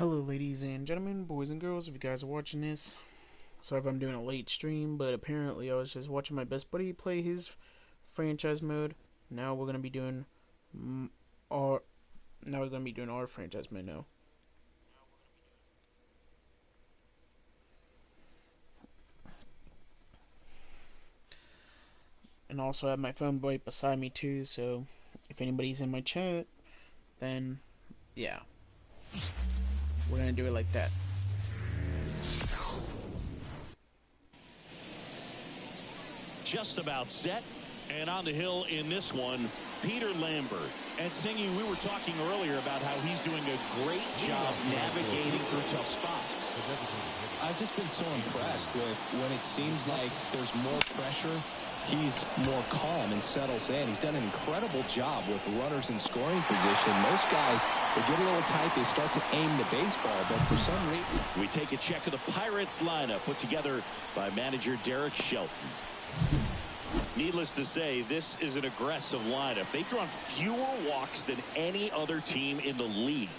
Hello ladies and gentlemen, boys and girls, if you guys are watching this. Sorry if I'm doing a late stream, but apparently I was just watching my best buddy play his franchise mode. Now we're going to be doing our franchise mode now. And also I have my phone right beside me too, so if anybody's in my chat, then yeah. We're going to do it like that. Just about set, and on the hill in this one, Peter Lambert. And Singy, we were talking earlier about how he's doing a great job navigating through tough spots. I've just been so impressed with when it seems like there's more pressure, he's more calm and settles in. He's done an incredible job with runners in scoring position. Most guys, they get a little tight, they start to aim the baseball, but for some reason... We take a check of the Pirates lineup put together by manager Derek Shelton. Needless to say, this is an aggressive lineup. They've drawn fewer walks than any other team in the league.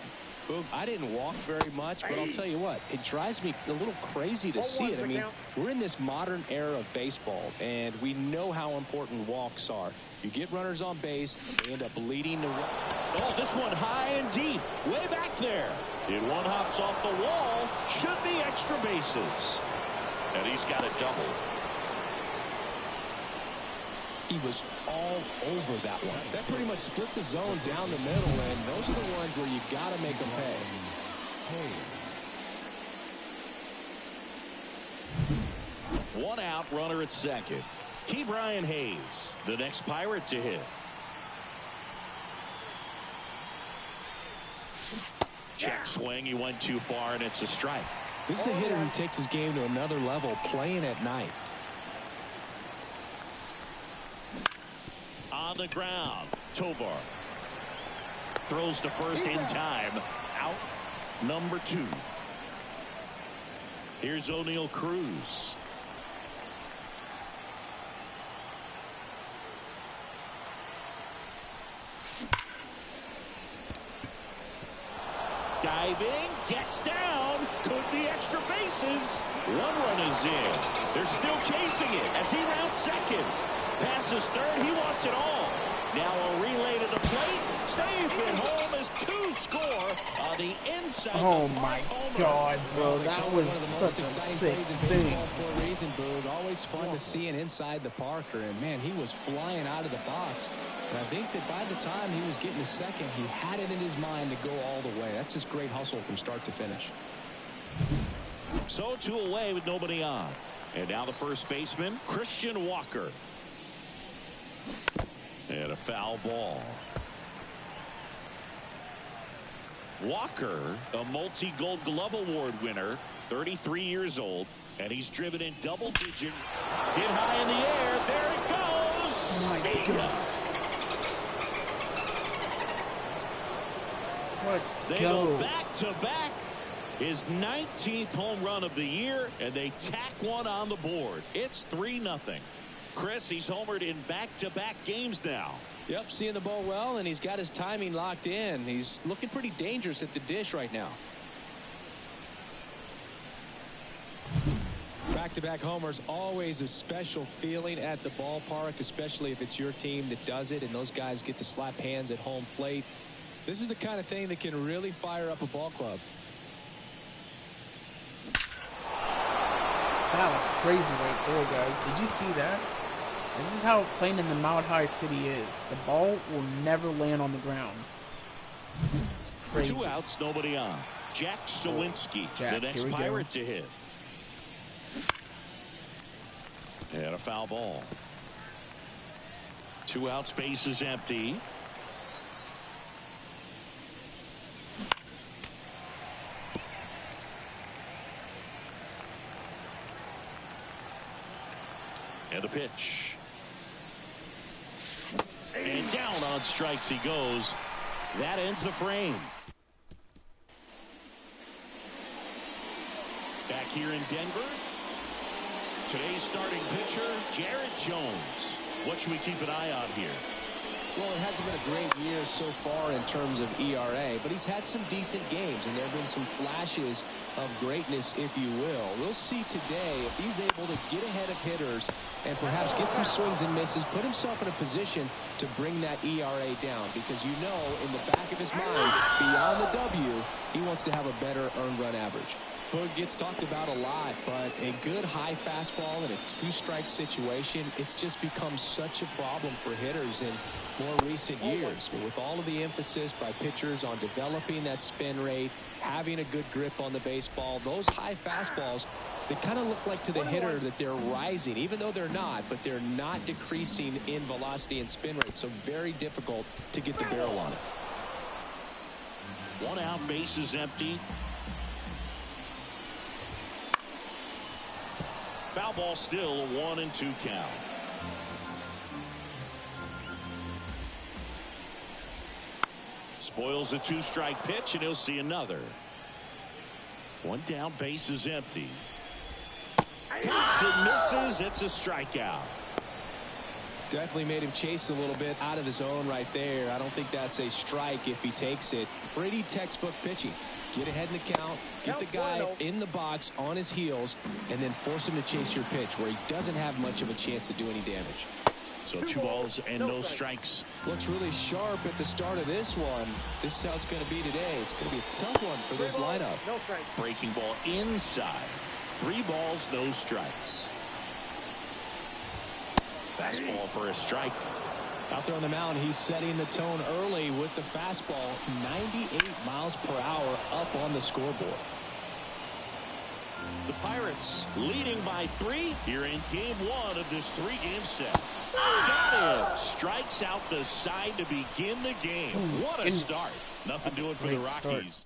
I didn't walk very much, but I'll tell you what, it drives me a little crazy to see it. I mean, we're in this modern era of baseball, and we know how important walks are. You get runners on base, they end up leading the run. Oh, this one high and deep, way back there. And one hops off the wall, should be extra bases. And he's got a double. He was all over that one. That pretty much split the zone down the middle, and those are the ones where you got to make them pay. One out, runner at second. Brian Hayes, the next Pirate to hit. Check swing, he went too far, and it's a strike. This is a hitter who takes his game to another level, playing at night. On the ground, Tovar throws to first in time. Out number 2. Here's O'Neal Cruz. Diving, gets down, could be extra bases. One run is in. They're still chasing it as he rounds second. Passes third, he wants it all. Now a relay to the plate. Safe at home as 2 score on the inside. Oh my God, bro, that was such a sick thing. For a reason, Boog. Always fun to see an inside the Parker, and man, he was flying out of the box. And I think that by the time he was getting to second, he had it in his mind to go all the way. That's just great hustle from start to finish. So 2 away with nobody on. And now the first baseman, Christian Walker. And a foul ball. Walker, a multi-Gold Glove Award winner, 33 years old, and he's driven in double digit. Hit high in the air. There it goes. Oh my God. Let's They go back to back. His 19th home run of the year, and they tack one on the board. It's 3-0. Chris, he's homered in back-to-back games now. Yep, seeing the ball well, and he's got his timing locked in. He's looking pretty dangerous at the dish right now. Back-to-back homers, always a special feeling at the ballpark, especially if it's your team that does it and those guys get to slap hands at home plate. This is the kind of thing that can really fire up a ball club. That was crazy right there, guys. Did you see that? This is how playing in the Mile High City is. The ball will never land on the ground. It's crazy. 2 outs, nobody on. Jack Sawinski, the next Pirate to hit. And a foul ball. 2 outs, base is empty. And a pitch. And down on strikes he goes. That ends the frame. Back here in Denver, today's starting pitcher, Jared Jones. What should we keep an eye on here? Well, it hasn't been a great year so far in terms of ERA, but he's had some decent games, and there have been some flashes of greatness, if you will. We'll see today if he's able to get ahead of hitters and perhaps get some swings and misses, put himself in a position to bring that ERA down, because you know in the back of his mind, beyond the W, he wants to have a better earned run average. Boog gets talked about a lot, but a good high fastball in a two-strike situation, it's just become such a problem for hitters in more recent years. But with all of the emphasis by pitchers on developing that spin rate, having a good grip on the baseball, those high fastballs, they kind of look like to the hitter that they're rising, even though they're not, but they're not decreasing in velocity and spin rate. So very difficult to get the barrel on it. 1 out, base is empty. Foul ball, still a 1-2 count. Spoils a 2-strike pitch, and he'll see another. 1 down, base is empty. Hits and misses. It's a strikeout. Definitely made him chase a little bit out of his own right there. I don't think that's a strike if he takes it. Pretty textbook pitching. Get ahead in the count, get the guy in the box on his heels, and then force him to chase your pitch where he doesn't have much of a chance to do any damage. So 2 balls and no strikes. Looks really sharp at the start of this one. This is how it's going to be today. It's going to be a tough one for this lineup. Breaking ball inside. 3 balls, no strikes. Fastball for a strike. Out there on the mound, he's setting the tone early with the fastball. 98 miles per hour up on the scoreboard. The Pirates leading by 3 here in game 1 of this 3-game set. Got him. Strikes out the side to begin the game. What a start. Nothing doing for the Rockies.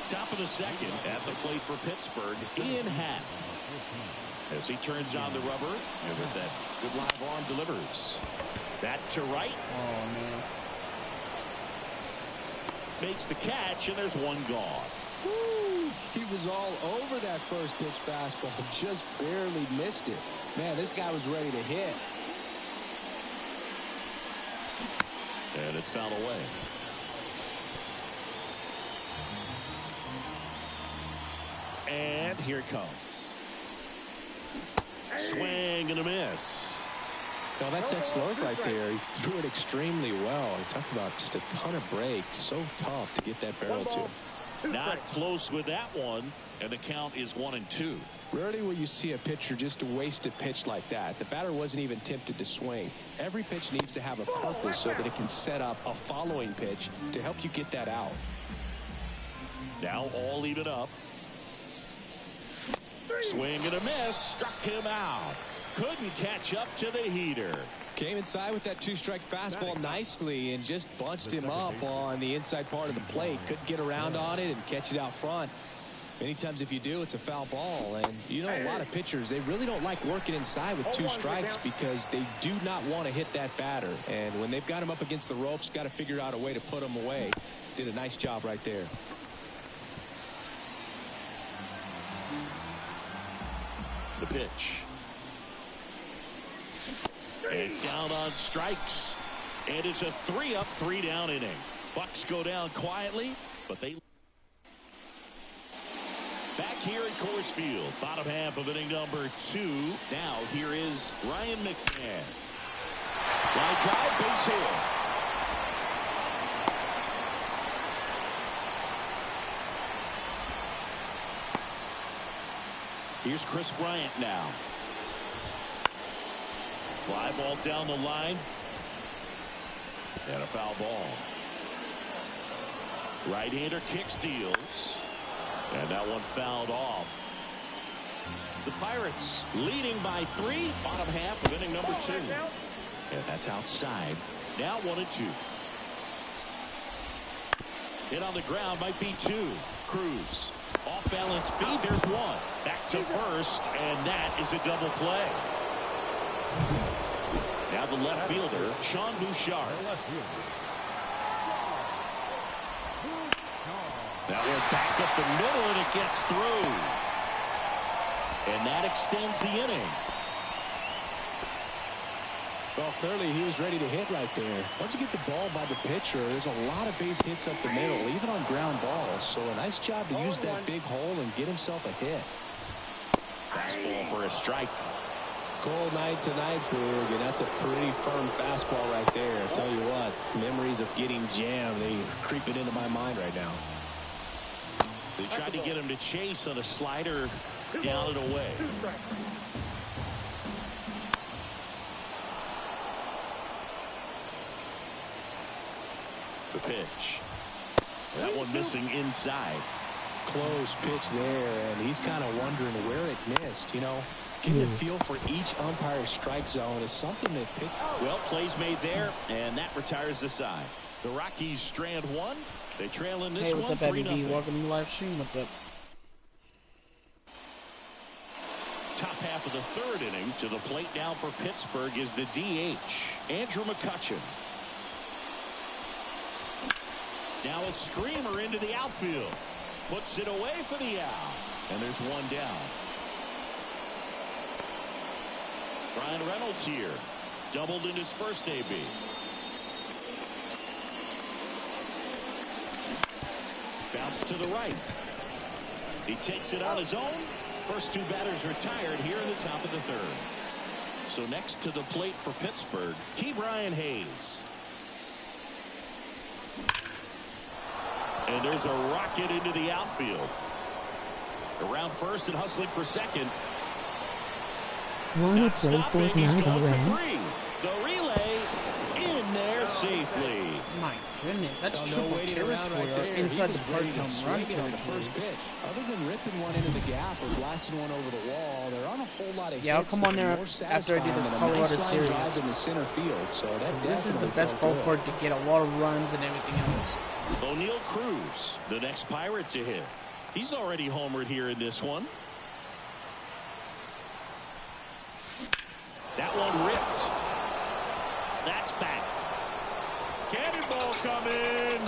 Top of the second at the plate for Pittsburgh, Ian Happ. As he turns on the rubber, and with that good live arm delivers. That to right. Oh, man. Makes the catch, and there's 1 gone. Woo, he was all over that first pitch fastball, just barely missed it. Man, this guy was ready to hit. And it's fouled away. And here it comes. Swing and a miss. Now that's that slurve right there. He threw it extremely well. He talked about just a ton of breaks. So tough to get that barrel to. Not close with that one. And the count is 1-2. Rarely will you see a pitcher just waste a pitch like that. The batter wasn't even tempted to swing. Every pitch needs to have a purpose so that it can set up a following pitch to help you get that out. Now all even up. Swing and a miss. Struck him out. Couldn't catch up to the heater. Came inside with that 2-strike fastball nicely and just bunched him up on the inside part of the plate. Couldn't get around on it and catch it out front. Many times if you do, it's a foul ball. And you know, a lot of pitchers, they really don't like working inside with 2 strikes because they do not want to hit that batter. And when they've got him up against the ropes, got to figure out a way to put him away. Did a nice job right there. The pitch. And down on strikes. And it's a 3-up, 3-down inning. Bucks go down quietly, but they... Back here at Coors Field, bottom half of inning number 2. Now here is Ryan McMahon. Line drive, base hit. Here's Chris Bryant now. Fly ball down the line. And a foul ball. Right-hander kick steals. And that one fouled off. The Pirates leading by 3. Bottom half of inning number 2. And that's outside. Now 1-2. Hit on the ground might be 2. Cruz. Off balance feed. There's 1. Back to first. And that is a double play. Now the left fielder, Sean Bouchard. Now we're back up the middle, and it gets through. And that extends the inning. Well, clearly he was ready to hit right there. Once you get the ball by the pitcher, there's a lot of base hits up the middle, even on ground balls. So a nice job to use that big hole and get himself a hit. Fastball for a strike. Cold night tonight, Boog, and that's a pretty firm fastball right there. I tell you what, memories of getting jammed, they creep it into my mind right now. They tried to get him to chase on a slider down and away. The pitch. That one missing inside. Close pitch there, and he's kind of wondering where it missed. You know, getting a feel for each umpire's strike zone is something that well, plays made there, and that retires the side. The Rockies strand one. They trail in this hey, what's one, up, Abby? Welcome to the live stream. What's up? Top half of the third inning. To the plate now for Pittsburgh is the DH, Andrew McCutchen. Now a screamer into the outfield. Puts it away for the out. And there's one down. Ryan Reynolds here. Doubled in his first AB. Bounce to the right. He takes it on his own. First two batters retired here in the top of the third. So next to the plate for Pittsburgh, Ke'Bryan Hayes. And there's a rocket into the outfield. Around first and hustling for second. Not stopping. He's going for three. The relay in there safely. My goodness, that's triple territory right inside the park home run on the first pitch. Other than ripping one into the gap or blasting one over the wall, there aren't a whole lot of hits. Yeah, I'll come on there after I do this Colorado series. In the center field, so this is the best ballpark to get a lot of runs and everything else. O'Neal Cruz, the next Pirate to hit. He's already homered here in this one. That one ripped. That's back. Cannonball coming.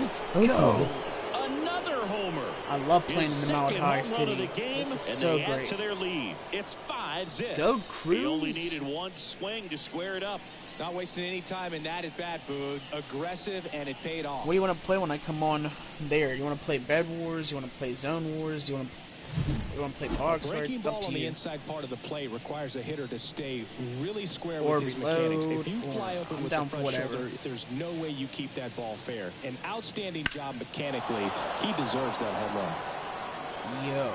Let's go. Another homer. I love playing in the Mount High City. City. The game, this is and so they add great. to their lead. It's 5-zip. Go Cruz. He only needed one swing to square it up. Not wasting any time in that at bat, Boog. Aggressive, and it paid off. What do you want to play when I come on there? You want to play Bed Wars? You want to play Zone Wars? You want to play Box Wars? Breaking It's up ball to on the you. inside part of the plate requires a hitter to stay really square Or with his reload, mechanics. If you fly or open I'm with down the for front whatever. shoulder, there's no way you keep that ball fair. An outstanding job mechanically. He deserves that home run. Yo.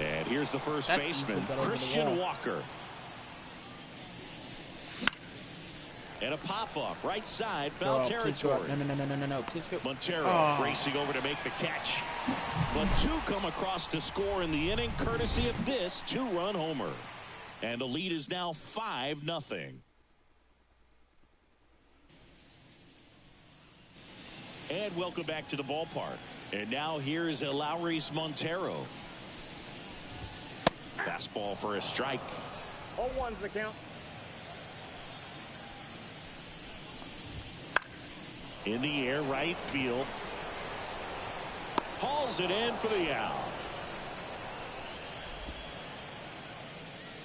And here's the first That baseman, piece got over the Christian wall. Walker. And a pop-up, right side, foul Go, please go territory. out. No. Please go. Montero racing over to make the catch. But two come across to score in the inning, courtesy of this two-run homer. And the lead is now 5-0. And welcome back to the ballpark. And now here's Lowry's Montero. Fastball for a strike. 0-1's the count. In the air, right field. Hauls it in for the out.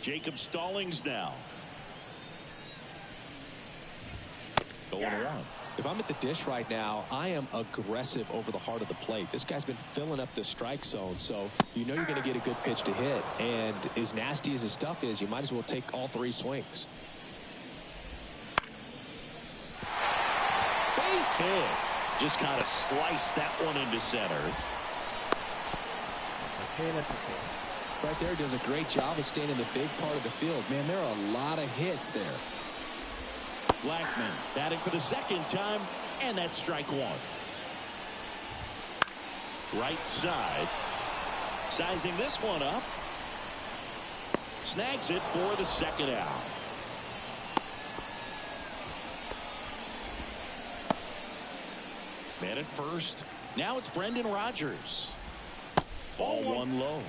Jacob Stallings now. Going on. If I'm at the dish right now, I am aggressive over the heart of the plate. This guy's been filling up the strike zone, so you know you're going to get a good pitch to hit. And as nasty as his stuff is, you might as well take all three swings. Base hit. Just kind of sliced that one into center. That's okay. Right there, does a great job of staying in the big part of the field. Man, there are a lot of hits there. Blackman batting for the second time, and that's strike one. Right side. Sizing this one up. Snags it for the second out. Man at first. Now it's Brendan Rodgers. Ball one low.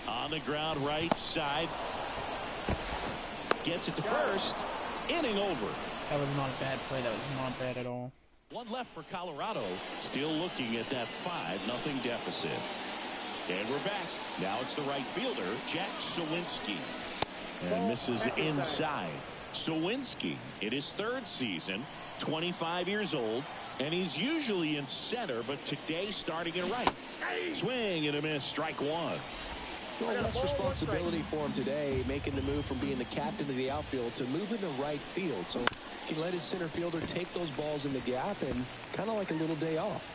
On the ground, right side. Gets it to first. Inning over. That was not a bad play. That was not bad at all. One left for Colorado. Still looking at that 5-0 deficit. And we're back. Now it's the right fielder, Jack Sawinski. And misses inside. Sawinski in his third season, 25 years old, and he's usually in center, but today starting in right. Swing and a miss, strike one. Well, less responsibility for him today, making the move from being the captain of the outfield to moving to right field. So he can let his center fielder take those balls in the gap and kind of like a little day off.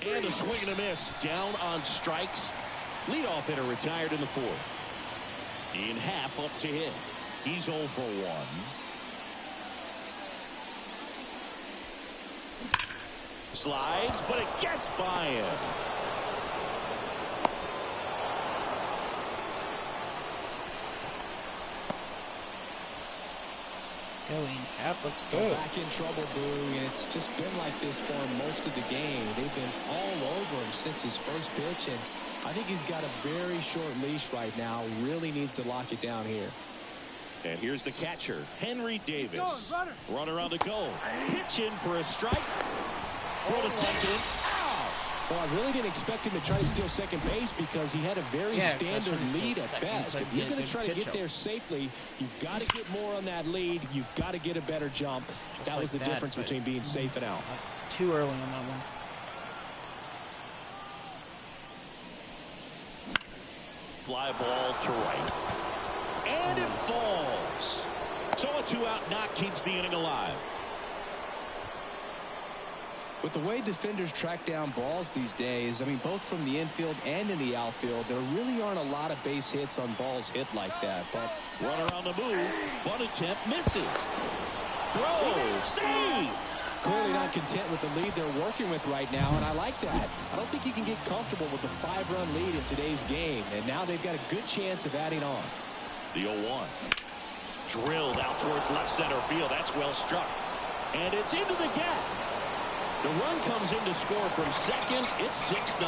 And a swing and a miss, down on strikes. Leadoff hitter retired in the fourth. In half up to hit. He's 0 for 1. Slides, but it gets by him. Going half, let's go. Back in trouble, Boo, and it's just been like this for him most of the game. They've been all over him since his first pitch, and I think he's got a very short leash right now. Really needs to lock it down here. And here's the catcher, Henry Davis. Runner on the go. Pitch in for a strike. Throw to second. Well, I really didn't expect him to try to steal second base because he had a very standard lead at best. If you're going to try to get there safely, you've got to get more on that lead. You've got to get a better jump. That was the difference between being safe and out. Too early on that one. Fly ball to right. And it falls. So a 2-out knock keeps the inning alive. With the way defenders track down balls these days, I mean, both from the infield and in the outfield, there really aren't a lot of base hits on balls hit like that. But runner on the move. Bunt attempt misses. Throw. Save. Clearly not content with the lead they're working with right now, and I like that. I don't think you can get comfortable with a 5-run lead in today's game, and now they've got a good chance of adding on. The 0-1. Drilled out towards left center field. That's well struck. And it's into the gap. The run comes in to score from second. It's 6-0.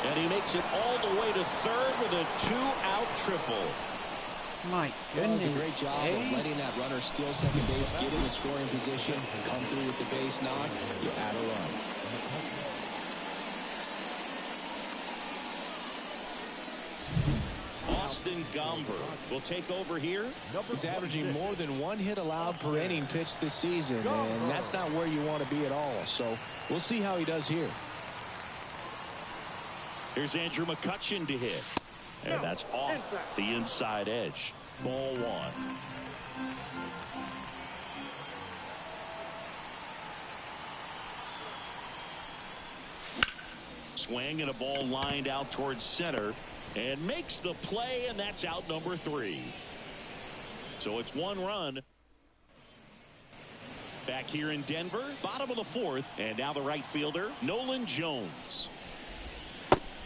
And he makes it all the way to third with a 2-out triple. My That was goodness. a great job of letting that runner steal second base, get in the scoring position, come through with the base knock. You add a run. Austin Gomber will take over here. He's averaging more than 1 hit allowed per inning pitched this season, and that's not where you want to be at all. So we'll see how he does here. Here's Andrew McCutchen to hit. And that's off the inside edge. Ball 1. Swing and a ball lined out towards center. And makes the play, and that's out number 3. So it's 1 run. Back here in Denver, bottom of the 4th, and now the right fielder, Nolan Jones.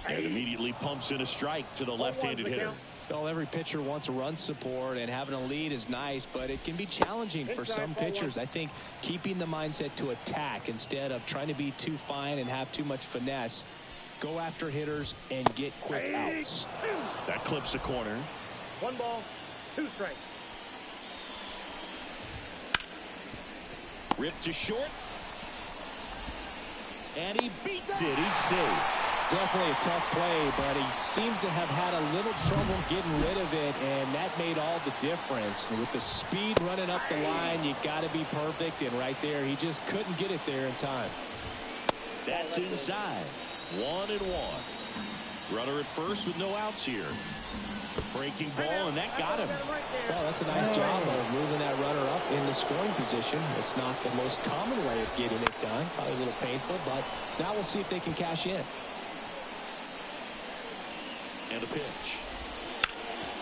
And immediately pumps in a strike to the left-handed hitter. Well, every pitcher wants run support, and having a lead is nice, but it can be challenging for some pitchers. I think keeping the mindset to attack instead of trying to be too fine and have too much finesse. Go after hitters and get quick outs. That clips the corner. 1 ball, 2 strikes. Ripped to short. And he beats it. He's safe. Definitely a tough play, but he seems to have had a little trouble getting rid of it, and that made all the difference. And with the speed running up the line, you got to be perfect, and right there, he just couldn't get it there in time. That's inside. 1-1. Runner at first with no outs here. Breaking ball, and that got him. Well, that's a nice job of moving that runner up in the scoring position. It's not the most common way of getting it done. Probably a little painful, but now we'll see if they can cash in. And a pitch.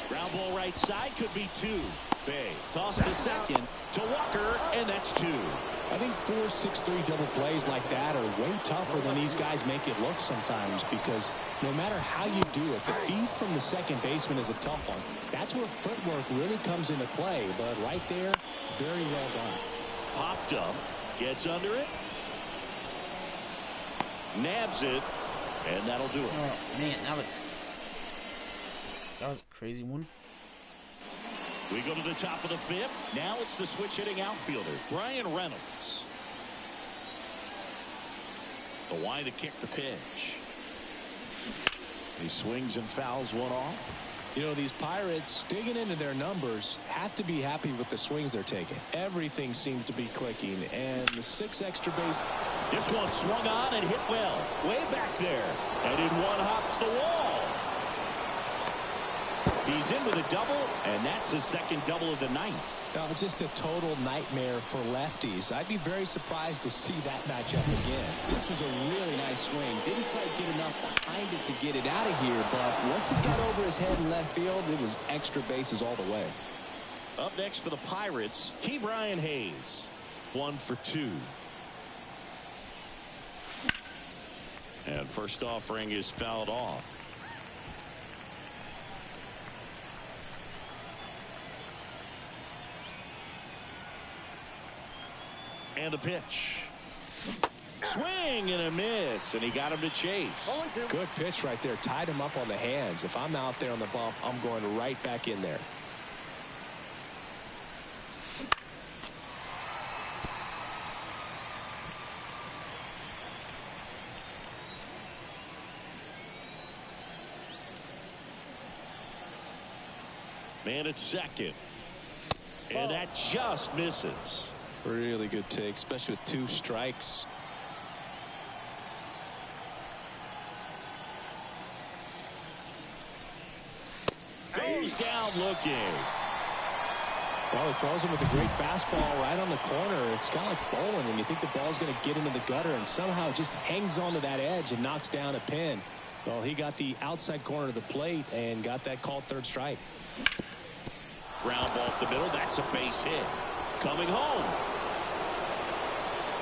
Ground ball right side, could be 2. Bay toss to second to Walker, and that's 2. I think 4-6-3 double plays like that are way tougher than these guys make it look sometimes, because no matter how you do it, the feed from the second baseman is a tough one. That's where footwork really comes into play, but right there, very well done. Popped up, gets under it, nabs it, and that'll do it. Oh man, that was a crazy one. We go to the top of the 5th. Now it's the switch hitting outfielder, Brian Reynolds. The line to kick the pitch. He swings and fouls one off. You know, these Pirates, digging into their numbers, have to be happy with the swings they're taking. Everything seems to be clicking, and the 6 extra base. This one swung on and hit well. Way back there. And in one hops the wall. He's in with a double, and that's his second double of the night. Just a total nightmare for lefties. I'd be very surprised to see that matchup again. This was a really nice swing. Didn't quite get enough behind it to get it out of here, but once it got over his head in left field, it was extra bases all the way. Up next for the Pirates, Brian Hayes. 1 for 2. And first offering is fouled off. And the pitch. Swing and a miss, and he got him to chase. Good pitch right there. Tied him up on the hands. If I'm out there on the bump, I'm going right back in there. Man at second. And that just misses. Really good take, especially with 2 strikes. Goes down looking. Well, he throws him with a great fastball right on the corner. It's kind of like bowling when you think the ball's going to get into the gutter and somehow it just hangs onto that edge and knocks down a pin. Well, he got the outside corner of the plate and got that called 3rd strike. Ground ball up the middle. That's a base hit. Coming home.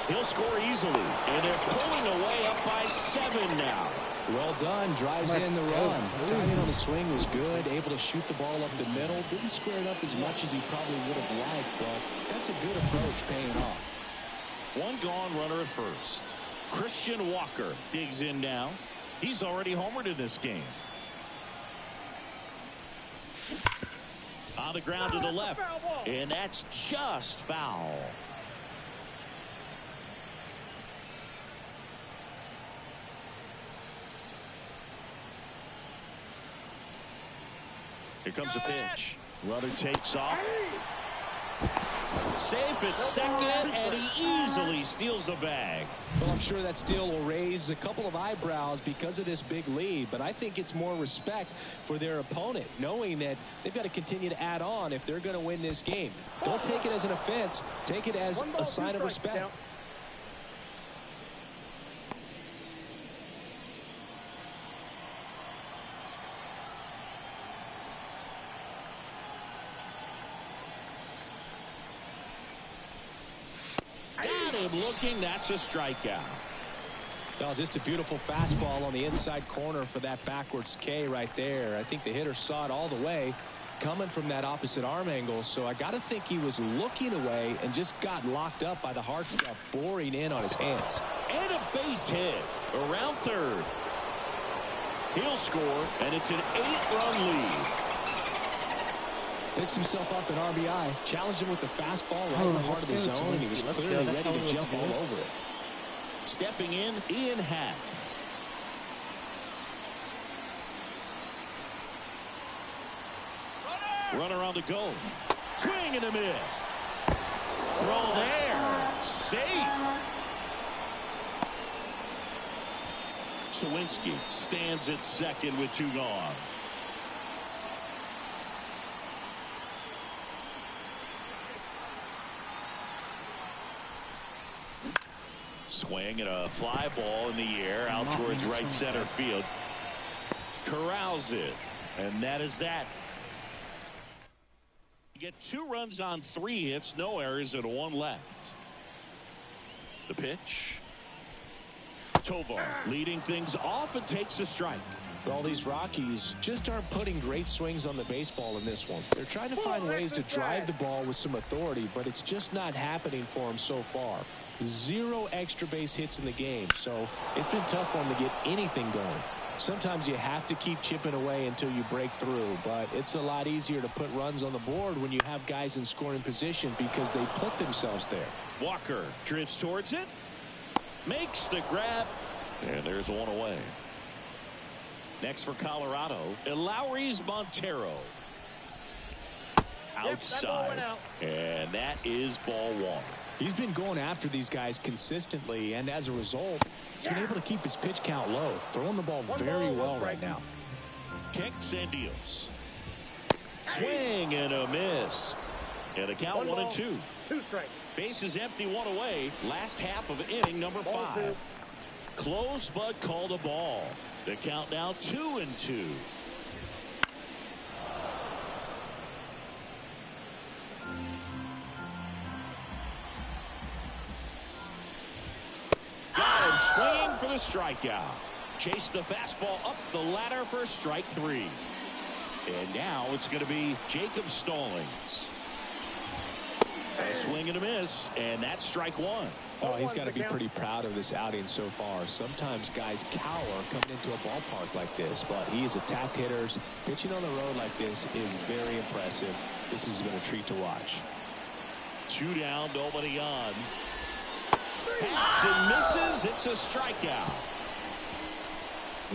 He'll score easily, and they're pulling away up by 7 now. Well done. Drives in the run. Timing on the swing was good. Able to shoot the ball up the middle. Didn't square it up as much as he probably would have liked, but that's a good approach paying off. 1 gone, runner at first. Christian Walker digs in now. He's already homered in this game. On the ground to the left, and that's just foul. Here comes the pitch. Runner takes off. Safe at second, and he easily steals the bag. Well, I'm sure that steal will raise a couple of eyebrows because of this big lead, but I think it's more respect for their opponent, knowing that they've got to continue to add on if they're going to win this game. Don't take it as an offense. Take it as a sign of respect. Looking, that's a strikeout. Well, just a beautiful fastball on the inside corner for that backwards K right there. I think the hitter saw it all the way coming from that opposite arm angle, so I got to think he was looking away and just got locked up by the hard stuff boring in on his hands. And a base hit around 3rd. He'll score, and it's an 8-run lead. Picks himself up an RBI. Challenged him with the fastball right in the heart of the zone. He was clearly ready to jump all over it. Stepping in, Ian Happ. Runner on the go. Swing and a miss. Throw there. Safe. Sawinski stands at second with 2 gone. Swing and a fly ball in the air out towards right center field. Corrals it, and that is that. You get 2 runs on 3 hits, no errors, and 1 left. The pitch. Tovar leading things off and takes a strike. Well, these Rockies just aren't putting great swings on the baseball in this one. They're trying to find ways to drive the ball with some authority, but it's just not happening for them so far. 0 extra base hits in the game, so it's been tough for them to get anything going. Sometimes you have to keep chipping away until you break through, but it's a lot easier to put runs on the board when you have guys in scoring position because they put themselves there. Walker drifts towards it, makes the grab, And there's one away. Next for Colorado, Lowry's Montero. Outside. And that is ball one. He's been going after these guys consistently, and as a result, he's been able to keep his pitch count low, throwing the ball very well right now. Kicks and deals. Swing and a miss. And a count 1-2. 2 strikes. Base is empty, one away. Last half of inning number 5. Close but called a ball. The count now 2-2. Got him swinging for the strikeout. Chase the fastball up the ladder for strike 3. And now it's going to be Jacob Stallings. A swing and a miss, and that's strike 1. Oh, he's got to be pretty proud of this outing so far. Sometimes guys cower coming into a ballpark like this, but he has attacked hitters. Pitching on the road like this is very impressive. This has been a treat to watch. 2 down, nobody on. Hacks and misses. It's a strikeout.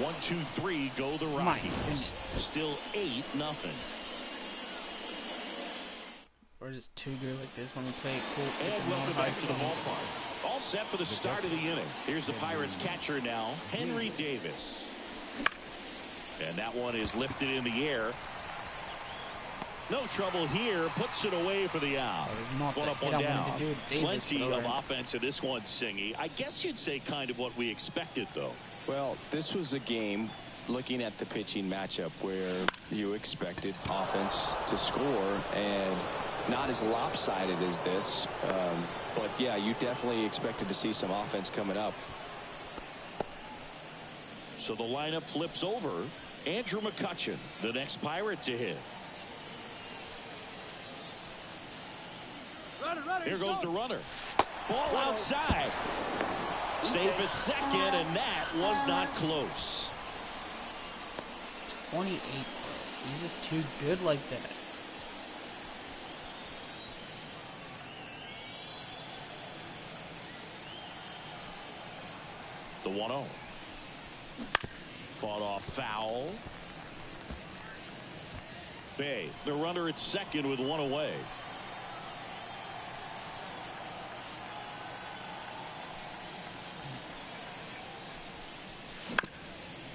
1, 2, 3 go the Rockies. Still 8-0. We're just too good like this when we play it cool. And welcome back to the ballpark. All set for the start of the inning. Here's the Pirates catcher now, Henry Davis. And that one is lifted in the air. No trouble here. Puts it away for the out. One up, one down. Plenty of offense in this one, Singy. I guess you'd say kind of what we expected, though. Well, this was a game, looking at the pitching matchup, where you expected offense to score, and not as lopsided as this. But, yeah, you definitely expected to see some offense coming up. So the lineup flips over. Andrew McCutchen, the next Pirate to hit. Here goes the runner. Ball outside. Safe at second, and that was not close. 28. He's just too good like that. The 1-0. Fought off foul. Bay, the runner at second with 1 away.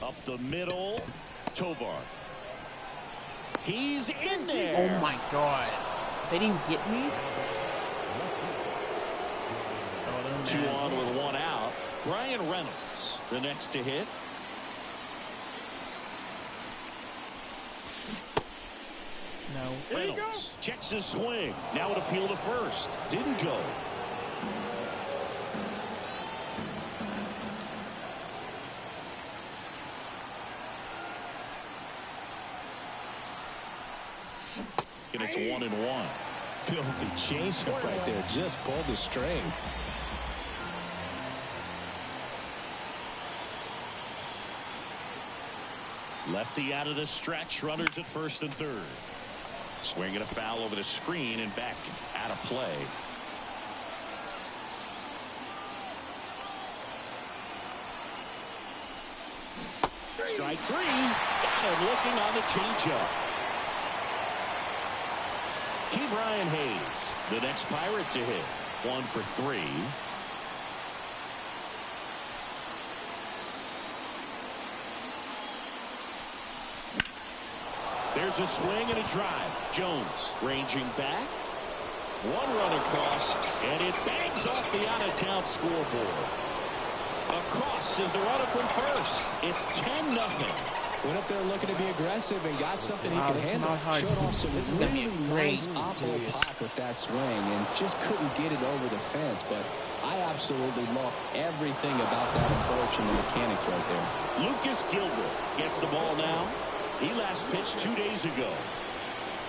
Up the middle, Tovar. He's in there. Oh my God. They didn't get me? Oh, 2 on with 1 out. Brian Reynolds, the next to hit. No. Reynolds checks his swing. Now an appeal to first. Didn't go. And it's 1-1. Filthy changeup right there. Just pulled the string. Lefty out of the stretch. Runners at first and third. Swinging a foul over the screen and back out of play. Strike 3. Got him looking on the changeup. Key Brian Hayes, the next Pirate to hit. 1 for 3. There's a swing and a drive. Jones ranging back. 1 run across, and it bangs off the out-of-town scoreboard. Across is the runner from first. It's 10-0. Went up there looking to be aggressive and got something he could handle. Showed off some really nice off-road pop with that swing and just couldn't get it over the fence. But I absolutely love everything about that approach and the mechanics right there. Lucas Gilbert gets the ball now. He last pitched 2 days ago.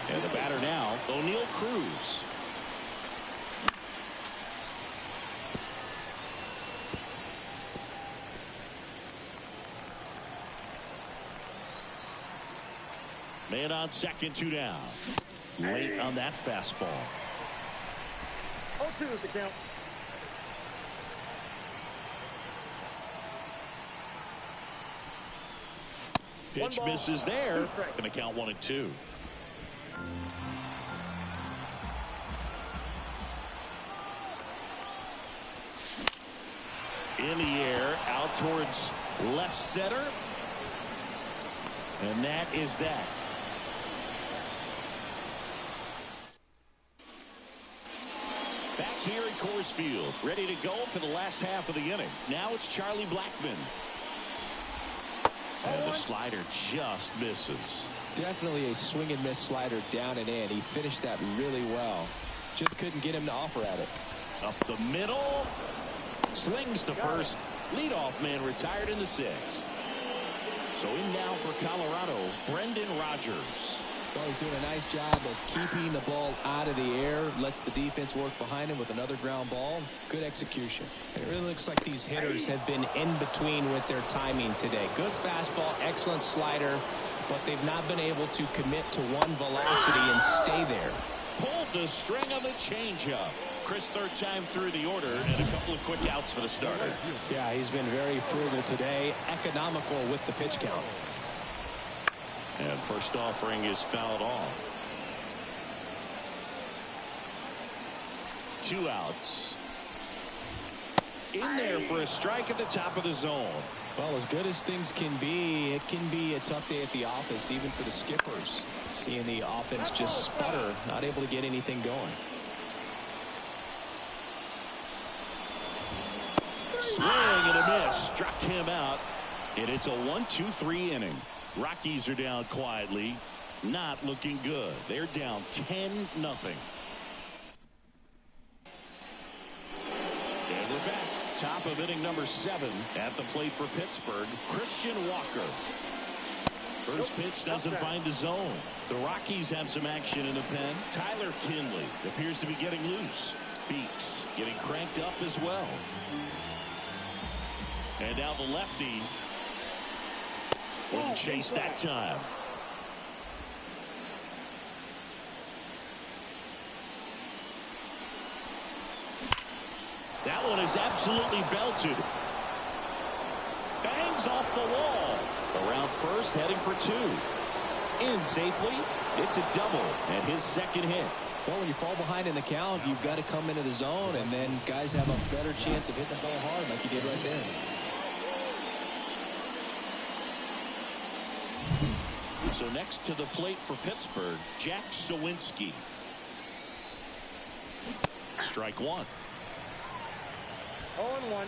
And the batter now, O'Neal Cruz. Man on second, 2 down. Late on that fastball. 0-2 is the count. Pitch ball, misses there. 2 strikes. Going to count 1-2. In the air, out towards left center. And that is that. Back here at Coors Field, ready to go for the last half of the inning. Now it's Charlie Blackmon. And the slider just misses. Definitely a swing and miss slider down and in. He finished that really well. Just couldn't get him to offer at it. Up the middle. Slings to first. Leadoff man retired in the 6th. So in now for Colorado, Brendan Rodgers. Well, he's doing a nice job of keeping the ball out of the air. Lets the defense work behind him with another ground ball. Good execution. It really looks like these hitters have been in between with their timing today. Good fastball, excellent slider, but they've not been able to commit to one velocity and stay there. Pulled the string on the changeup. Chris, third time through the order, and a couple of quick outs for the starter. Yeah, he's been very frugal today, economical with the pitch count. And first offering is fouled off. 2 outs. In there for a strike at the top of the zone. Well, as good as things can be, it can be a tough day at the office, even for the skippers. Seeing the offense just sputter, not able to get anything going. Swing and a miss. Struck him out. And it's a 1-2-3 inning. Rockies are down quietly. Not looking good. They're down 10-0. And we're back. Top of inning number 7 at the plate for Pittsburgh. Christian Walker. First pitch doesn't find the zone. The Rockies have some action in the pen. Tyler Kinley appears to be getting loose. Beeks getting cranked up as well. And now the lefty wouldn't chase that time. That one is absolutely belted. Bangs off the wall. Around first, heading for 2. In safely. It's a double and his second hit. Well, when you fall behind in the count, you've got to come into the zone, and then guys have a better chance of hitting the ball hard like you did right there. So next to the plate for Pittsburgh, Jack Sawinski. Strike 1. 0-1.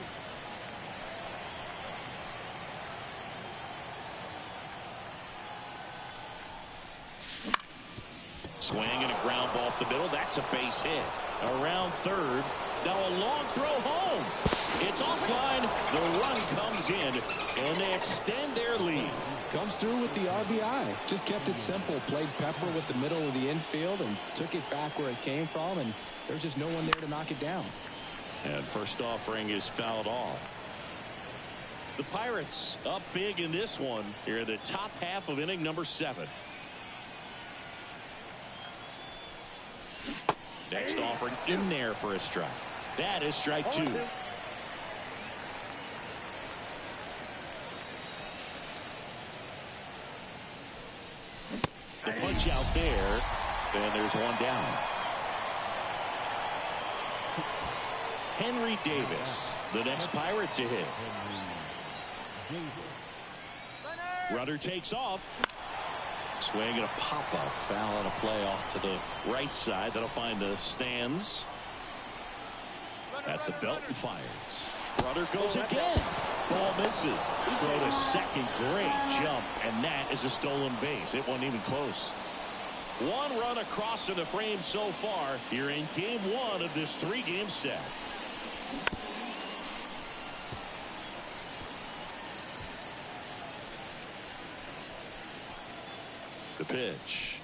Swing and a ground ball up the middle. That's a base hit. Around third. Now a long throw home. It's offline. The run comes in, and they extend their lead. Comes through with the RBI. Just kept it simple. Played pepper with the middle of the infield and took it back where it came from, and there's just no one there to knock it down. And first offering is fouled off. The Pirates up big in this one here at the top half of inning number 7. Next offering in there for a strike. That is strike 2. The punch out there, and there's one down. Henry Davis, the next Pirate to hit. Runner takes off. Swing and a pop-up. Foul and a play off to the right side. That'll find the stands. At the belt and fires. Runner goes again. Ball misses. Throw to second. Great jump. And that is a stolen base. It wasn't even close. One run across in the frame so far here in game 1 of this 3-game set. The pitch.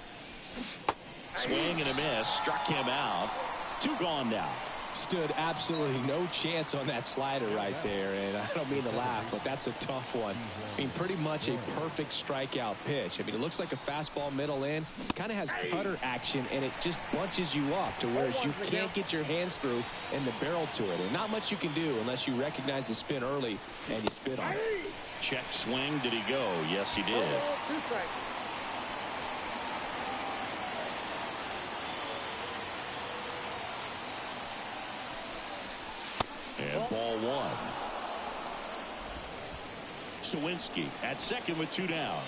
Swing and a miss. Struck him out. 2 gone now. Stood absolutely no chance on that slider right there, and I don't mean to laugh, but that's a tough one. I mean, pretty much a perfect strikeout pitch. I mean, it looks like a fastball middle in, kind of has cutter action, and it just bunches you up to where you can't get your hands through and the barrel to it, and not much you can do unless you recognize the spin early and you spit on it. Check swing. Did he go? Yes, he did. 2 strikes. And ball 1. Sawinski at second with 2 down.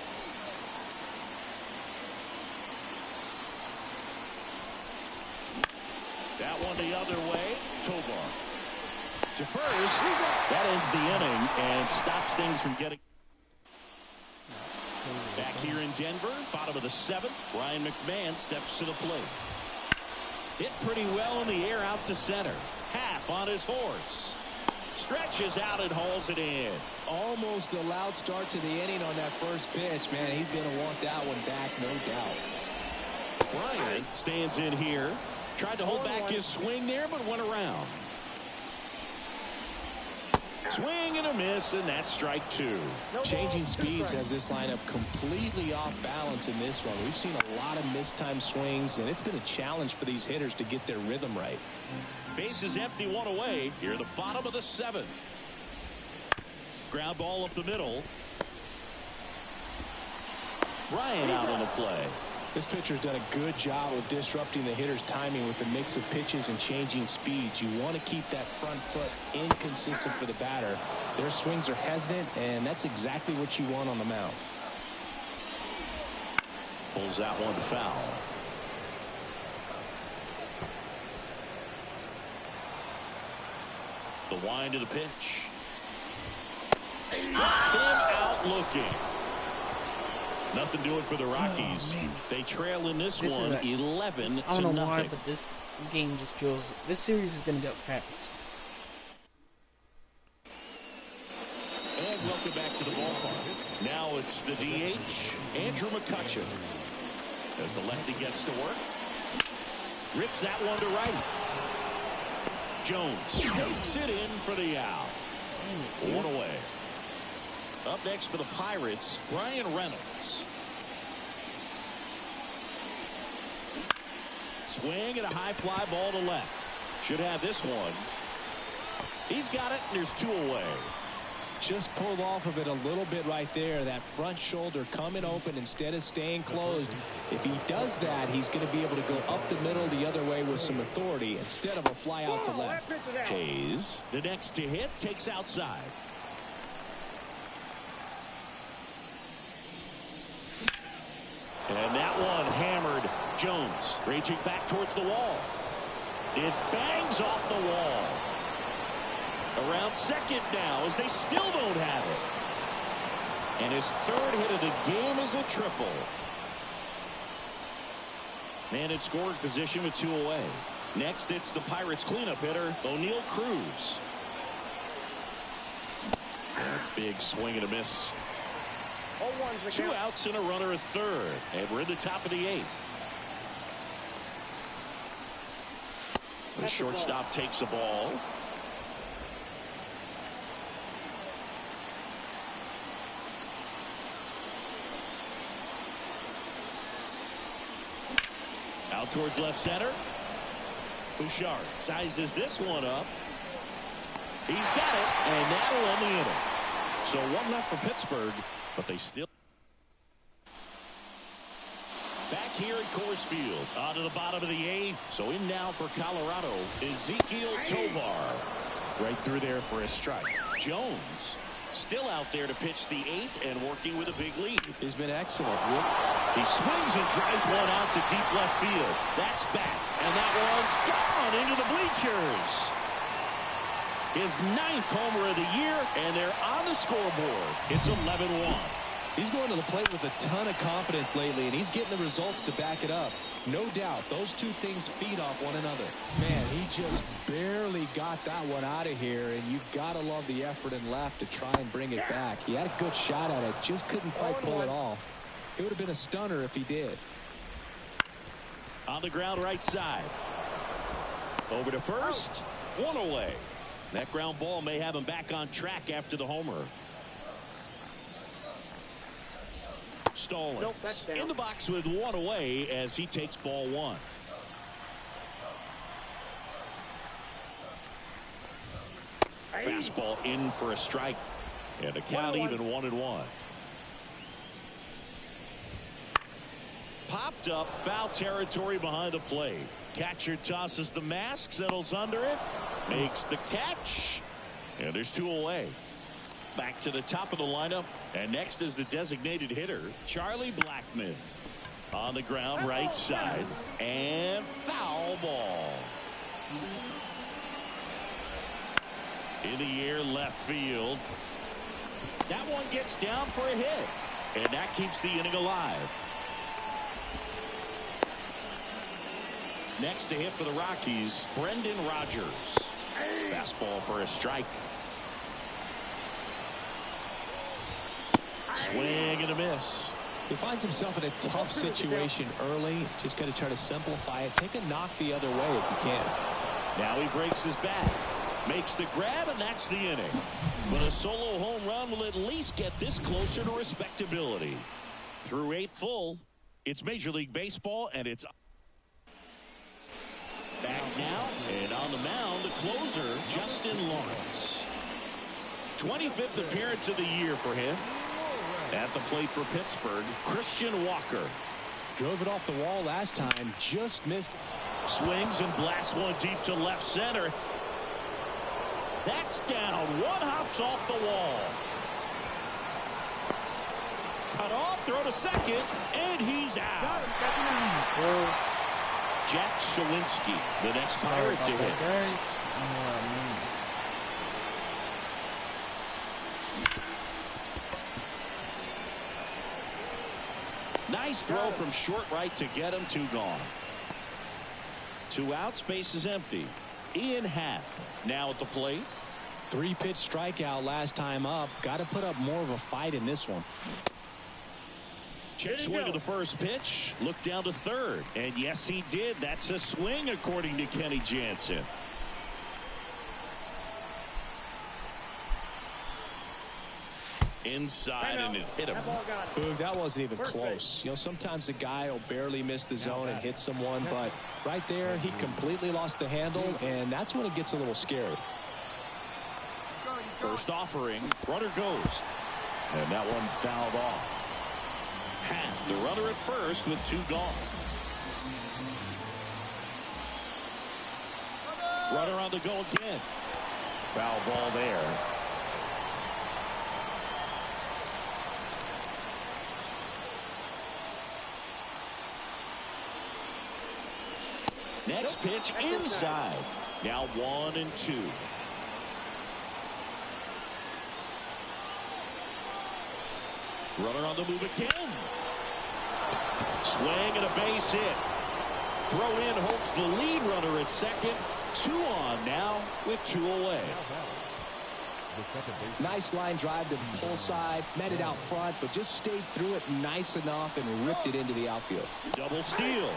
That one the other way. Tovar to first. That ends the inning and stops things from getting. Back here in Denver, bottom of the 7th. Ryan McMahon steps to the plate. Hit pretty well in the air out to center. Half on his horse. Stretches out and hauls it in. Almost a loud start to the inning on that first pitch. Man, he's going to want that one back, no doubt. Ryan stands in here. Tried to hold back his swing there, but went around. Swing and a miss, and that's strike 2. Changing speeds has this lineup completely off balance in this one. We've seen a lot of mistimed swings, and it's been a challenge for these hitters to get their rhythm right. Base is empty, 1 away. Here, the bottom of the 7th. Ground ball up the middle. Ryan out on the play. This pitcher's done a good job of disrupting the hitter's timing with the mix of pitches and changing speeds. You want to keep that front foot inconsistent for the batter. Their swings are hesitant, and that's exactly what you want on the mound. Pulls that one foul. The wind of the pitch. Struck him out looking. Nothing doing for the Rockies. They trail in this one 11 to I don't know nothing. why, but this game just feels. This series is going to go fast. And welcome back to the ballpark. Now it's the DH, Andrew McCutchen. As the lefty gets to work. Rips that one to right. Jones takes it in for the out. 1 away. Up next for the Pirates, Ryan Reynolds. Swing and a high fly ball to left. Should have this one. He's got it, and there's 2 away. Just pulled off of it a little bit right there. That front shoulder coming open instead of staying closed. If he does that, he's going to be able to go up the middle the other way with some authority instead of a fly out to left. Hayes, the next to hit, takes outside. And that one hammered. Jones raging back towards the wall. It bangs off the wall. Around second now as they still don't have it. And his 3rd hit of the game is a triple. Man in scoring position with 2 away. Next it's the Pirates cleanup hitter, O'Neal Cruz. Big swing and a miss. 2 outs and a runner at 3rd. And we're in the top of the 8th. The shortstop takes the ball. Out towards left center. Bouchard sizes this one up. He's got it, and that'll end the inning. So 1 left for Pittsburgh, but they still. Back here at Coors Field, on to the bottom of the 8th. So in now for Colorado, Ezequiel Tovar. Right through there for a strike. Jones still out there to pitch the 8th and working with a big lead. He's been excellent. He swings and drives one out to deep left field. That's back, and that one's gone into the bleachers. His 9th homer of the year, and they're on the scoreboard. It's 11-1. He's going to the plate with a ton of confidence lately, and he's getting the results to back it up. No doubt, those 2 things feed off one another. Man, he just barely got that one out of here, and you've got to love the effort and left to try and bring it back. He had a good shot at it, just couldn't quite pull it off. It would have been a stunner if he did. On the ground right side. Over to first. One away. That ground ball may have him back on track after the homer. Stallings in the box with one away as he takes ball one. Fastball in for a strike. And the count even 1-1. Popped up, foul territory behind the plate. Catcher tosses the mask, settles under it, makes the catch, and there's two away. Back to the top of the lineup, and next is the designated hitter, Charlie Blackmon. On the ground, right side, and foul ball. In the air, left field. That one gets down for a hit, and that keeps the inning alive. Next to hit for the Rockies, Brendan Rodgers. Fastball for a strike. Swing and a miss. He finds himself in a tough situation early. Just got to try to simplify it. Take a knock the other way if you can. Now he breaks his bat. Makes the grab, and that's the inning. But a solo home run will at least get this closer to respectability. Through 8 full, it's Major League Baseball, and it's back now, and on the mound, the closer, Justin Lawrence. 25th appearance of the year for him. At the plate for Pittsburgh, Christian Walker. Drove it off the wall last time, just missed. Swings and blasts one deep to left center. That's down. One hops off the wall. Cut off, throw to second, and he's out. Jack Sawinski, the next Pirate to hit. Nice throw from short right to get him. 2 gone. 2 outs, base is empty. Ian Happ now at the plate. 3-pitch strikeout last time up. Got to put up more of a fight in this one. Check swing to the first pitch. Look down to third. And yes, he did. That's a swing, according to Kenny Jansen. Inside, and it hit him. Boog, that wasn't even close. You know, sometimes a guy will barely miss the zone and hit someone, but right there, he completely lost the handle, and that's when it gets a little scary. First offering, runner goes. And that one fouled off. Had the runner at first with 2 gone. Runner on the go again. Foul ball there. Next pitch inside. Now 1-2. Runner on the move again. Swing and a base hit. Throw in holds the lead runner at second. 2 on now with 2 away. Nice line drive to the pull side. Met it out front, but just stayed through it nice enough and ripped it into the outfield. Double steal.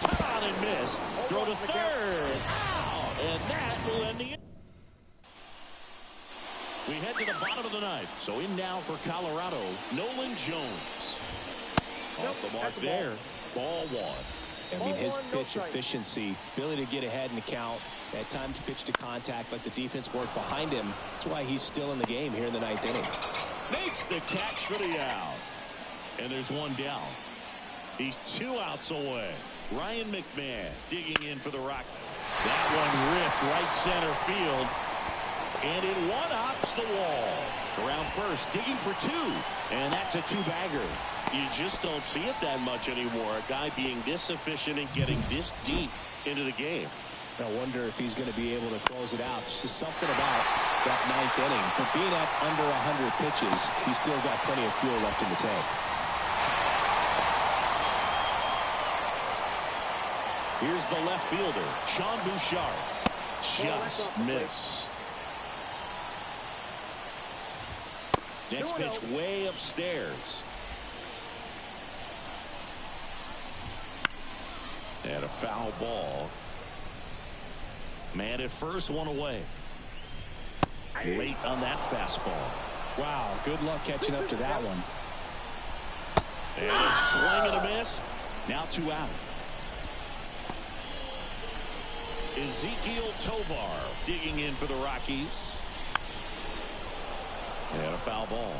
Cut on and miss. Throw to third. Ow! And that will end the inning. We head to the bottom of the ninth. So in now for Colorado, Nolan Jones. Off the mark there. Ball 1. I mean, his pitch efficiency, ability to get ahead in the count, at times pitch to contact, let the defense work behind him. That's why he's still in the game here in the 9th inning. Makes the catch for the out. And there's 1 down. He's 2 outs away. Ryan McMahon digging in for the Rockies. That one ripped right center field. And it one-hops the wall. Around first, digging for 2. And that's a 2-bagger. You just don't see it that much anymore. A guy being this efficient and getting this deep into the game. I wonder if he's going to be able to close it out. There's just something about that 9th inning. But being at under 100 pitches, he's still got plenty of fuel left in the tank. Here's the left fielder, Sean Bouchard. Just missed. Next pitch way upstairs. And a foul ball. Man at first, one away. Late on that fastball. Wow, good luck catching up to that one. And a swing and a miss. Now 2 out. Ezekiel Tovar digging in for the Rockies. And a foul ball.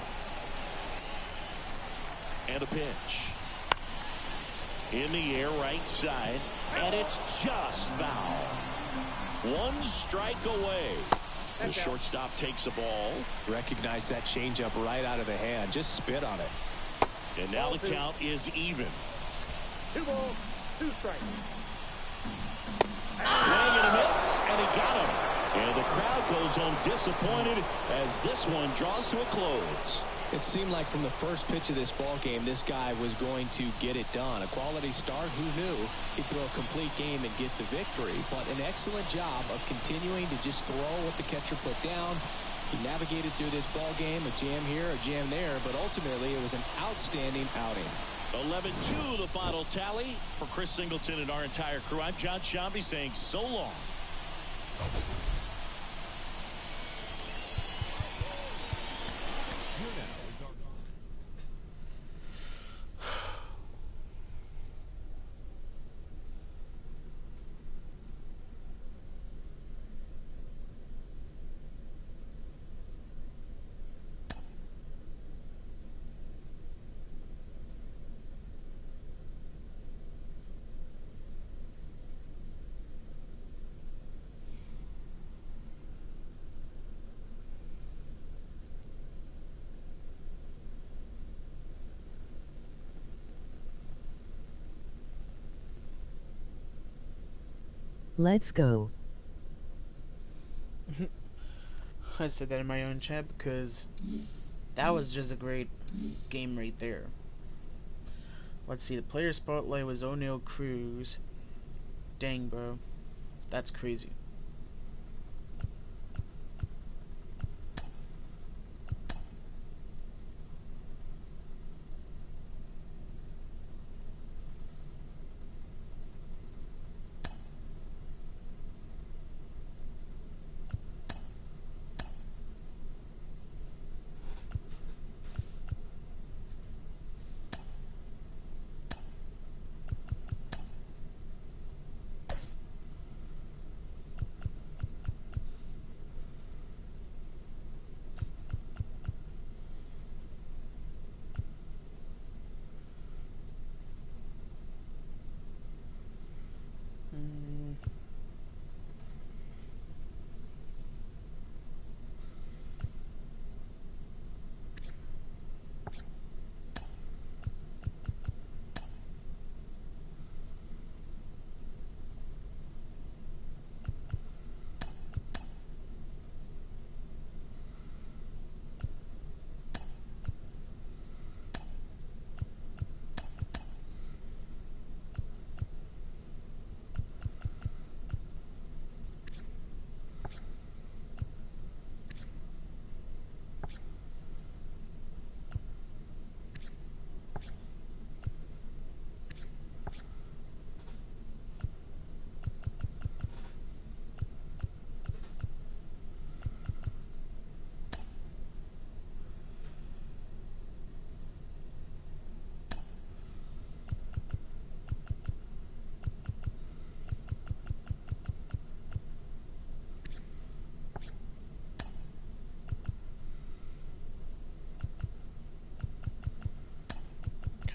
And a pitch. In the air, right side. And it's just foul. 1 strike away. The shortstop takes the ball. Recognize that changeup right out of the hand. Just spit on it. And now the count is even. 2 balls, 2 strikes. Swing and a miss, and he got him. And the crowd goes home disappointed as this one draws to a close. It seemed like from the first pitch of this ball game, this guy was going to get it done. A quality start, who knew? He'd throw a complete game and get the victory. But an excellent job of continuing to just throw what the catcher put down. He navigated through this ball game, a jam here, a jam there, but ultimately it was an outstanding outing. 11-2 the final tally. For Chris Singleton and our entire crew, I'm John Shambi saying so long. Let's go. I said that in my own chat because that was just a great game right there. Let's see, the player spotlight was O'Neal Cruz. Dang, bro. That's crazy.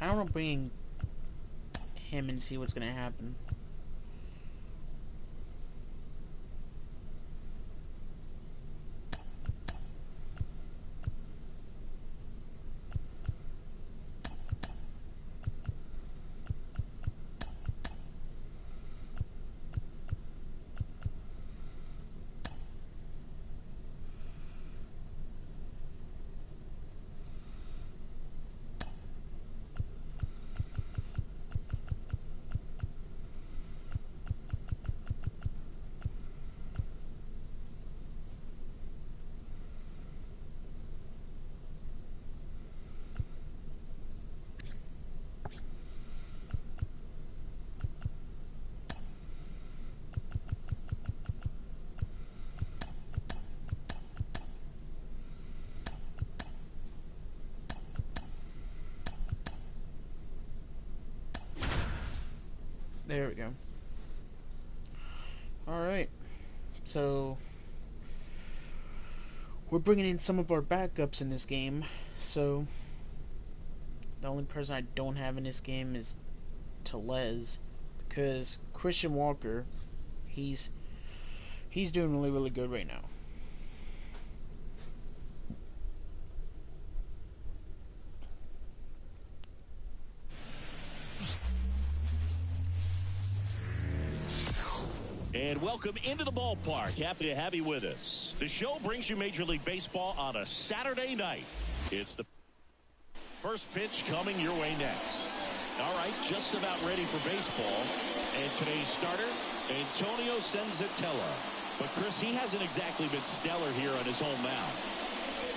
I don't want to bring him and see what's gonna happen. There we go. Alright. So, we're bringing in some of our backups in this game. So, the only person I don't have in this game is Telez. Because Christian Walker, he's doing really, really good right now. And welcome into the ballpark. Happy to have you with us. The show brings you Major League Baseball on a Saturday night. It's the first pitch coming your way next. All right, just about ready for baseball. And today's starter, Antonio Senzatella. But Chris, he hasn't exactly been stellar here on his home mound.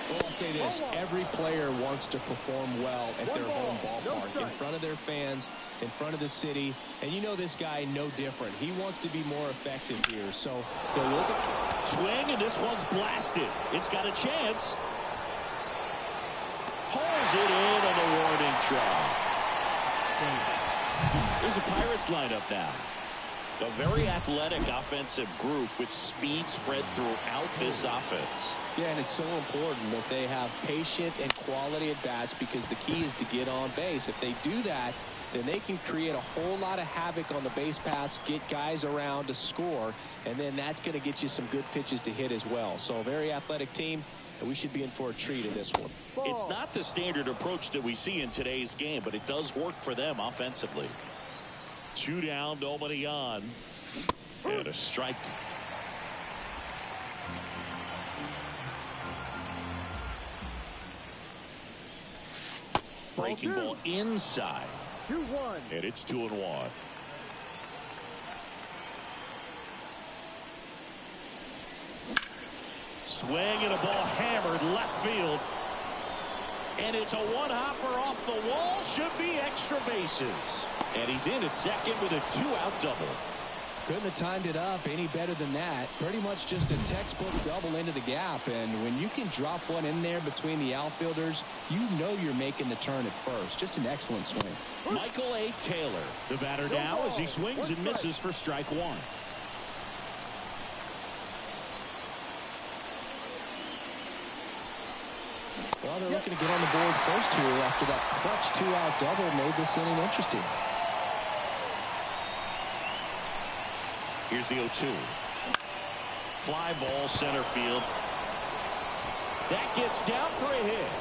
Well, I'll say this, every player wants to perform well at their home ballpark, in front of their fans, in front of the city, and you know this guy no different. He wants to be more effective here, so they'll look at... Swing, and this one's blasted. It's got a chance. Pulls it in on the warning track. There's a Pirates lineup now. A very athletic offensive group with speed spread throughout this offense. Yeah, and it's so important that they have patient and quality at bats because the key is to get on base. If they do that, then they can create a whole lot of havoc on the base paths, get guys around to score, and then that's going to get you some good pitches to hit as well. So a very athletic team, and we should be in for a treat in this one. It's not the standard approach that we see in today's game, but it does work for them offensively. 2 down, nobody on. And a strike. Breaking ball inside. 2-1. And it's 2-1. Swing and a ball hammered left field. And it's a one-hopper off the wall. Should be extra bases. And he's in at second with a 2-out double. Couldn't have timed it up any better than that. Pretty much just a textbook double into the gap. And when you can drop one in there between the outfielders, you know you're making the turn at first. Just an excellent swing. Michael A. Taylor, the batter now as he swings and misses for strike one. Well, they're looking to get on the board first here after that clutch 2-out double made this inning interesting. Here's the 0-2. Fly ball center field. That gets down for a hit.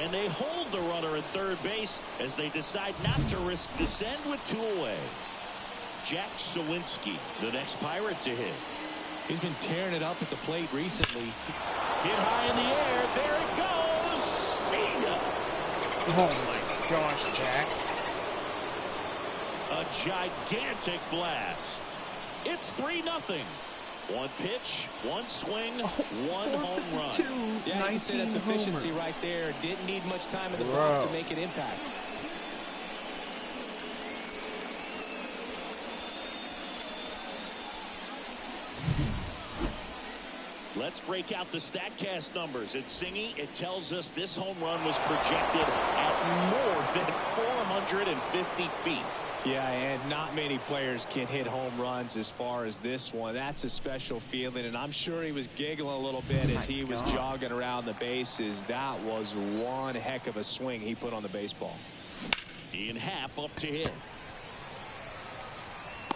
And they hold the runner at third base as they decide not to risk the send with 2 away. Jack Sawinski, the next Pirate to hit. He's been tearing it up at the plate recently. Hit high in the air. There it goes. See ya. Oh my gosh, Jack. A gigantic blast. It's 3-0. 1 pitch, 1 swing, 1 home run. Yeah, you can say that's efficiency right there. Didn't need much time in the box to make an impact. Let's break out the StatCast numbers. At Singy, it tells us this home run was projected at more than 450 feet. Yeah, and not many players can hit home runs as far as this one. That's a special feeling, and I'm sure he was giggling a little bit as he was jogging around the bases. That was one heck of a swing he put on the baseball. Ian Happ up to hit.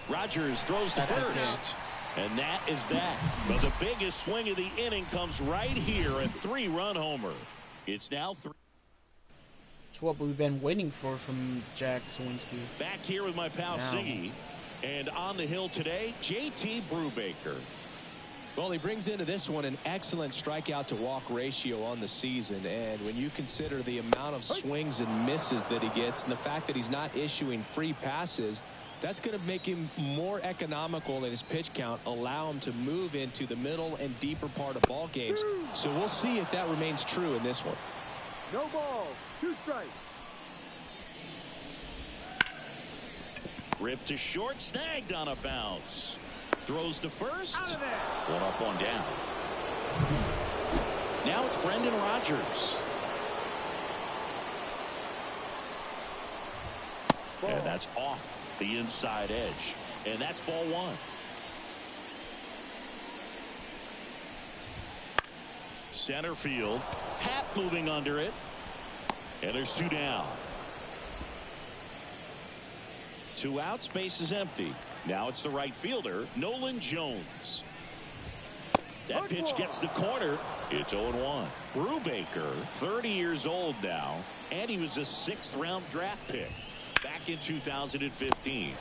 Rogers throws to first. And that is that. But the biggest swing of the inning comes right here, a 3-run homer. It's now 3. It's what we've been waiting for from Jack Sawinski. Back here with my pal Siggy. And on the hill today, JT Brubaker. Well, he brings into this one an excellent strikeout to walk ratio on the season. And when you consider the amount of swings and misses that he gets and the fact that he's not issuing free passes, that's going to make him more economical in his pitch count, allow him to move into the middle and deeper part of ball games. So we'll see if that remains true in this one. No ball. 2 strikes. Ripped to short, snagged on a bounce. Throws to first. Out of there. 1 up, 1 down. Now it's Brendan Rodgers. And that's off the inside edge. And that's ball one. Center field. Happ moving under it. And there's two down. 2 out, space is empty. Now it's the right fielder, Nolan Jones. That pitch gets the corner. It's 0-1. Brubaker, 30 years old now, and he was a 6th-round draft pick back in 2015.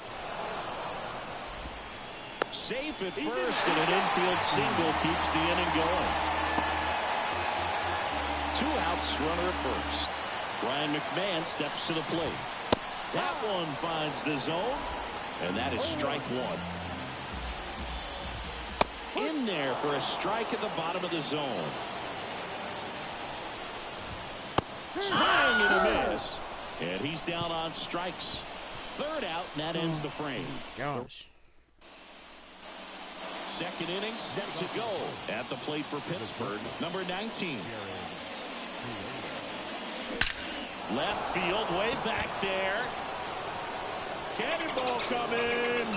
Safe at first, and an infield single keeps the inning going. 2 outs, runner at first. Brian McMahon steps to the plate. That one finds the zone, and that is strike one. In there for a strike at the bottom of the zone. Swing and a miss, and he's down on strikes. 3rd out, and that ends the frame. Gosh. 2nd inning set to go. At the plate for Pittsburgh, number 19. Left field, way back there. Cannonball coming.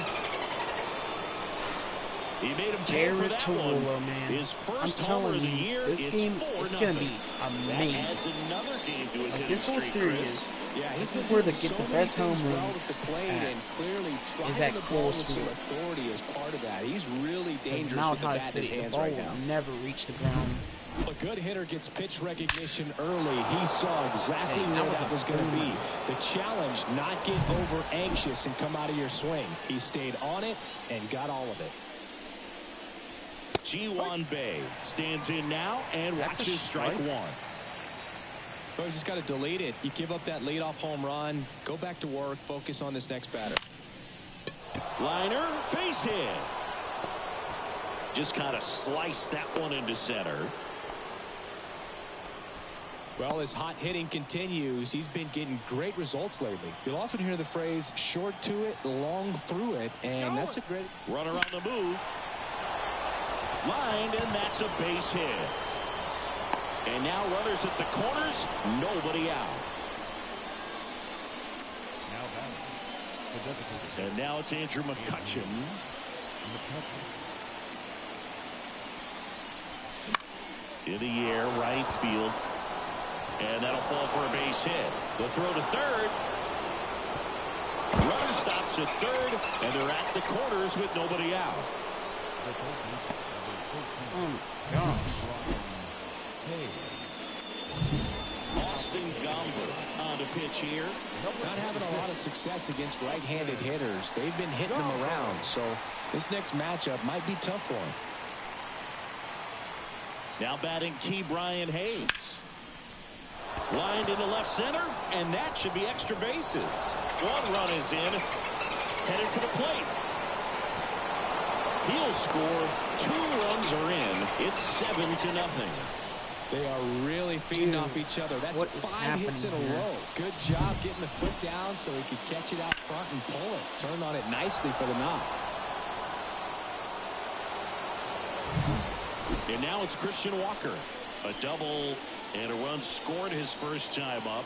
He made him pay for that one. Man. His first homer of the year. This game, it's going to be amazing. That adds another game to his like this whole series, this is where they get the best home runs at, is at Coors Field. Authority as part of that. He's really dangerous now with the High bat in City, his hands the ball right now. will never reach the ground. A good hitter gets pitch recognition early. He saw exactly Dang, where that was going to be. boom. The challenge, not get over anxious and come out of your swing. He stayed on it and got all of it. Ji-Hwan Bae stands in now and watches strike one. Well, you just got to delete it. You give up that leadoff home run. Go back to work. Focus on this next batter. Liner, base hit. Just kind of sliced that one into center. Well, as hot hitting continues, he's been getting great results lately. You'll often hear the phrase short to it, long through it, and that's a great runner on the move. Lined, and that's a base hit. And now runners at the corners, nobody out. And now it's Andrew McCutchen. In the air, right field. And that'll fall for a base hit. The throw to third. Runner stops at third, and they're at the corners with nobody out. Oh my gosh. Austin Gomber on the pitch here. Not having a lot of success against right-handed hitters. They've been hitting them around, so this next matchup might be tough for him. Now batting key Brian Hayes. Lined into left center, and that should be extra bases. 1 run is in, headed for the plate. He'll score. 2 runs are in. It's 7-0. They are really feeding off each other. That's 5 hits in a row. Good job getting the foot down so he could catch it out front and pull it. Turned on it nicely for the knock. And now it's Christian Walker. A double and a run scored his first time up.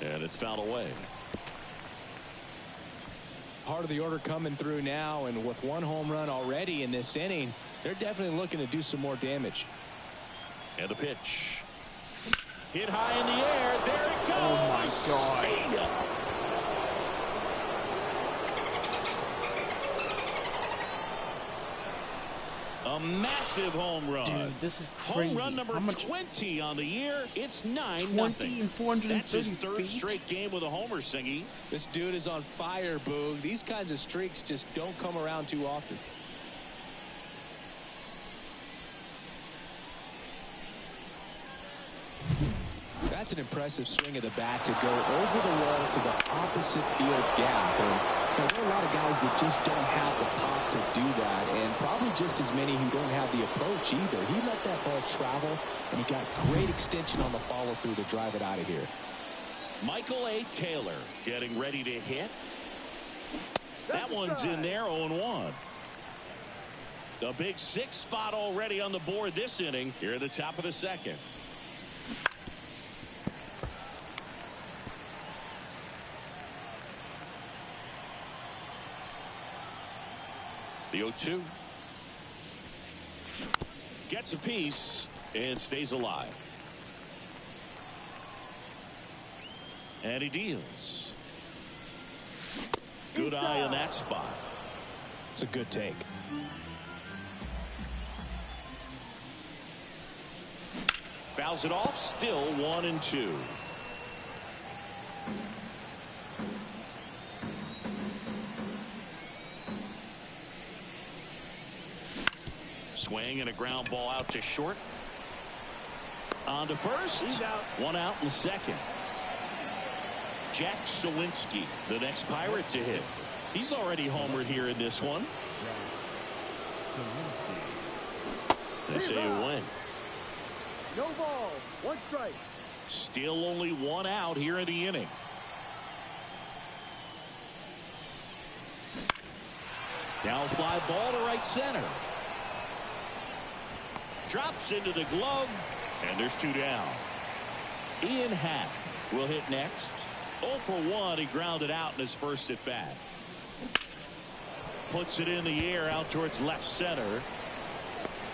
And it's fouled away. Part of the order coming through now, and with 1 home run already in this inning, they're definitely looking to do some more damage. And a pitch. Hit high in the air. There it goes. Oh my God. See ya. A massive home run. Dude, this is crazy. Home run number 20 on the year. It's 9-0. 20 and 430 That's his 3rd feet. straight game with a homer, Singy. This dude is on fire, Boog. These kinds of streaks just don't come around too often. That's an impressive swing of the bat to go over the wall to the opposite field gap. And there are a lot of guys that just don't have the pop to do that, and probably just as many who don't have the approach either. He let that ball travel, and he got great extension on the follow-through to drive it out of here. Michael A. Taylor getting ready to hit. That one's in there, 0-1. A big 6 spot already on the board this inning here at the top of the second. The 0-2. Gets a piece and stays alive. And he deals. Good eye on that spot. It's a good take. Fouls it off. Still 1-2. Swing and a ground ball out to short. On to first. He's out. 1 out in the second. Jack Sawinski, the next Pirate to hit. He's already homered here in this one. They say a win. No balls. 1 strike. Still only 1 out here in the inning. Down fly ball to right center. Drops into the glove, and there's 2 down. Ian Happ will hit next. 0 for 1. He grounded out in his first at bat. Puts it in the air out towards left center.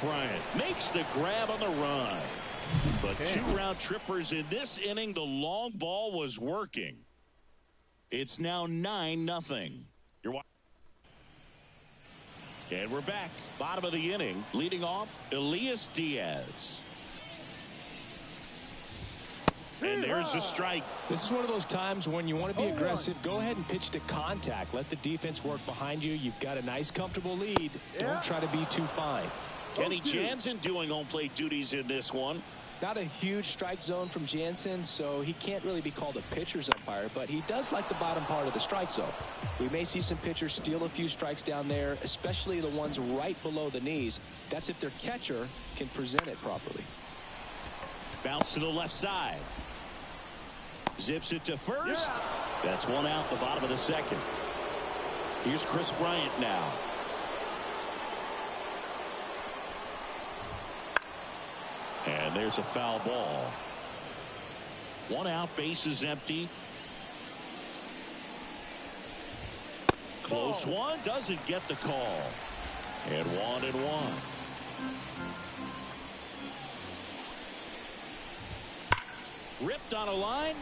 Bryant makes the grab on the run. But 2 round trippers in this inning. The long ball was working. It's now 9-0. You're watching. And we're back. Bottom of the inning. Leading off, Elias Diaz. And there's a strike. This is one of those times when you want to be aggressive. Go ahead and pitch to contact. Let the defense work behind you. You've got a nice, comfortable lead. Don't try to be too fine. Kenny Jansen doing home plate duties in this one. Not a huge strike zone from Jansen, so he can't really be called a pitcher's umpire, but he does like the bottom part of the strike zone. We may see some pitchers steal a few strikes down there, especially the ones right below the knees. That's if their catcher can present it properly. Bounce to the left side. Zips it to first. That's 1 out the bottom of the second. Here's Chris Bryant now. And there's a foul ball. 1 out, base is empty. Close one, doesn't get the call. And 1-1. Ripped on a line.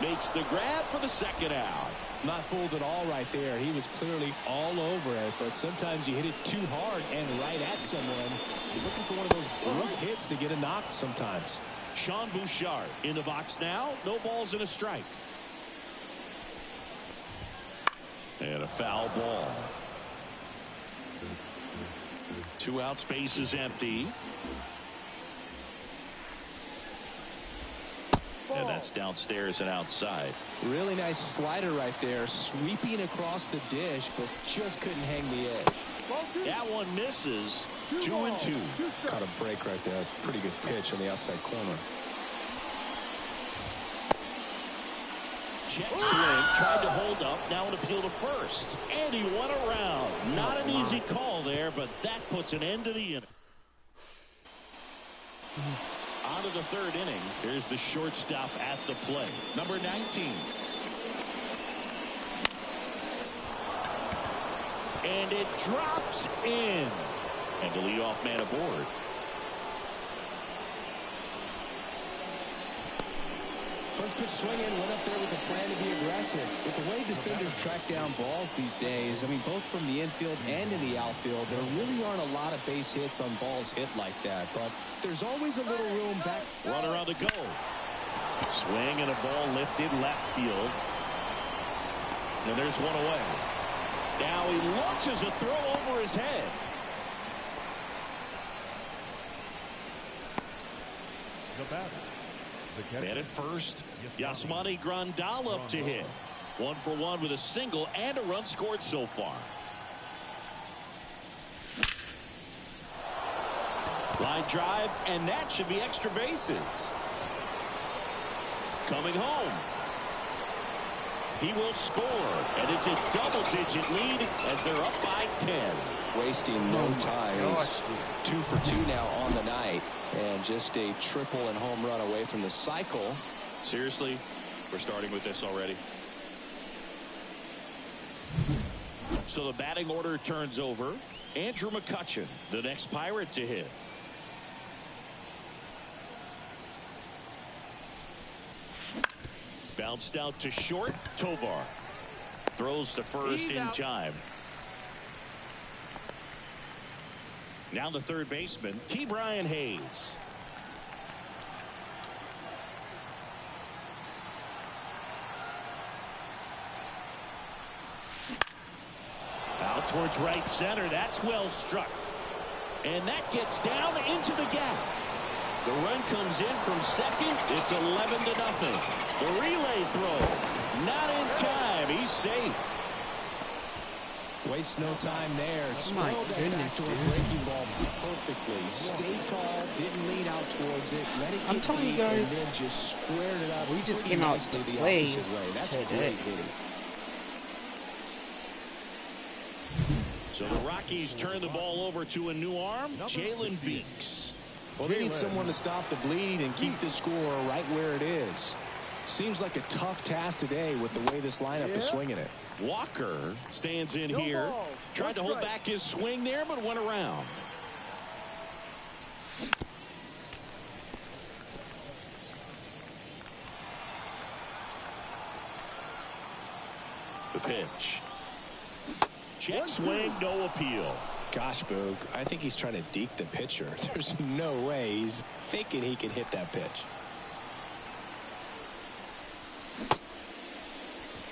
Makes the grab for the second out. Not fooled at all right there. He was clearly all over it, but sometimes you hit it too hard and right at someone. You're looking for one of those root hits to get a knock sometimes. Sean Bouchard in the box now. No balls and a strike. And a foul ball. 2 outs, base is empty. And that's downstairs and outside. Really nice slider right there, sweeping across the dish, but just couldn't hang the edge. That one misses. 2-2. Caught a break right there. Pretty good pitch on the outside corner. Check swing, tried to hold up, now an appeal to first. And he went around. Not an easy call there, but that puts an end to the inning. On to the 3rd inning. Here's the shortstop at the plate. Number 19. And it drops in. And the leadoff man aboard. First pitch swinging, went up there with a plan to be aggressive. With the way defenders track down balls these days, I mean, both from the infield and in the outfield, there really aren't a lot of base hits on balls hit like that. But there's always a little room back. Runner on the go. Swing and a ball lifted left field. And there's one away. Now he launches a throw over his head. The batter. Man at first, Yasmani Grandal up to hit. 1 for 1 with a single and a run scored so far. Line drive, and that should be extra bases. Coming home. He will score, and it's a double-digit lead as they're up by 10. Wasting no time. He's 2 for 2 now on the night, and just a triple and home run away from the cycle. Seriously, we're starting with this already. So the batting order turns over. Andrew McCutchen, the next Pirate to hit. Bounced out to short. Tovar throws to first in time. Now the third baseman, Ke'Bryan Hayes. Out towards right center. That's well struck. And that gets down into the gap. The run comes in from second. It's 11-0. The relay throw. Not in time. He's safe. Waste no time there. Oh my goodness, to a breaking ball perfectly. Stayed tall, didn't lean out towards it. Let it I'm telling you guys, and then just squared it up. we just came out to play That's today. great hitting. So the Rockies turn the ball over to a new arm, Jalen Beeks. Well, they need someone to stop the bleed and keep the score right where it is. Seems like a tough task today with the way this lineup is swinging it. Walker stands in here. Tried to hold back his swing there, but went around. The pitch. Check swing, no appeal. Gosh, Boog, I think he's trying to deke the pitcher. There's no way he's thinking he can hit that pitch.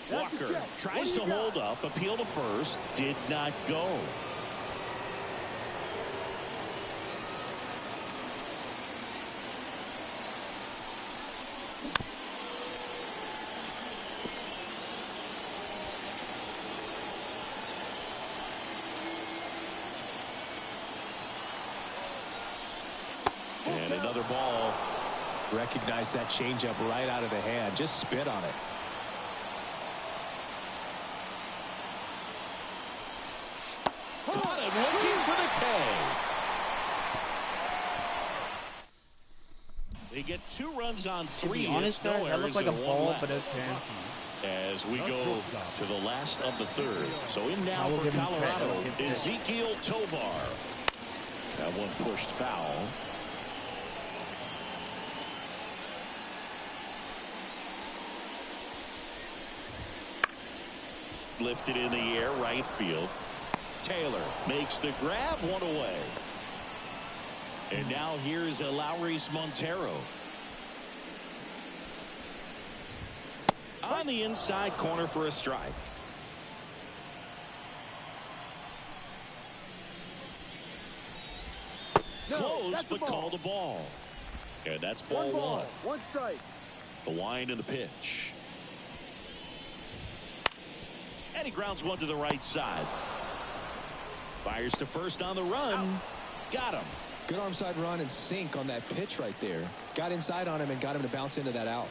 Walker tries to hold up, appeal to first, did not go. And another ball. Recognize that changeup right out of the hand. Just spit on it. Caught him looking for the K. They get 2 runs on 3. To be honest, guys, that looked like a ball, but okay. As we go to the last of the third. So in now for Colorado, Ezequiel Tovar. That one pushed foul. Lifted in the air, right field. Taylor makes the grab, one away. And now here's Lowry's Montero. On the inside corner for a strike. Close, but called a ball. And that's ball one. One strike. The wind and the pitch. And he grounds one to the right side. Fires to first on the run. Got him. Good arm side run and sink on that pitch right there. Got inside on him and got him to bounce into that out.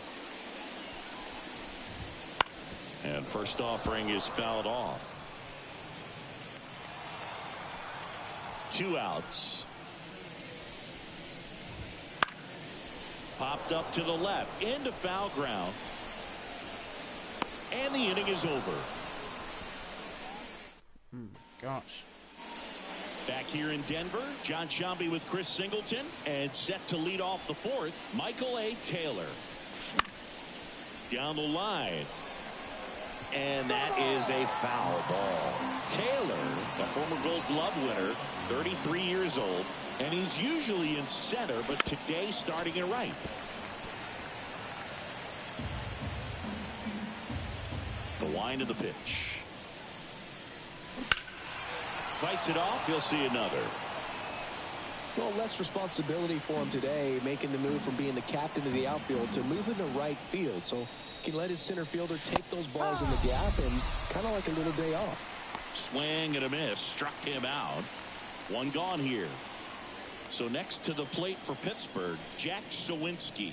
And first offering is fouled off. 2 outs. Popped up to the left. Into foul ground. And the inning is over. Gosh. Back here in Denver, John Sciambi with Chris Singleton, and set to lead off the fourth, Michael A. Taylor. Down the line. And that is a foul ball. Taylor, a former Gold Glove winner, 33 years old, and he's usually in center, but today starting in right. The wind of the pitch. Fights it off. He'll see another. Well, less responsibility for him today, making the move from being the captain of the outfield to moving to right field. So he can let his center fielder take those balls in the gap and kind of like a little day off. Swing and a miss. Struck him out. One gone here. So next to the plate for Pittsburgh, Jack Sawinski.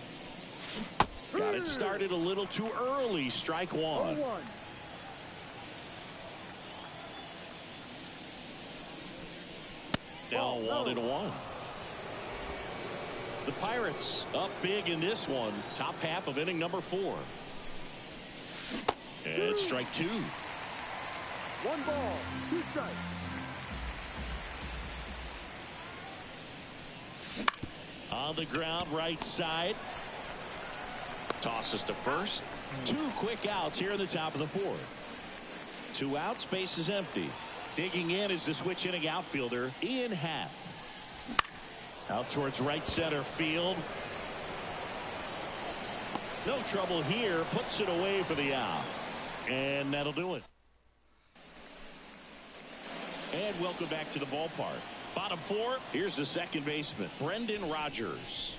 Got it started a little too early. Strike one. Now 1-1. The Pirates up big in this one. Top half of inning number 4. And it's strike 2. 1 ball, 2 strikes. On the ground, right side. Tosses to first. 2 quick outs here in the top of the 4th. 2 outs, base is empty. Digging in is the switch inning outfielder, Ian Happ. Out towards right center field. No trouble here. Puts it away for the out. And that'll do it. And welcome back to the ballpark. Bottom 4, here's the second baseman, Brendan Rodgers.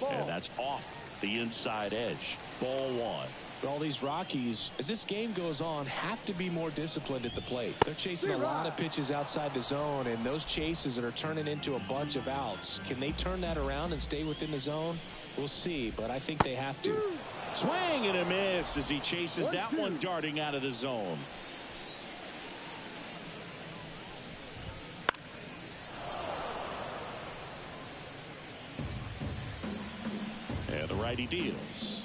And that's off the inside edge. Ball 1. All these Rockies, as this game goes on, have to be more disciplined at the plate. They're chasing a lot of pitches outside the zone, and those chases are turning into a bunch of outs. Can they turn that around and stay within the zone? We'll see, but I think they have to. Swing and a miss as he chases that one darting out of the zone. And the righty deals.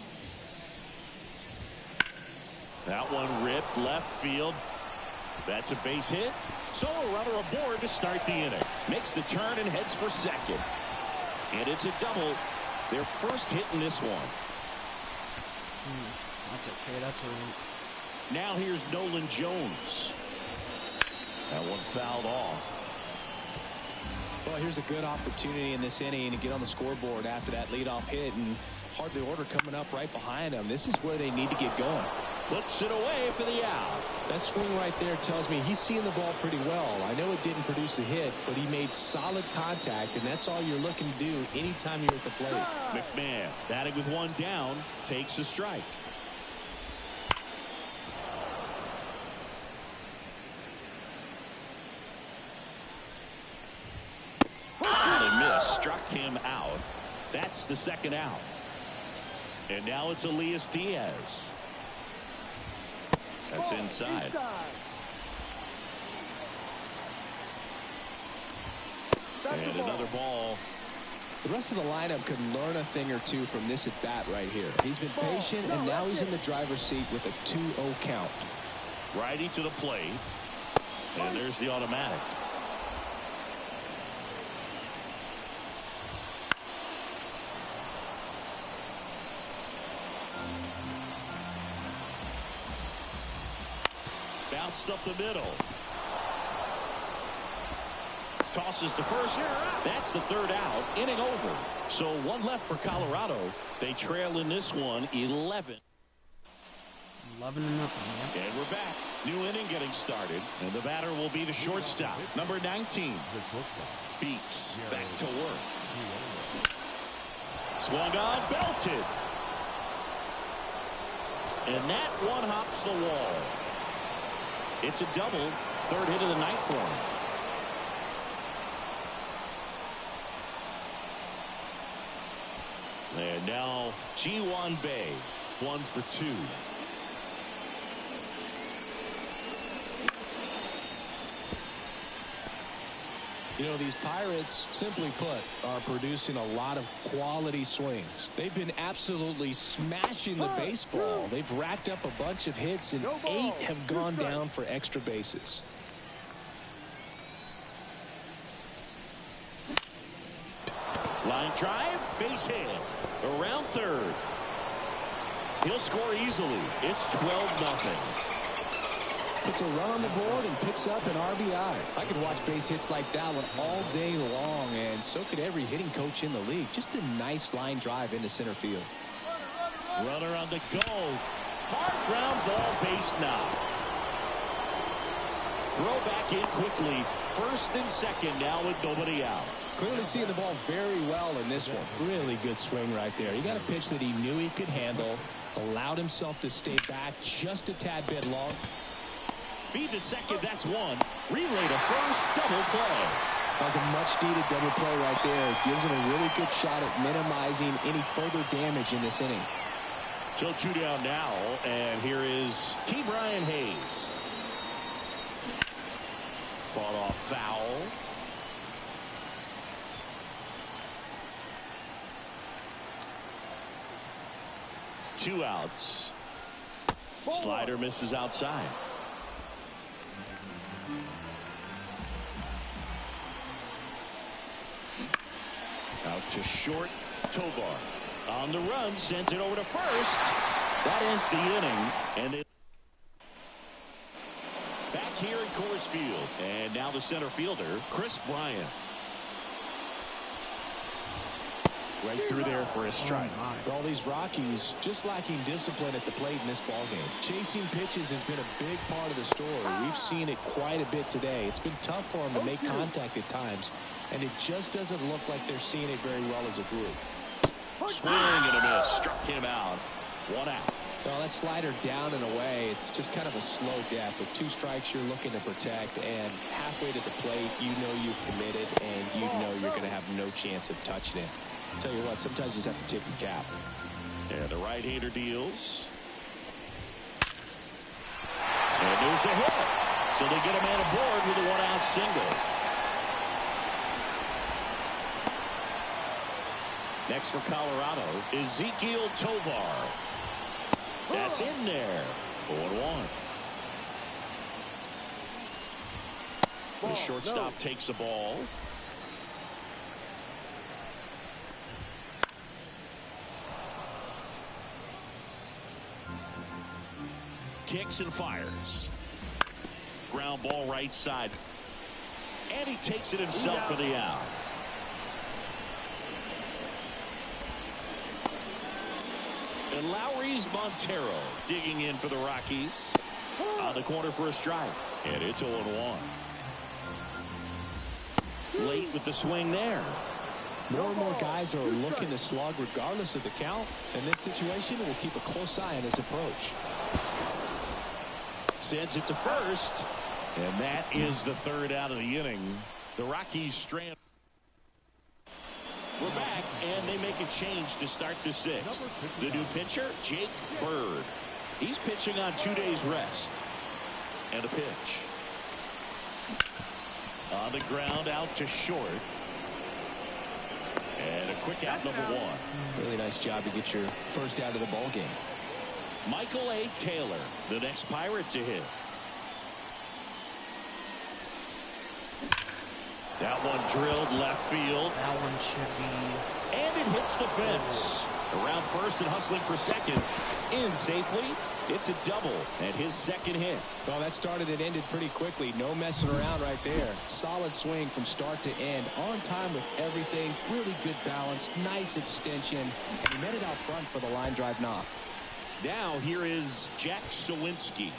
That one ripped left field. That's a base hit. So a runner aboard to start the inning. Makes the turn and heads for second. And it's a double. Their first hit in this one. That's okay. That's all right. Now here's Nolan Jones. That one fouled off. Well, here's a good opportunity in this inning to get on the scoreboard after that leadoff hit, and hardly order coming up right behind them. This is where they need to get going. Puts it away for the out. That swing right there tells me he's seeing the ball pretty well. I know it didn't produce a hit, but he made solid contact, and that's all you're looking to do anytime you're at the plate. McMahon, batting with one down, takes a strike. And miss, struck him out. That's the second out. And now it's Elias Diaz. That's inside. And another ball. The rest of the lineup could learn a thing or two from this at bat right here. He's been patient, and now he's in the driver's seat with a 2-0 count. Righty to the plate. And there's the automatic. Bounced up the middle. Tosses to first. That's the third out. Inning over. So one left for Colorado. They trail in this one 11. 11-0. Yeah. And we're back. New inning getting started. And the batter will be the shortstop. Number 19. Beeks back to work. Swung on. Belted. And that one hops the wall. It's a double. Third hit of the night for him. And now Ji-Hwan Bae, 1 for 2. You know, these Pirates, simply put, are producing a lot of quality swings. They've been absolutely smashing the baseball. They've racked up a bunch of hits, and 8 have gone down for extra bases. Line drive, base hit. Around third. He'll score easily. It's 12-0. Puts a run on the board and picks up an RBI. I could watch base hits like that one all day long, and so could every hitting coach in the league. Just a nice line drive into center field. Runner on the go. Hard ground ball, base knock. Throw back in quickly. First and second now with nobody out. Clearly seeing the ball very well in this one. Really good swing right there. He got a pitch that he knew he could handle. Allowed himself to stay back just a tad bit long. Feed to second, that's one. Relay to first, double play. That was a much-needed double play right there. Gives him a really good shot at minimizing any further damage in this inning. So 2 down now, and here is Brian Hayes. Fought off foul. Two outs. Slider misses outside. Out to short. Tovar on the run, sent it over to first. That ends the inning, and they back here in Coors Field, and now the center fielder, Chris Bryant. Right through there for a strike. All these Rockies just lacking discipline at the plate in this ballgame. Chasing pitches has been a big part of the story. We've seen it quite a bit today. It's been tough for them to make contact at times, and it just doesn't look like they're seeing it very well as a group. Swing and a miss. Struck him out. 1 out. Well, that slider down and away, it's just kind of a slow death. With 2 strikes, you're looking to protect, and halfway to the plate, you know you've committed, and you know you're going to have no chance of touching it. Tell you what, sometimes you just have to tip your cap. Yeah, the right-hander deals. And there's a hit. So they get a man aboard with a 1-out single. Next for Colorado, Ezequiel Tovar. That's in there. 0-1. The shortstop takes the ball. Kicks and fires. Ground ball right side. And he takes it himself for the out. And Lowry's Montero digging in for the Rockies. On the corner for a strike. And it's 0-1. Late with the swing there. More and more guys are looking to slug regardless of the count. In this situation, we'll keep a close eye on his approach. Sends it to first. And that is the 3rd out of the inning. The Rockies strand. We're back, and they make a change to start the 6th. The new pitcher, Jake Bird. He's pitching on 2 days rest. And a pitch. On the ground, out to short. And a quick out, number 1. Really nice job to get your first out of the ball game. Michael A. Taylor, the next Pirate to hit. That one drilled left field. That one should be. And it hits the fence. Around first and hustling for second. In safely. It's a double and his 2nd hit. Well, that started and ended pretty quickly. No messing around right there. Solid swing from start to end. On time with everything. Really good balance. Nice extension. And he met it out front for the line drive knock. Now here is Jack Sawinski.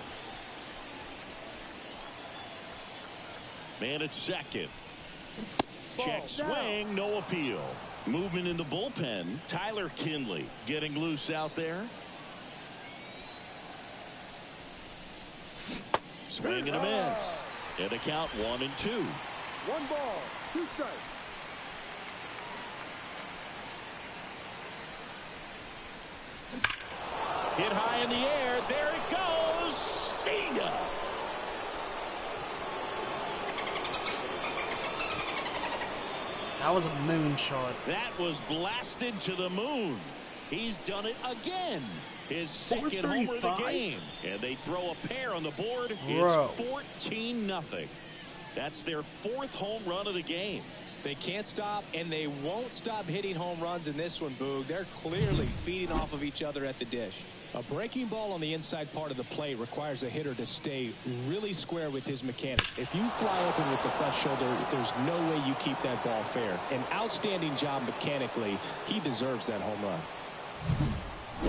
Man at second. Check swing, no appeal. Movement in the bullpen. Tyler Kinley getting loose out there. Swing and a miss. And a count 1-2. 1 ball, 2 strikes. Hit high in the air. There it goes. See ya. That was a moonshot. That was blasted to the moon. He's done it again. His 2nd homer of the game. And they throw a pair on the board. Bro. It's 14-0. That's their 4th home run of the game. They can't stop, and they won't stop hitting home runs in this one, Boog. They're clearly feeding off of each other at the dish. A breaking ball on the inside part of the plate requires a hitter to stay really square with his mechanics. If you fly open with the front shoulder, there's no way you keep that ball fair. An outstanding job mechanically. He deserves that home run.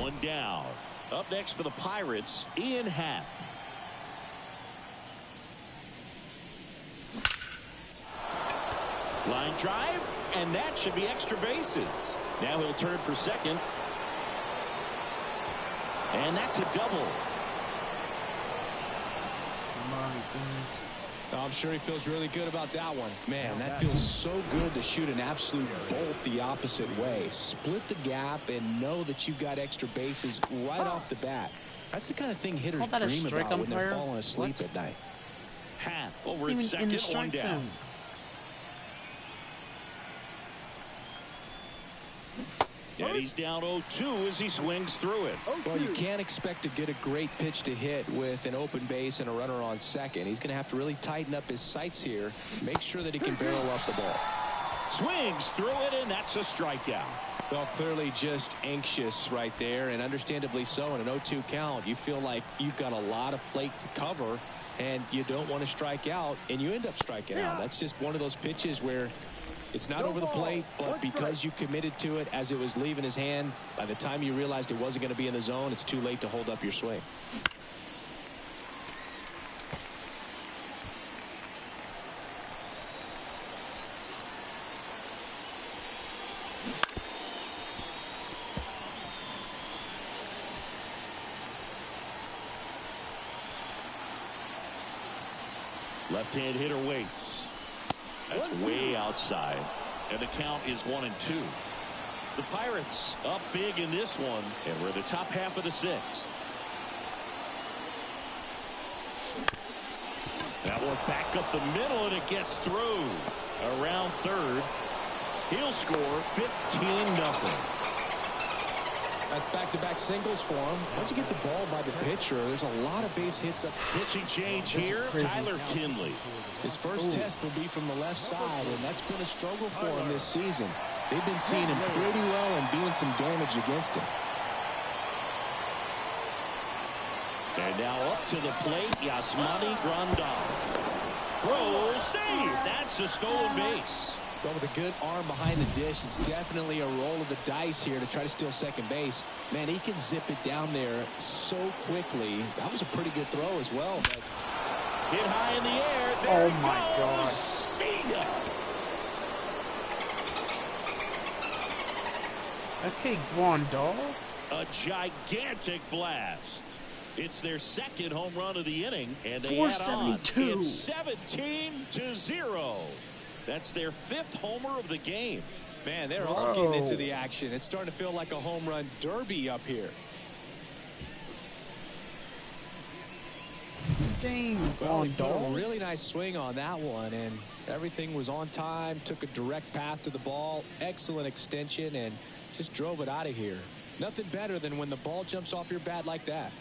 1 down. Up next for the Pirates, Ian Happ. Line drive, and that should be extra bases. Now he'll turn for second. And that's a double. My goodness. I'm sure he feels really good about that one. Man, that feels so good to shoot an absolute bolt the opposite way. Split the gap and know that you've got extra bases right off the bat. That's the kind of thing hitters dream about when they're falling asleep at night. Hat over at second, one down. And he's down 0-2 as he swings through it. Well, you can't expect to get a great pitch to hit with an open base and a runner on second. He's going to have to really tighten up his sights here, make sure that he can barrel up the ball. Swings through it, and that's a strikeout. Well, clearly just anxious right there, and understandably so. In an 0-2 count, you feel like you've got a lot of plate to cover, and you don't want to strike out, and you end up striking out. That's just one of those pitches where it's not over the plate, but because you committed to it as it was leaving his hand, by the time you realized it wasn't going to be in the zone, it's too late to hold up your swing. Left-hand hitter waits. That's way outside. And the count is 1-2. The Pirates up big in this one, and we're in the top half of the sixth. That one back up the middle, and it gets through. Around third. He'll score 15-0. That's back-to-back singles for him. Once you get the ball by the pitcher, there's a lot of base hits up. Pitching change here, Tyler Kinley. His first test will be from the left side, and that's been a struggle for him this season. They've been seeing him pretty well and doing some damage against him. And now up to the plate, Yasmani Grandal. Throw, save. That's a stolen base. Well, with a good arm behind the dish, it's definitely a roll of the dice here to try to steal second base. Man, he can zip it down there so quickly. That was a pretty good throw as well. But hit high in the air. There oh, my God. See ya. Okay, Grandal. A gigantic blast. It's their second home run of the inning, and they add on. 472. It's 17-0. That's their fifth homer of the game. Man, they're all getting into the action. It's starting to feel like a home run derby up here. Dang, well, he put a really nice swing on that one, and everything was on time. Took a direct path to the ball. Excellent extension, and just drove it out of here. Nothing better than when the ball jumps off your bat like that.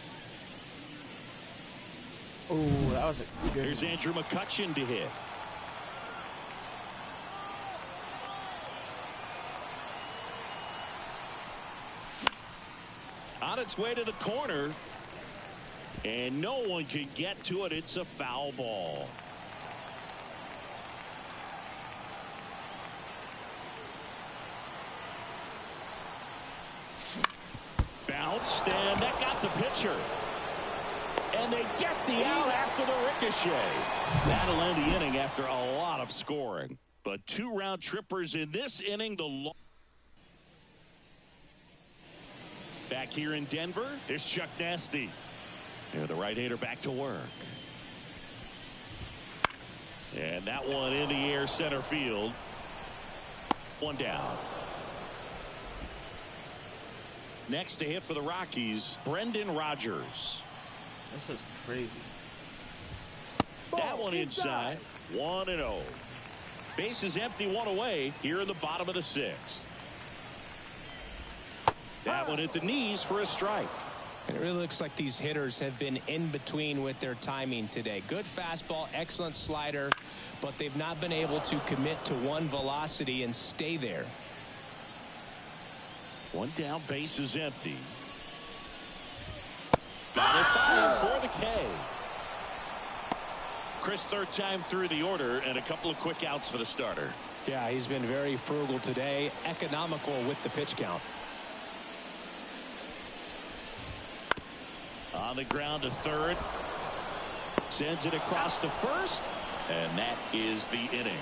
Oh, that was a good. Here's Andrew McCutchen to hit. On its way to the corner, and no one can get to it. It's a foul ball. Bounced, and that got the pitcher. And they get the out after the ricochet. That'll end the inning after a lot of scoring. But 2 round trippers in this inning. Back here in Denver, there's Chuck Nasty. And the right-hander back to work. And that one in the air center field. One down. Next to hit for the Rockies, Brendan Rodgers. This is crazy. That one inside. 1-0. Base is empty, 1 away here in the bottom of the 6th. That one at the knees for a strike. And it really looks like these hitters have been in between with their timing today. Good fastball, excellent slider, but they've not been able to commit to one velocity and stay there. One down, base is empty. Got it by him for the K. Chris, third time through the order, and a couple of quick outs for the starter. Yeah, he's been very frugal today, economical with the pitch count. On the ground to third. Sends it across to first. And that is the inning.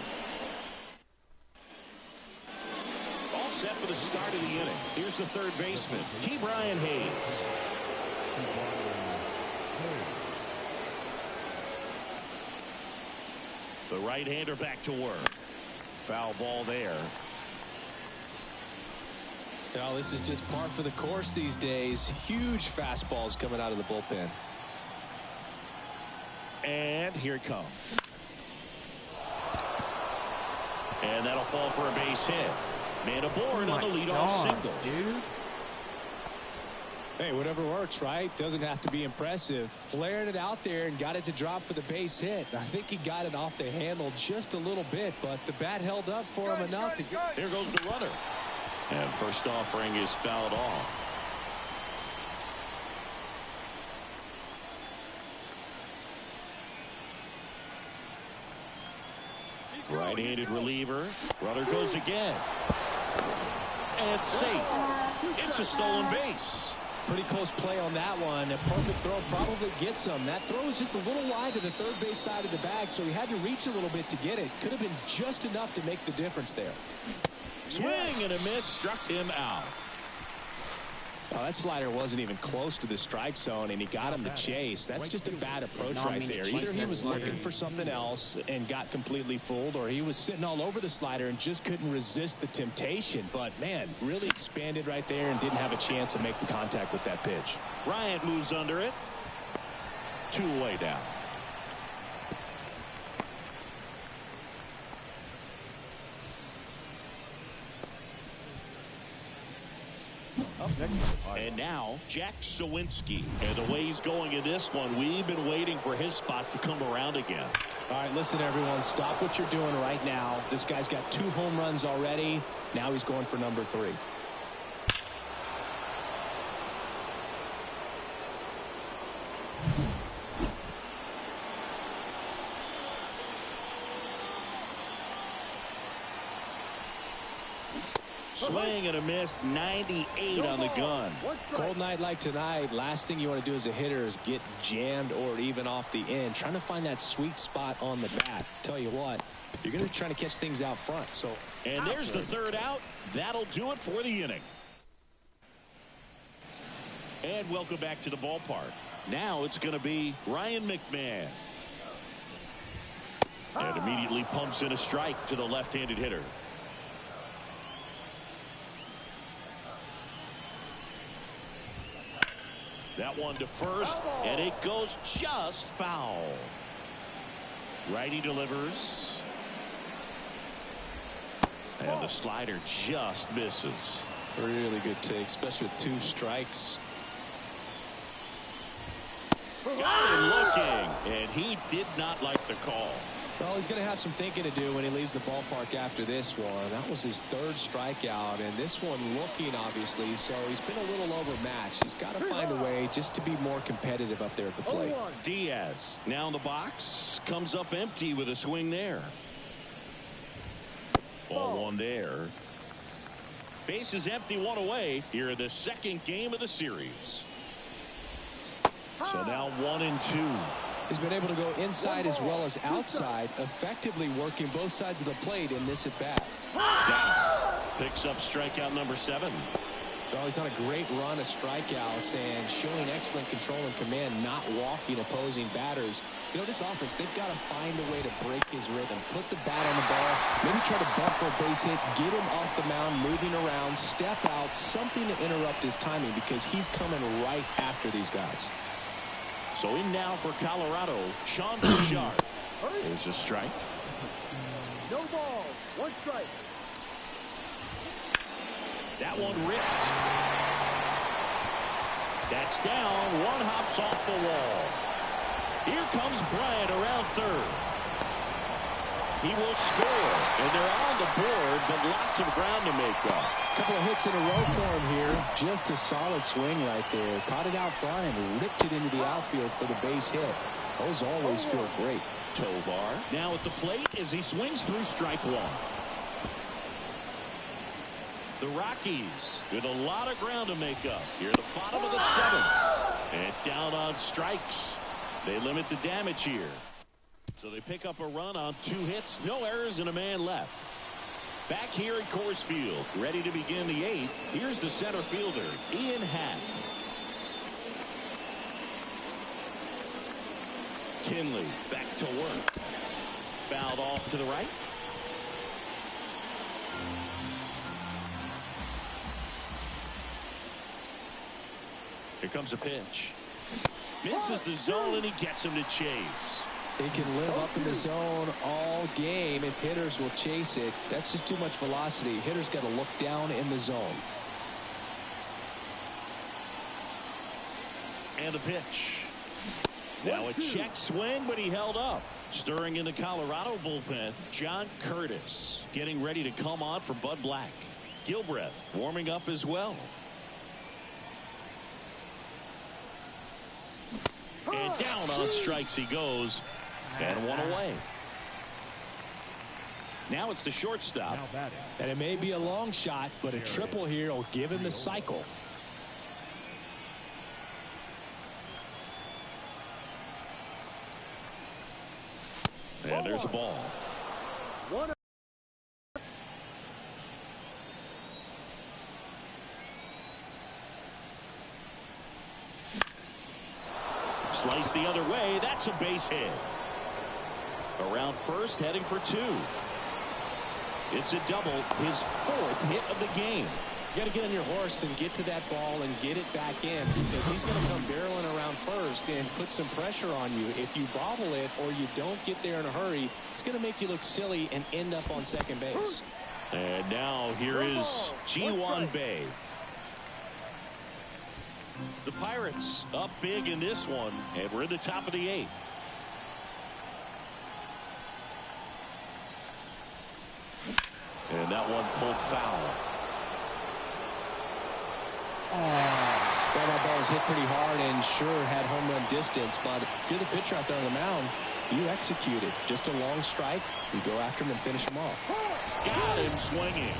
All set for the start of the inning. Here's the third baseman, Ke'Bryan Hayes. The right-hander back to work. Foul ball there. Well, this is just par for the course these days. Huge fastballs coming out of the bullpen. And here it comes. And that'll fall for a base hit. Man aboard on the leadoff single. Dude. Hey, whatever works, right? Doesn't have to be impressive. Flared it out there and got it to drop for the base hit. I think he got it off the handle just a little bit, but the bat held up for him enough to get. There goes the runner. And first offering is fouled off. Right-handed reliever. Runner goes again. And safe. It's a stolen base. Pretty close play on that one. A perfect throw probably gets him. That throw is just a little wide to the third base side of the bag, so he had to reach a little bit to get it. Could have been just enough to make the difference there. Swing and a miss, struck him out. Oh, that slider wasn't even close to the strike zone, and he got him to chase. That's just a bad approach right there. Either he was looking for something else and got completely fooled, or he was sitting all over the slider and just couldn't resist the temptation. But, man, really expanded right there and didn't have a chance to make the contact with that pitch. Bryant moves under it. 2 away down. And now Jack Sawinski, and the way he's going in this one, we've been waiting for his spot to come around again. All right, listen, everyone, stop what you're doing right now. This guy's got 2 home runs already. Now he's going for number 3. Swing and a miss, 98 on the gun. Cold night like tonight, last thing you want to do as a hitter is get jammed or even off the end. Trying to find that sweet spot on the bat. Tell you what, you're going to be trying to catch things out front. So, and there's the third out. That'll do it for the inning. And welcome back to the ballpark. Now it's going to be Ryan McMahon. And immediately pumps in a strike to the left-handed hitter. That one to first, and it goes just foul. Righty delivers. And the slider just misses. Really good take, especially with 2 strikes. Got him looking, and he did not like the call. Well, he's going to have some thinking to do when he leaves the ballpark after this one. That was his 3rd strikeout, and this one looking, obviously, so he's been a little overmatched. He's got to find a way just to be more competitive up there at the plate. Diaz now in the box, comes up empty with a swing there. Ball 1 there. Base is empty, 1 away here in the 2nd game of the series. So now 1-2. He's been able to go inside as well as outside, effectively working both sides of the plate in this at-bat. Picks up strikeout number 7. Well, he's on a great run of strikeouts and showing excellent control and command, not walking opposing batters. You know, this offense, they've got to find a way to break his rhythm, put the bat on the ball, maybe try to bump for a base hit, get him off the mound, moving around, step out, something to interrupt his timing because he's coming right after these guys. So in now for Colorado, Sean Bouchard. There's a strike. No ball, 1 strike. That one ripped. That's down. 1 hops off the wall. Here comes Bryant around 3rd. He will score, and they're on the board, but lots of ground to make up. A couple of hits in a row for him here. Just a solid swing right there. Caught it out front and ripped it into the outfield for the base hit. Those always feel great. Tovar now at the plate as he swings through strike 1. The Rockies with a lot of ground to make up here at the bottom of the 7th. And down on strikes. They limit the damage here. So they pick up a run on 2 hits, no errors, and a man left. Back here at Coors Field, ready to begin the 8th. Here's the center fielder, Ian Happ. Kinley back to work. Fouled off to the right. Here comes a pitch. Misses the zone, and he gets him to chase. They can live up in the zone all game if hitters will chase it. That's just too much velocity. Hitters got to look down in the zone. And a pitch. Now a check swing, but he held up. Stirring in the Colorado bullpen, John Curtis getting ready to come on for Bud Black. Gilbreth warming up as well. And down on strikes he goes. And one away. Now it's the shortstop. And it may be a long shot, but a triple here will give him the cycle. And there's a ball. Slice the other way. That's a base hit. Around first, heading for two. It's a double, his fourth hit of the game. You got to get on your horse and get to that ball and get it back in, because he's going to come barreling around first and put some pressure on you. If you bobble it or you don't get there in a hurry, it's going to make you look silly and end up on second base. And now here is Ji-hwan Bae. The Pirates up big in this one, and we're in the top of the eighth. And that one pulled foul. Well, that ball was hit pretty hard and sure had home run distance, but if you're the pitcher out there on the mound, you execute it. Just a long strike, you go after him and finish him off. Got him swinging.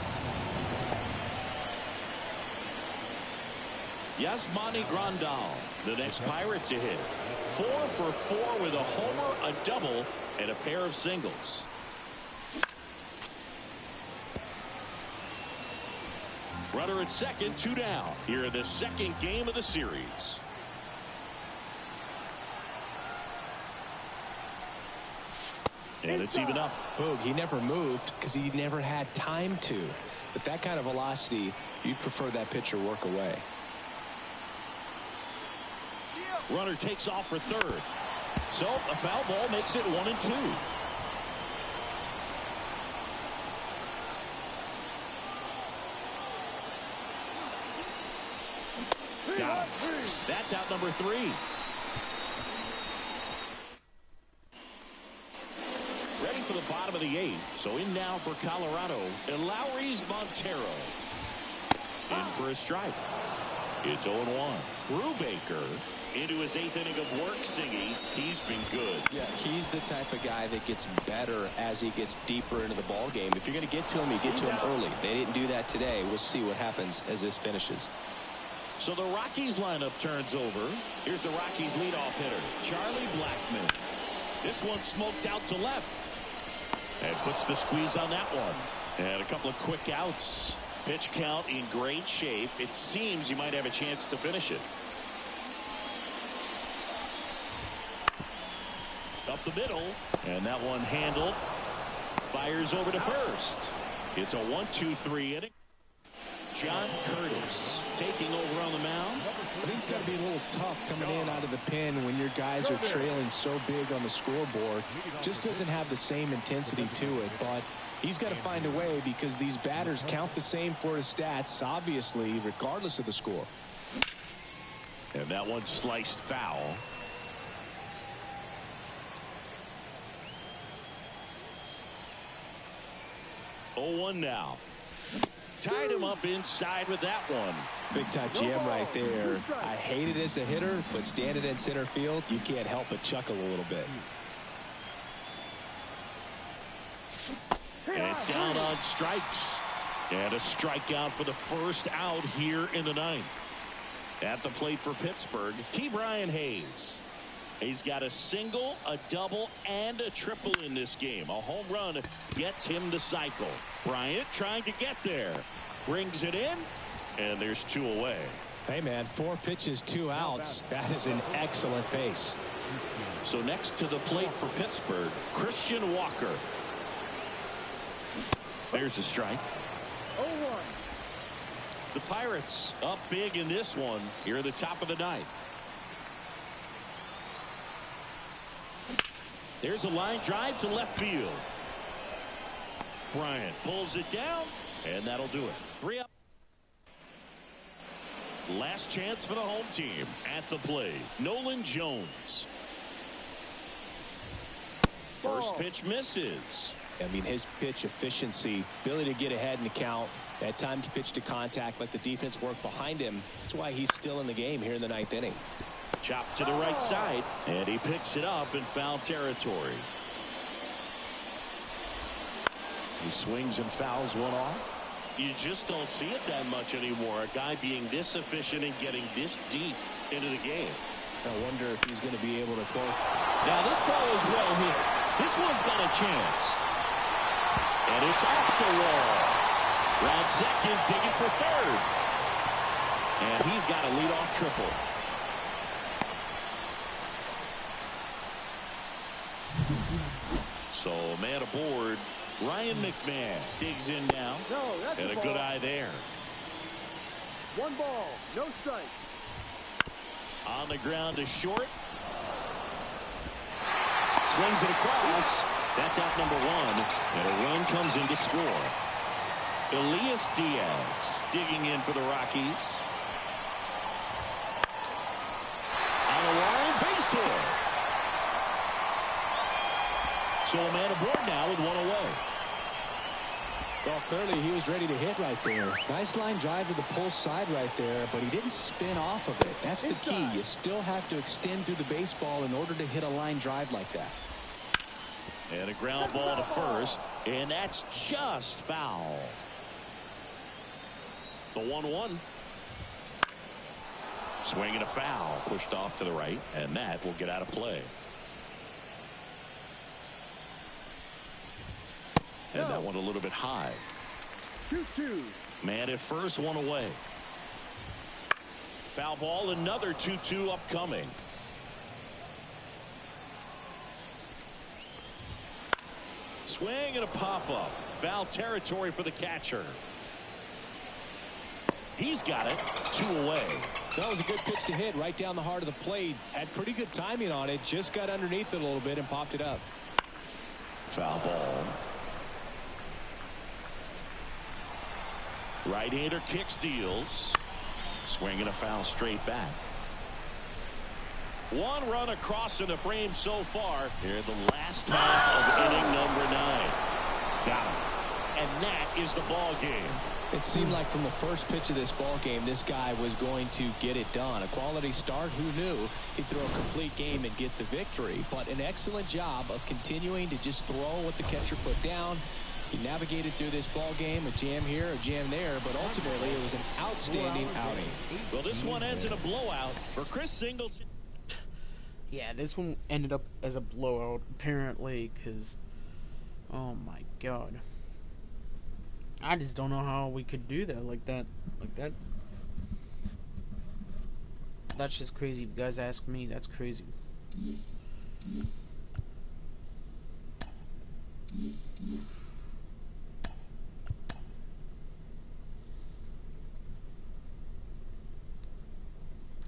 Yasmani Grandal, the next Pirate to hit. 4 for 4 with a homer, a double, and a pair of singles. Runner at second, 2 down. Here in the second game of the series. And it's even up. Boog, he never moved because he never had time to. But that kind of velocity, you'd prefer that pitcher work away. Runner takes off for third. So a foul ball makes it 1-2. Got him. That's out number 3. Ready for the bottom of the 8th. So in now for Colorado, and Lowry's Montero. In for a strike. It's 0-1. Brubaker into his 8th inning of work, Singy. He's been good. Yeah, he's the type of guy that gets better as he gets deeper into the ball game. If you're going to get to him, you get to him early. They didn't do that today. We'll see what happens as this finishes. So the Rockies lineup turns over. Here's the Rockies leadoff hitter, Charlie Blackmon. This one smoked out to left. And puts the squeeze on that one. And a couple of quick outs. Pitch count in great shape. It seems you might have a chance to finish it. Up the middle. And that one handled. Fires over to first. It's a 1-2-3 inning. John Curtis taking over on the mound. I think it's got to be a little tough coming in out of the pen when your guys are trailing so big on the scoreboard. Just doesn't have the same intensity to it, but he's got to find a way because these batters count the same for his stats, obviously, regardless of the score. And that one sliced foul. Oh, 1 now. Tied him up inside with that one. Big time jam right there. I hate it as a hitter, but standing in center field, you can't help but chuckle a little bit. And down on strikes. And a strikeout for the first out here in the 9th. At the plate for Pittsburgh, Ke'Bryan Hayes. He's got a single, a double, and a triple in this game. A home run gets him the cycle. Bryant trying to get there. Brings it in, and there's 2 away. Hey, man, 4 pitches, 2 outs. That is an excellent pace. So next to the plate for Pittsburgh, Christian Walker. There's a strike. 0-1. The Pirates up big in this one here at the top of the ninth. There's a line drive to left field. Bryant pulls it down, and that'll do it. 3 up. Last chance for the home team at the plate. Nolan Jones. First pitch misses. I mean, his pitch efficiency, ability to get ahead in the count, at times pitch to contact, let the defense work behind him. That's why he's still in the game here in the ninth inning. Chopped to the right side, and he picks it up in foul territory. He swings and fouls one off. You just don't see it that much anymore. A guy being this efficient and getting this deep into the game. I wonder if he's going to be able to close. Now this ball is well hit. This one's got a chance. And it's off the wall. Round second, digging for third. And he's got a leadoff triple. So man aboard. Ryan McMahon digs in now. No, that's and a good eye there. 1 ball, no strike. On the ground to short. Slings it across. That's out number 1. And a run comes in to score. Elias Diaz digging in for the Rockies. On the line, base hit. So a man aboard now with 1 away. Well, clearly he was ready to hit right there. Nice line drive to the pull side right there, but he didn't spin off of it. That's the key. You still have to extend through the baseball in order to hit a line drive like that. And a ground ball to first, and that's just foul. The 1-1. Swing and a foul, pushed off to the right, and that will get out of play. And that one a little bit high. 2-2. Man at first, 1 away. Foul ball, another 2-2 upcoming. Swing and a pop-up. Foul territory for the catcher. He's got it. 2 away. That was a good pitch to hit right down the heart of the plate. Had pretty good timing on it. Just got underneath it a little bit and popped it up. Foul ball. Right-hander kicks, deals. Swing and a foul straight back. 1 run across in the frame so far here in the last half of inning number 9. Got him. And that is the ball game. It seemed like from the first pitch of this ball game, this guy was going to get it done. A quality start. Who knew he'd throw a complete game and get the victory? But an excellent job of continuing to just throw what the catcher put down. He navigated through this ball game, a jam here, a jam there, but ultimately it was an outstanding outing. Well, this one ends in a blowout for Chris Singleton. Yeah, this one ended up as a blowout, apparently, because, oh my god. I just don't know how we could do that like that. That's just crazy. If you guys ask me, that's crazy.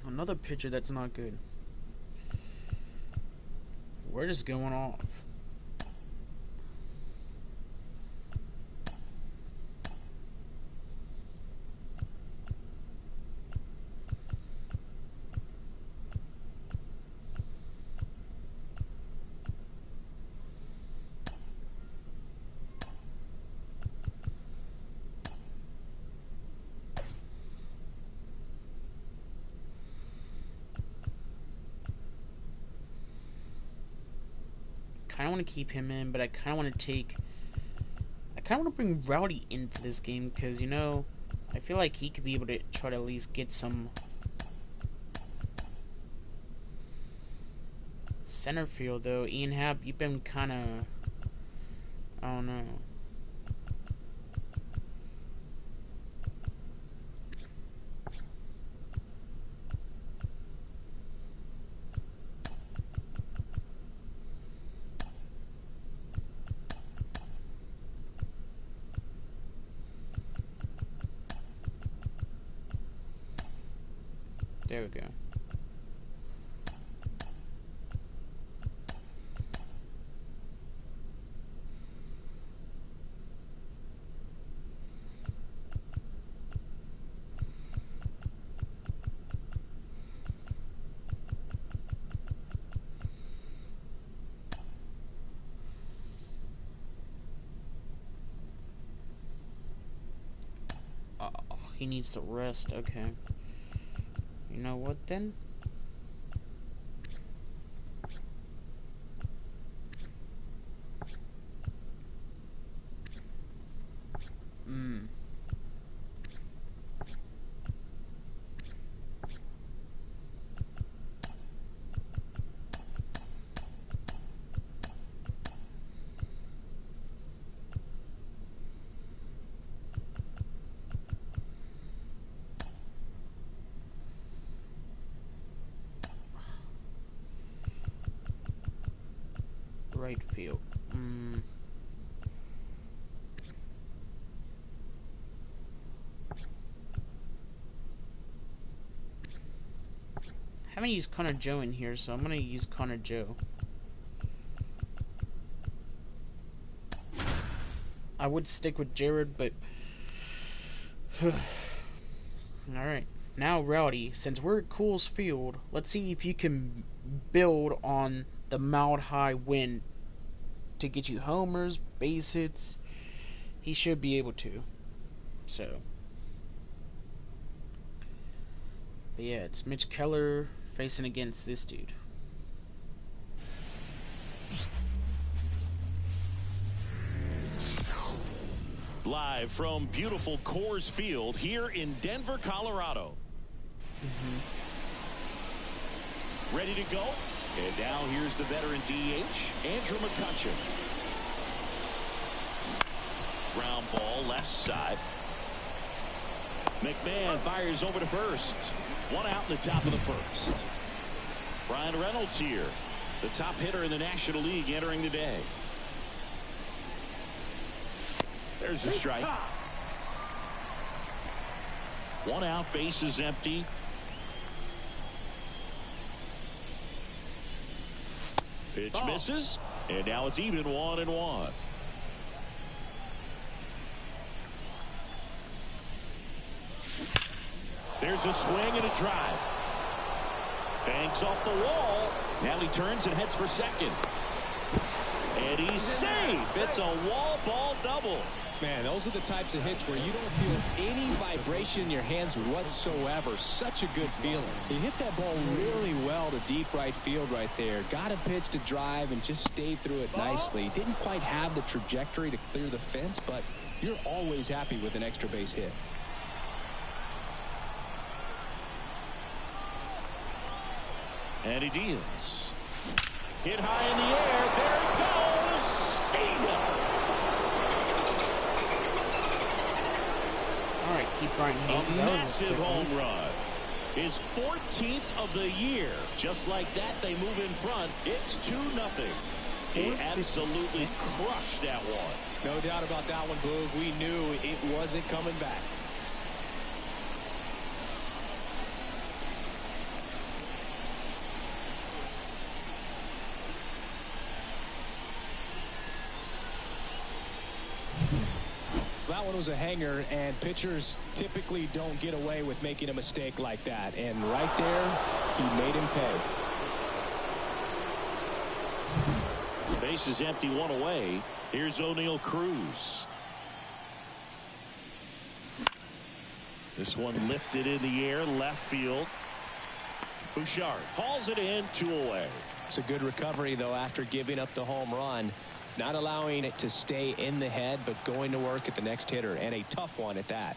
Another pitcher that's not good. We're just going off. I don't want to keep him in, but I kind of want to bring Rowdy in for this game, because, you know, I feel like he could be able to try to at least get some center field, though. Ian Happ, you've been kind of, I don't know. There we go. Oh, he needs to rest. Okay. You know what then? Right field. I haven't used Connor Joe in here, so I'm gonna use Connor Joe. I would stick with Jared, but alright. Now, Rowdy, since we're at Coors Field, let's see if you can build on the mild high wind to get you homers, base hits. He should be able to. So, but yeah, it's Mitch Keller facing against this dude. Live from beautiful Coors Field here in Denver, Colorado. Ready to go? And now here's the veteran DH, Andrew McCutchen. Ground ball left side. McMahon fires over to first. One out in the top of the first. Brian Reynolds here, the top hitter in the National League entering the day. There's the strike. One out, base is empty. Pitch misses, and now it's even 1-1. There's a swing and a drive. Bangs off the wall. Now he turns and heads for second. And he's safe. It's a wall ball double. Man, those are the types of hits where you don't feel any vibration in your hands whatsoever. Such a good feeling. He hit that ball really well to deep right field right there. Got a pitch to drive and just stayed through it nicely. Didn't quite have the trajectory to clear the fence, but you're always happy with an extra base hit. And he deals. Hit high in the air. There it goes. Single. All right, keep Brian Hayes. A massive home run. His 14th of the year. Just like that, they move in front. It's 2-0. He absolutely crushed that one. No doubt about that one, Boog. We knew it wasn't coming back. That one was a hanger, and pitchers typically don't get away with making a mistake like that. And right there, he made him pay. Base is empty, one away. Here's O'Neal Cruz. This one lifted in the air, left field. Bouchard hauls it in, 2 away. It's a good recovery, though, after giving up the home run. Not allowing it to stay in the head, but going to work at the next hitter, and a tough one at that.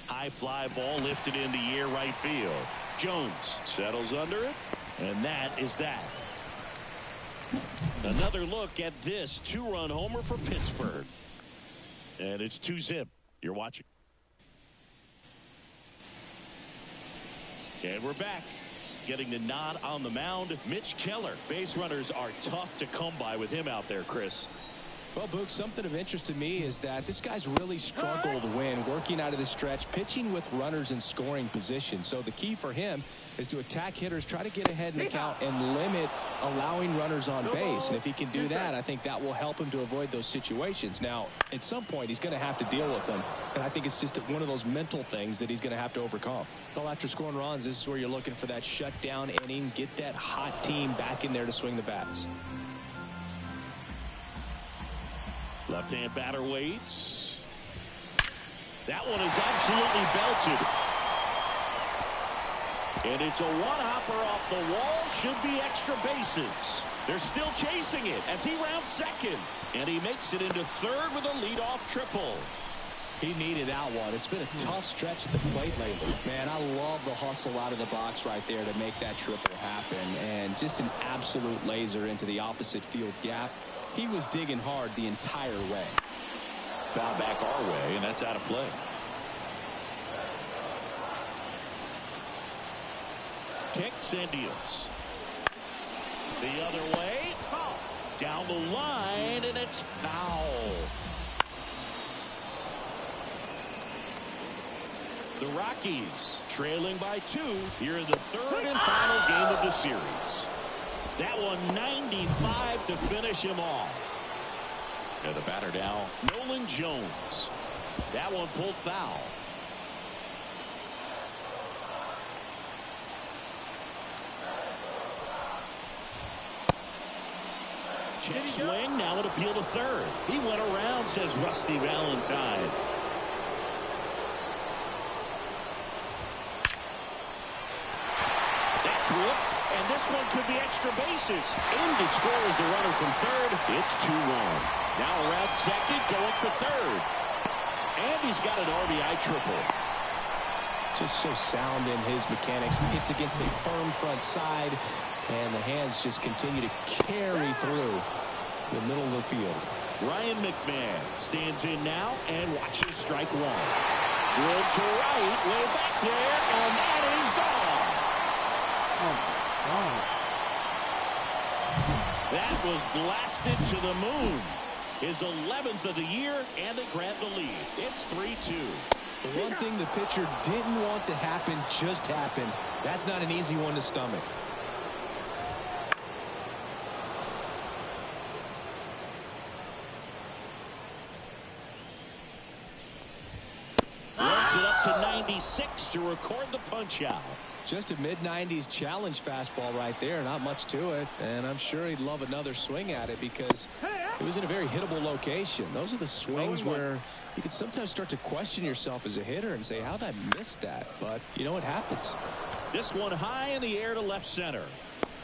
High fly ball lifted in the air, right field. Jones settles under it, and that is that. Another look at this 2-run homer for Pittsburgh. And it's 2-0. You're watching. And we're back. Getting the nod on the mound, Mitch Keller. Base runners are tough to come by with him out there, Chris. Well, Boog, something of interest to me is that this guy's really struggled when working out of the stretch, pitching with runners in scoring position. So the key for him is to attack hitters, try to get ahead in the count, and limit allowing runners on base. And if he can do that, I think that will help him to avoid those situations. Now, at some point, he's going to have to deal with them. And I think it's just one of those mental things that he's going to have to overcome. Well, after scoring runs, this is where you're looking for that shutdown inning, get that hot team back in there to swing the bats. Left-hand batter waits. That one is absolutely belted. And it's a one-hopper off the wall. Should be extra bases. They're still chasing it as he rounds second. And he makes it into third with a leadoff triple. He needed that one. It's been a tough stretch at the plate lately. Man, I love the hustle out of the box right there to make that triple happen. And just an absolute laser into the opposite field gap. He was digging hard the entire way. Foul back our way, and that's out of play. Kicks and deals. The other way. Down the line, and it's foul. The Rockies trailing by 2 here in the third and final game of the series. That one 95 to finish him off. And the batter now, Nolan Jones. That one pulled foul. Check swing, now an appeal to third. He went around, says Rusty Valentine. That's ripped. And this one could be extra bases. In to score is the runner from third. It's 2-1. Now around second, going for third. And he's got an RBI triple. Just so sound in his mechanics. Hits against a firm front side. And the hands just continue to carry through the middle of the field. Ryan McMahon stands in now and watches strike one. Drilled to right, way back there, and that is gone. That was blasted to the moon. His 11th of the year, and they grab the lead. It's 3-2. The one thing the pitcher didn't want to happen just happened. That's not an easy one to stomach. Runs it up to 96 to record the punch out. Just a mid-90s challenge fastball right there. Not much to it. And I'm sure he'd love another swing at it because it was in a very hittable location. Those are the swings where you can sometimes start to question yourself as a hitter and say, how did I miss that? But, you know, it happens. This one high in the air to left center.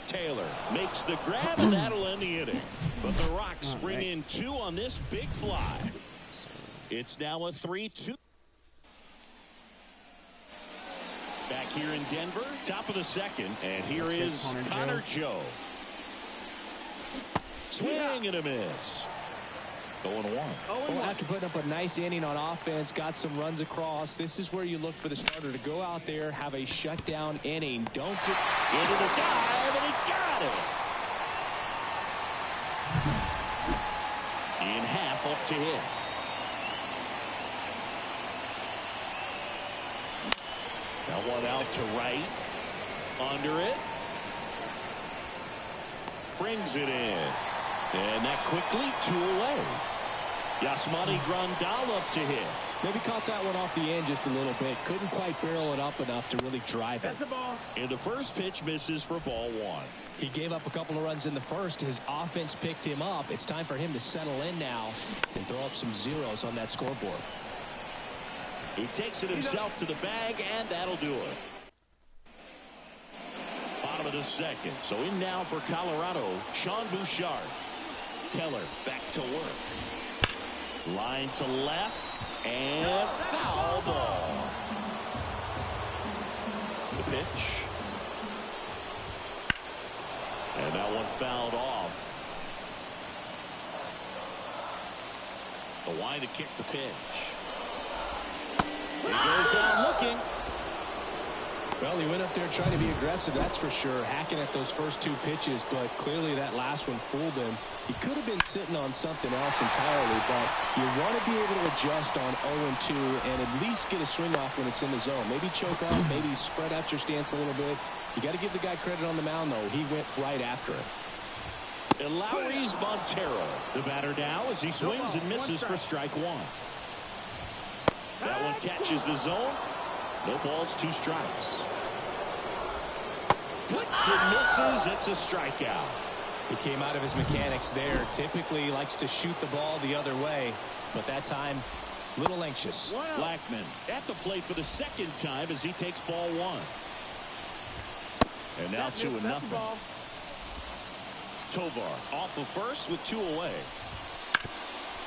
Taylor makes the grab, and that'll end the inning. But the Rocks bring in 2 on this big fly. It's now a 3-2. Back here in Denver, top of the second, and here is Connor Joe. Swing and a miss. 0-1. Well, after putting up a nice inning on offense, got some runs across, this is where you look for the starter to go out there, have a shutdown inning. Don't get into the dive, and he got it. In half up to hit. Now one out to right. Under it. Brings it in. And that quickly 2 away. Yasmani Grandal up to hit. Maybe caught that one off the end just a little bit. Couldn't quite barrel it up enough to really drive it. That's the ball. And the first pitch misses for ball 1. He gave up a couple of runs in the first. His offense picked him up. It's time for him to settle in now and throw up some zeros on that scoreboard. He takes it himself to the bag, and that'll do it. Bottom of the second. So in now for Colorado, Sean Bouchard. Keller back to work. Line to left, and foul ball. The pitch. And that one fouled off. The line to kick the pitch. He goes down looking. Well, he went up there trying to be aggressive, that's for sure, hacking at those first two pitches, but clearly that last one fooled him. He could have been sitting on something else entirely, but you want to be able to adjust on 0-2 and at least get a swing off when it's in the zone. Maybe choke off, maybe spread out your stance a little bit. You got to give the guy credit on the mound, though. He went right after it. And Lowry's Montero, the batter now as he swings and misses for strike one. That one catches the zone. No balls, 2 strikes. Cuts and misses. It's a strikeout. He came out of his mechanics there. Typically likes to shoot the ball the other way, but that time, a little anxious. Blackman at the plate for the second time as he takes ball 1. And now 2-0. Tovar off of first with 2 away.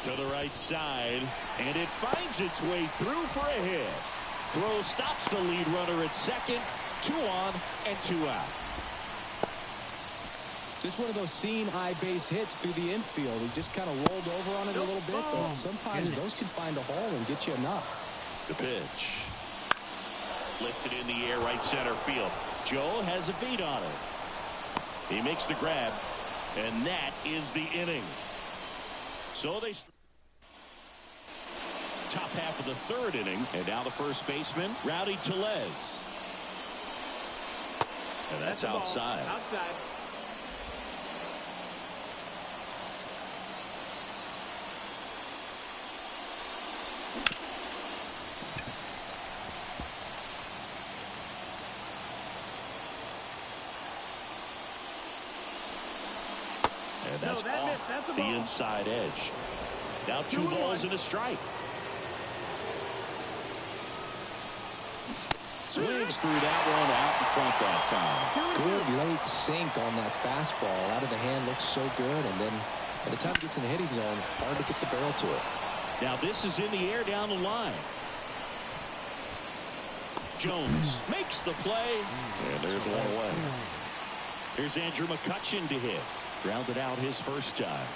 To the right side, and it finds its way through for a hit. Throw stops the lead runner at second. 2 on and 2 out. Just one of those seeing eye base hits through the infield. He just kind of rolled over on it a little bit, but sometimes those can find a hole and get you enough. The pitch. Lifted in the air, right center field. Joe has a beat on it. He makes the grab, and that is the inning. So they top half of the 3rd inning, and now the first baseman, Rowdy Tellez. And that's outside. And that's off the inside edge. Now 2 balls and a strike. Swings through that one out in front that time. Good late sink on that fastball. Out of the hand, looks so good, and then by the time it gets in the hitting zone, hard to get the barrel to it. Now this is in the air down the line. Jones makes the play, and there's one away. Here's Andrew McCutchen to hit. Grounded out his first time.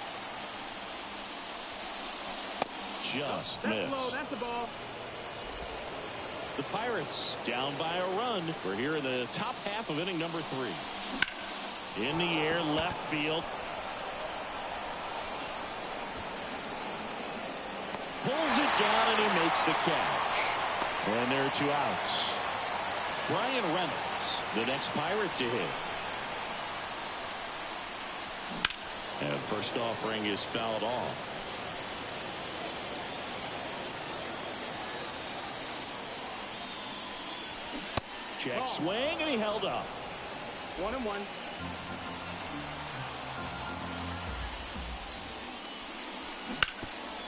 Just missed. That's the ball. The Pirates down by a run. We're here in the top half of inning number 3. In the air, left field. Pulls it down and he makes the catch. And there are 2 outs. Brian Reynolds, the next Pirate to hit. And first offering is fouled off. Check swing, and he held up. 1-1.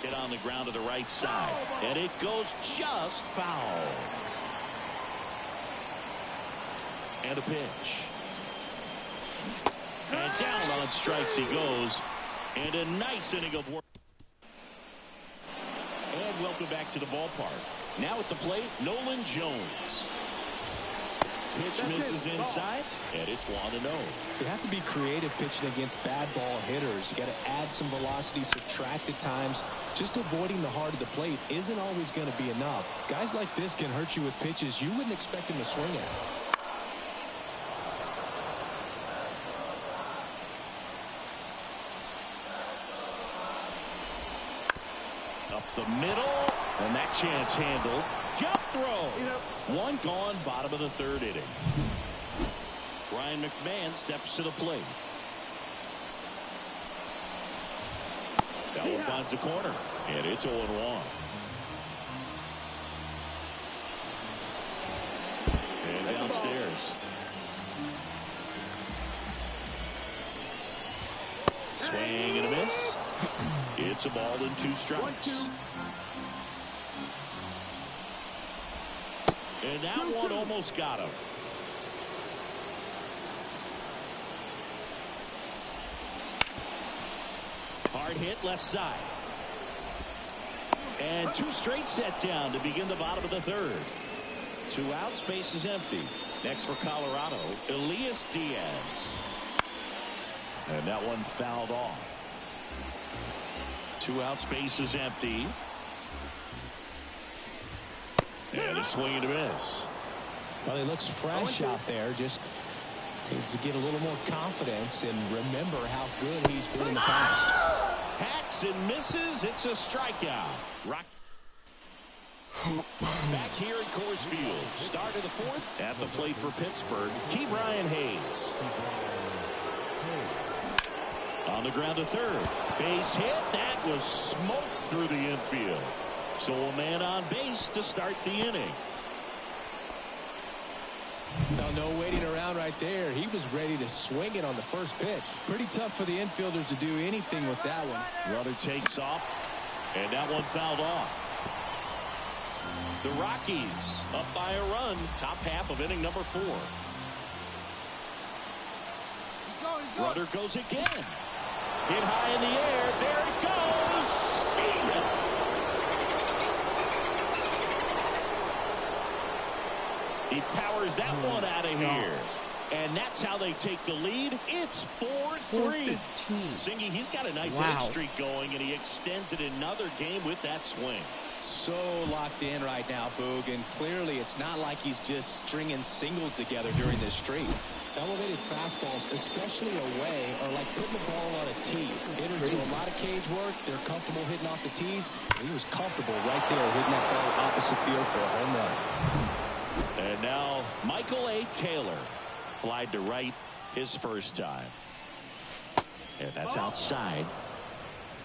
Hit on the ground to the right side, and it goes just foul. And a pitch. And down on strikes he goes. And a nice inning of work. And welcome back to the ballpark. Now at the plate, Nolan Jones. Pitch misses inside, and it's 1-0. You have to be creative pitching against bad ball hitters. You got to add some velocity, subtract at times. Just avoiding the heart of the plate isn't always going to be enough. Guys like this can hurt you with pitches you wouldn't expect him to swing at. Up the middle, and that chance handled. Jump throw. One gone, bottom of the 3rd inning. Brian McMahon steps to the plate. That one finds a corner, and it's 0-1. And downstairs. Swing and a miss. It's a ball and 2 strikes. And that one almost got him. Hard hit left side. And 2 straight set down to begin the bottom of the 3rd. 2 outs, base is empty. Next for Colorado, Elias Diaz. And that one fouled off. 2 outs, base is empty. And a swing and a miss. Well, he looks fresh out there. Just needs to get a little more confidence and remember how good he's been in the past. Hacks and misses. It's a strikeout. Back here at Coors Field. Start of the fourth. At the plate for Pittsburgh, Brian Hayes. On the ground to third. Base hit. That was smoked through the infield. So a man on base to start the inning. No waiting around right there. He was ready to swing it on the first pitch. Pretty tough for the infielders to do anything with that one. Runner takes off, and that one fouled off. The Rockies up by a run. Top half of inning number 4. Runner goes again. Hit high in the air. There it goes. See it. He powers that one out of here. And that's how they take the lead. It's 4-3. Singy, he's got a nice hitting streak going, and he extends it another game with that swing. So locked in right now, Boog, and clearly it's not like he's just stringing singles together during this streak. Elevated fastballs, especially away, are like putting the ball on a tee. Hitters do a lot of cage work. They're comfortable hitting off the tees. He was comfortable right there hitting that ball opposite field for a home run. And now Michael A. Taylor flied to right his first time. And that's outside.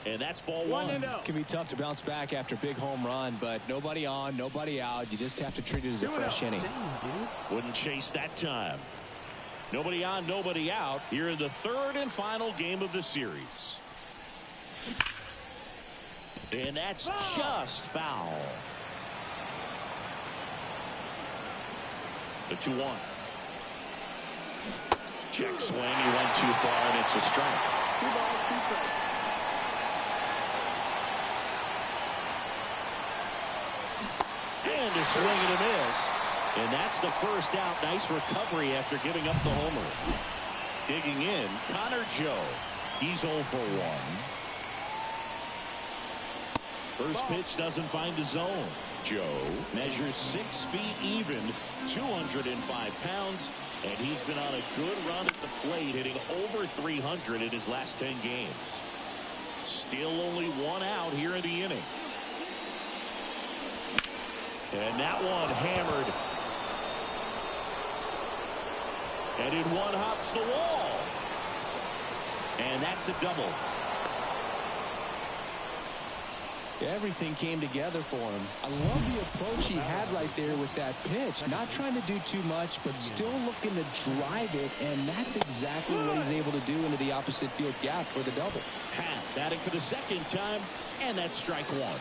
And that's ball one. It can be tough to bounce back after a big home run, but nobody on, nobody out. You just have to treat it as a fresh inning. Wouldn't chase that time. Nobody on, nobody out here in the third and final game of the series. And that's just foul. The 2-1. Check swing. He went too far, and it's a strike. 2 balls, 2 strikes. And a swing and a miss. And that's the first out. Nice recovery after giving up the homer. Digging in, Connor Joe. He's 0 for 1. First pitch doesn't find the zone. Joe measures 6 feet even, 205 pounds, and he's been on a good run at the plate, hitting over 300 in his last 10 games. Still only 1 out here in the inning. And that one hammered. And in one hops the wall. And that's a double. Everything came together for him. I love the approach he had right there with that pitch. Not trying to do too much, but still looking to drive it, and that's exactly what he's able to do into the opposite field gap for the double. Pat batting for the second time, and that's strike 1.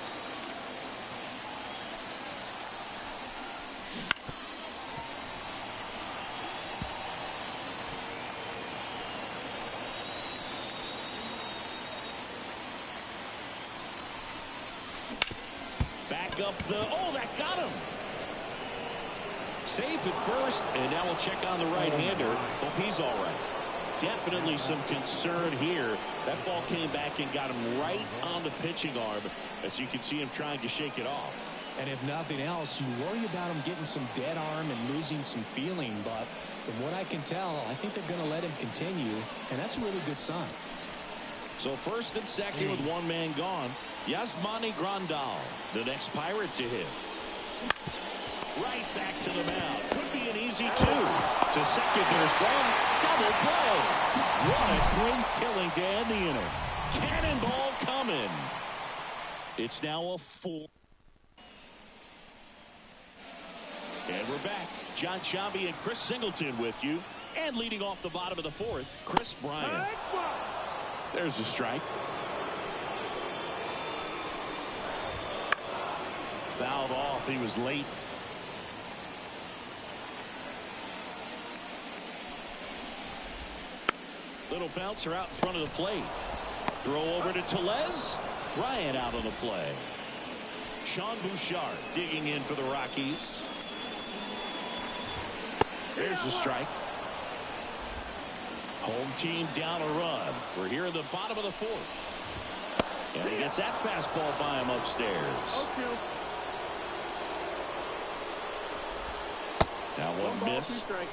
Up the that got him. Saved at first, and now we'll check on the right-hander. Hope he's all right. Definitely some concern here. That ball came back and got him right on the pitching arm, as you can see him trying to shake it off. And if nothing else, you worry about him getting some dead arm and losing some feeling, but from what I can tell, I think they're going to let him continue, and that's a really good sign. So first and second with 1 man gone. Yasmani Grandal, the next Pirate to hit. Right back to the mound. Could be an easy 2. To second, there's one. Double play. What a quick killing to end the inning. Cannonball coming. It's now a 4. And we're back. John Sciambi and Chris Singleton with you. And leading off the bottom of the 4th, Chris Bryant. There's a strike. Fouled off. He was late. Little bouncer out in front of the plate. Throw over to Tellez. Bryant out on the play. Sean Bouchard digging in for the Rockies. There's the strike. Home team down a run. We're here in the bottom of the 4th. And he gets that fastball by him upstairs. That one Ball, 2 missed. strikes.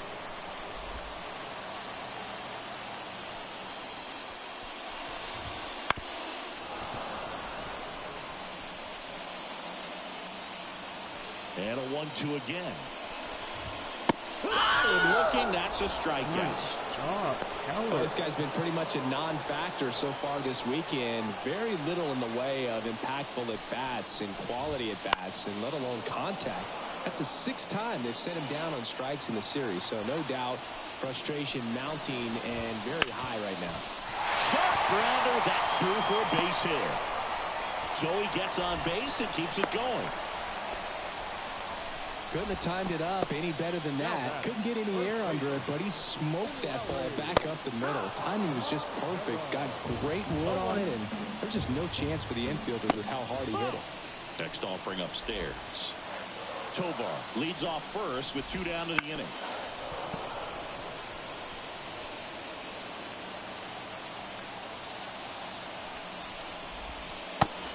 And a 1-2 again. Good looking. That's a strikeout. Nice job. Well, this guy's been pretty much a non-factor so far this weekend. Very little in the way of impactful at-bats and quality at-bats, and let alone contact. That's the 6th time they've sent him down on strikes in the series. So no doubt frustration mounting and very high right now. Sharp grounder. That's through for a base hit. Joey gets on base and keeps it going. Couldn't have timed it up any better than that. Couldn't get any air under it, but he smoked that ball back up the middle. Timing was just perfect. Got great wood on it, and there's just no chance for the infielders with how hard he hit it. Next offering upstairs. Tovar leads off first with 2 down to the inning.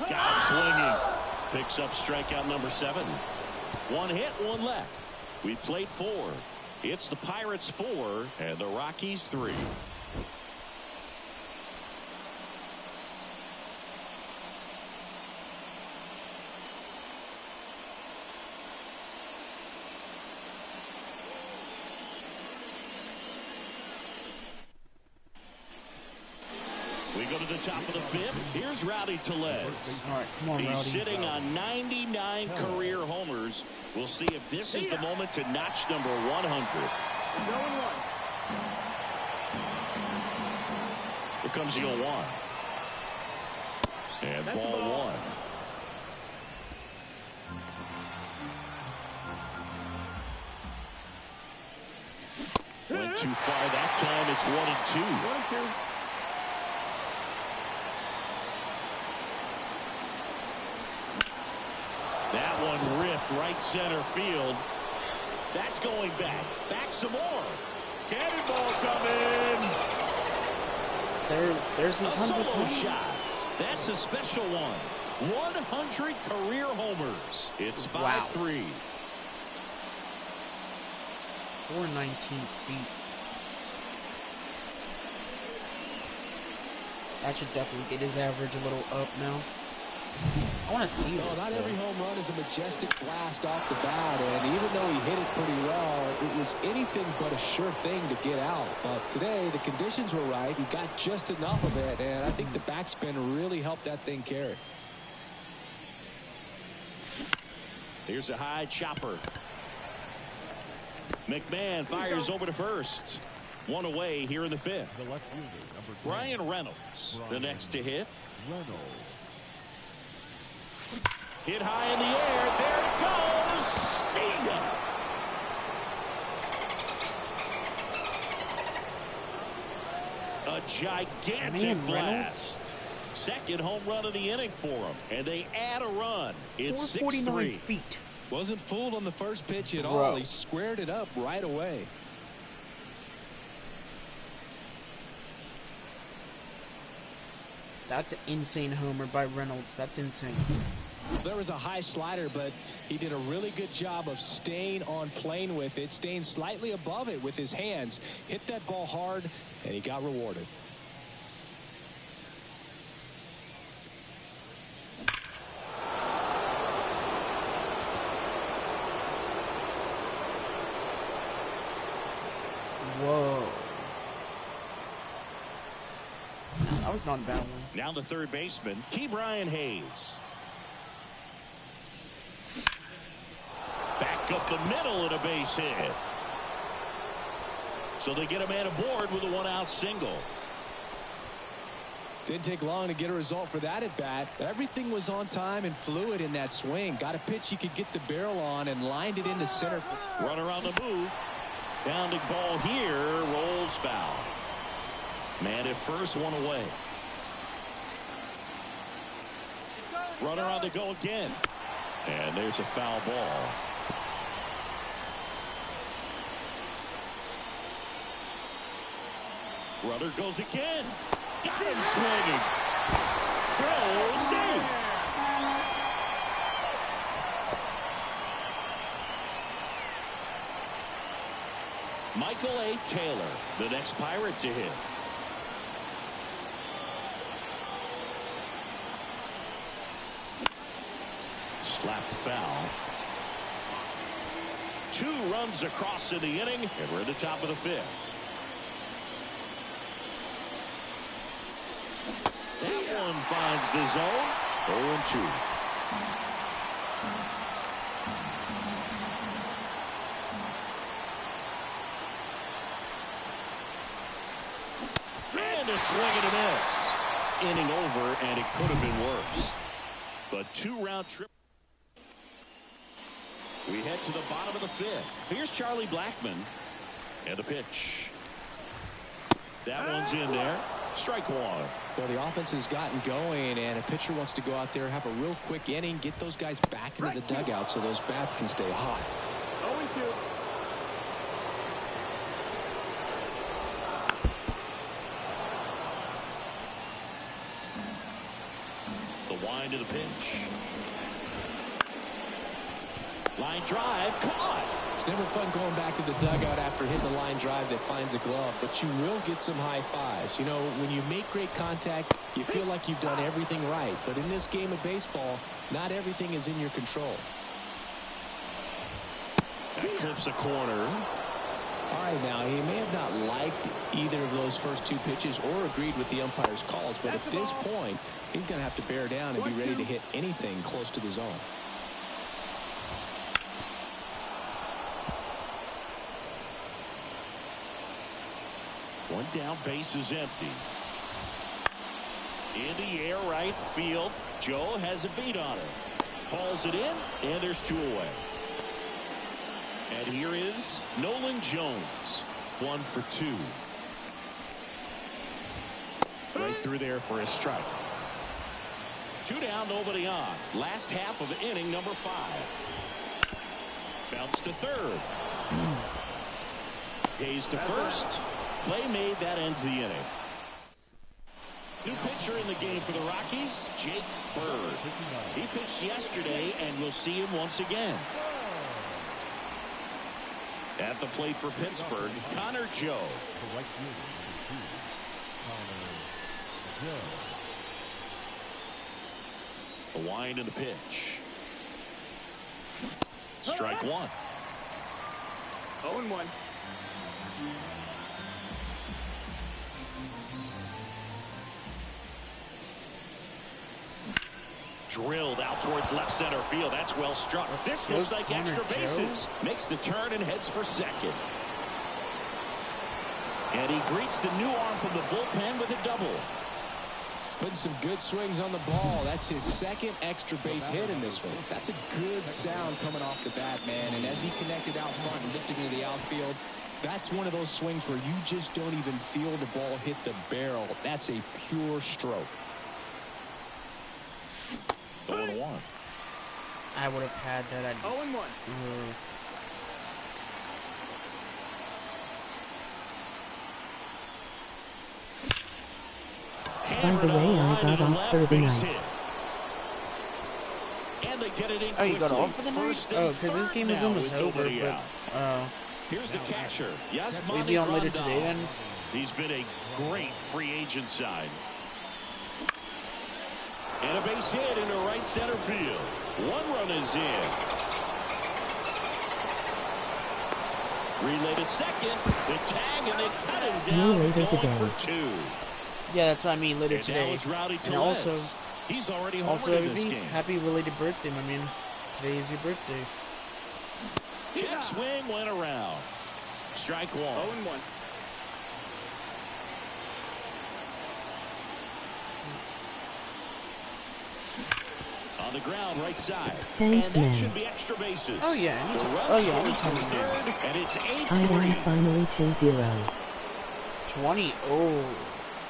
Got him swinging. Picks up strikeout number 7. 1 hit, 1 left. We played 4. It's the Pirates 4 and the Rockies 3. We go to the top of the 5th. Here's Rowdy Tellez. All right, come on, He's Rowdy. sitting on 99 career homers. We'll see if this is the moment to notch number 100. Here comes the 0-1. And ball 1. Went too far that time. It's 1-2. 1-2. That one ripped right center field. That's going back. Back some more. Cannonball coming. There's his A 100th solo home. shot. That's a special one. 100 career homers. It's 5-3. Wow. 419 feet. That should definitely get his average a little up now. I want to see this. Not though. every home run is a majestic blast off the bat, and even though he hit it pretty well, it was anything but a sure thing to get out. But today, the conditions were right. He got just enough of it, and I think the backspin really helped that thing carry. Here's a high chopper. McMahon fires over to first. 1 away here in the 5th. The left fielder, number 10. Brian Reynolds, the next to hit. Reynolds. Hit high in the air. There it goes. See ya. A gigantic blast. Second home run of the inning for him. And they add a run. It's 449 6-3. feet. Wasn't fooled on the first pitch at all. Bro. He squared it up right away. That's an insane homer by Reynolds. That's insane. There was a high slider, but he did a really good job of staying on plane with it, staying slightly above it with his hands. Hit that ball hard, and he got rewarded. Whoa. That was not a bad one. Now the third baseman, Brian Hayes. Back up the middle and a base hit. So they get a man aboard with a 1-out single. Didn't take long to get a result for that at bat. Everything was on time and fluid in that swing. Got a pitch he could get the barrel on and lined it into center. Runner on the move. Bounding ball here, rolls foul. Man at first, 1 away. Runner on the go again. And there's a foul ball. Runner goes again. Got him swinging. Throw, safe. Michael A. Taylor, the next Pirate to hit. Slapped foul. 2 runs across in the inning, and we're at the top of the 5th. That one finds the zone. 0-2. And a swing and a miss. Inning over, and it could have been worse. But 2-round trip. We head to the bottom of the 5th. Here's Charlie Blackmon. And the pitch. That one's in there. Strike 1. Well, the offense has gotten going, and a pitcher wants to go out there, have a real quick inning, get those guys back into the dugout so those bats can stay hot. 0-2. The wind of the pitch. Line drive, caught. It's never fun going back to the dugout after hitting the line drive that finds a glove, but you will get some high fives. You know, when you make great contact, you feel like you've done everything right. But in this game of baseball, not everything is in your control. That clips a corner. All right, now, he may have not liked either of those first 2 pitches or agreed with the umpire's calls, but at this point, he's going to have to bear down and be ready to hit anything close to the zone. One down, base is empty. In the air, right field. Joe has a beat on it. Hauls it in, and there's 2 away. And here is Nolan Jones. 1 for 2. Right through there for a strike. 2 down, nobody on. Last half of inning number 5. Bounce to third. Hayes to first. Play made, that ends the inning. New pitcher in the game for the Rockies, Jake Bird. He pitched yesterday, and we'll see him once again. At the plate for Pittsburgh, Connor Joe. The wind and the pitch. Strike 1. 0-1. Drilled out towards left center field. That's well struck. This looks like extra bases. Makes the turn and heads for second. And he greets the new arm from the bullpen with a double. Putting some good swings on the ball. That's his 2nd extra base hit in this one. That's a good sound coming off the bat, man. And as he connected out front and lifted into the outfield, that's one of those swings where you just don't even feel the ball hit the barrel. That's a pure stroke. 0-1. I would have had that. I'd 0-1. By the way, I got off for the night. And they get it in Oh, you got quickly. off for the night? First and Oh, because this third game is now almost with over. nobody But out. Here's the catcher. maybe on later today then. He's been a great free agent sign. And a base hit into right center field. 1 run is in. Relay to second. The tag, and they cut him down. later Going today. for 2. Yeah, that's what I mean. Later And today. now it's Rowdy And Tellez. also, He's already also homered in this everybody, game. happy related birthday, my man. Today is your birthday. Check swing went around. Strike 1. 0-1. On the ground, right side. Thanks, and that man. should be extra bases. Oh yeah, The anytime. run Oh yeah, scores anytime. from third, and it's I won 8-3. finally 2-0. 20. Oh.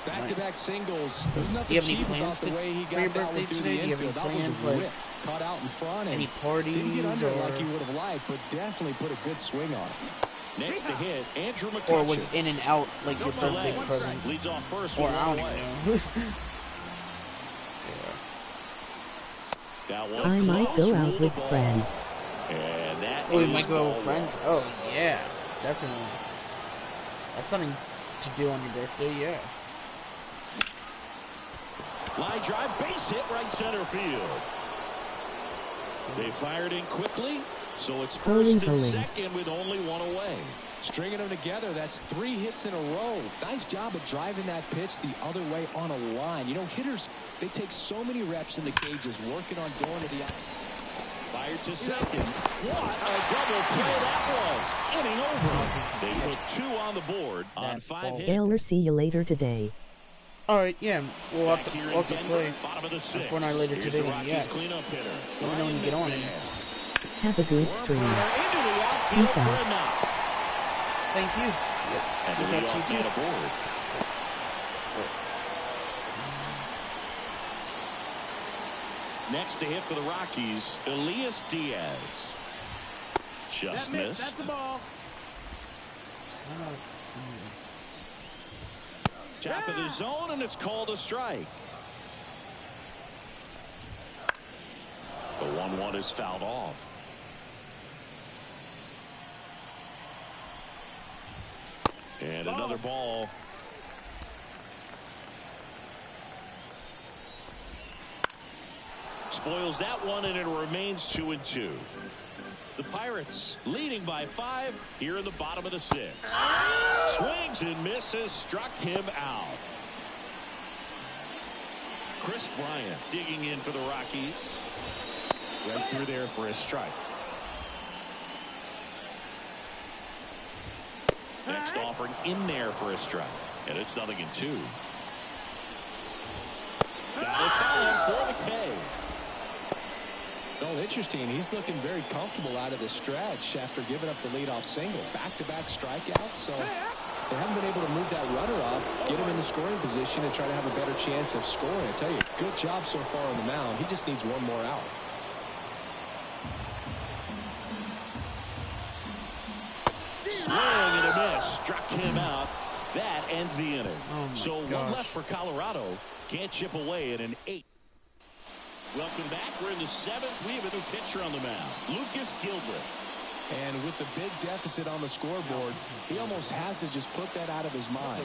Back-to-back Nice. singles. There's Do nothing you have any cheap about plans the way he for your got that birthday one through today? the Do you have any infield. That plans, was like ripped. Caught out in front and any parties didn't get under it or like he would have liked, but definitely put a good swing on it. Next to hit, Andrew McCutcheon. or was in and out like your birthday Tellez present? leads off first Or with I one don't away. even know. That one I might close, go rule out the with ball. friends. And that Oh, we is might go ball with friends. one. Oh yeah, definitely. That's something to do on your birthday, yeah. Line drive, base hit, right center field. They fired in quickly, so it's first and second with only one away. Stringing them together, that's 3 hits in a row. Nice job of driving that pitch the other way on a line. You know, hitters, they take so many reps in the cages working on going to the outside. Fired to second. What a double play that was. Inning over. They put 2 on the board on 5 hits. Gaylor, see you later today. Alright, yeah, we'll have to play bottom of the 6th. Fortnite later Here's today, the Rockies yeah. cleanup hitter. So we don't get on it. Have a good stream. Into the outfield Peace for a out. knock. Thank you. And the Peace out leadoff to you man too. aboard. Next to hit for the Rockies, Elias Diaz. Just missed. That's the ball. Top of the zone, and it's called a strike. The 1-1 is fouled off. And another ball. Spoils that one, and it remains 2-2. The Pirates leading by 5 here in the bottom of the 6th. Swings and misses, struck him out. Chris Bryant digging in for the Rockies. Right through there for a strike. Next offering in there for a strike. And it's 0-2. Double time for the K. Oh, interesting. He's looking very comfortable out of the stretch after giving up the leadoff single. Back-to-back strikeouts, so they haven't been able to move that runner up, get him in the scoring position, and try to have a better chance of scoring. I tell you, good job so far on the mound. He just needs one more out. Swing and a miss. Struck him out. That ends the inning. So one left for Colorado. Can't chip away at an 8. Welcome back. We're in the 7th. We have a new pitcher on the mound, Lucas Gilbert. And with the big deficit on the scoreboard, he almost has to just put that out of his mind.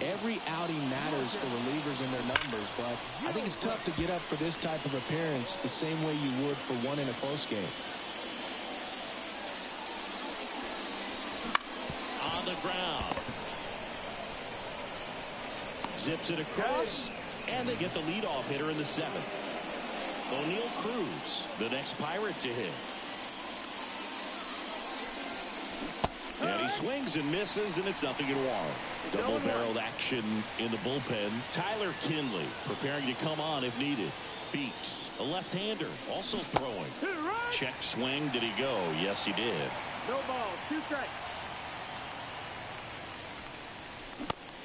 Every outing matters for relievers and their numbers, but I think it's tough to get up for this type of appearance the same way you would for one in a close game. On the ground. Zips it across, and they get the leadoff hitter in the 7th. O'Neal Cruz, the next Pirate to hit. And he swings and misses, and it's 0-1. Double-barreled action in the bullpen. Tyler Kinley preparing to come on if needed. Beeks, a left-hander, also throwing. Check swing. Did he go? Yes, he did. No ball. 2 strikes.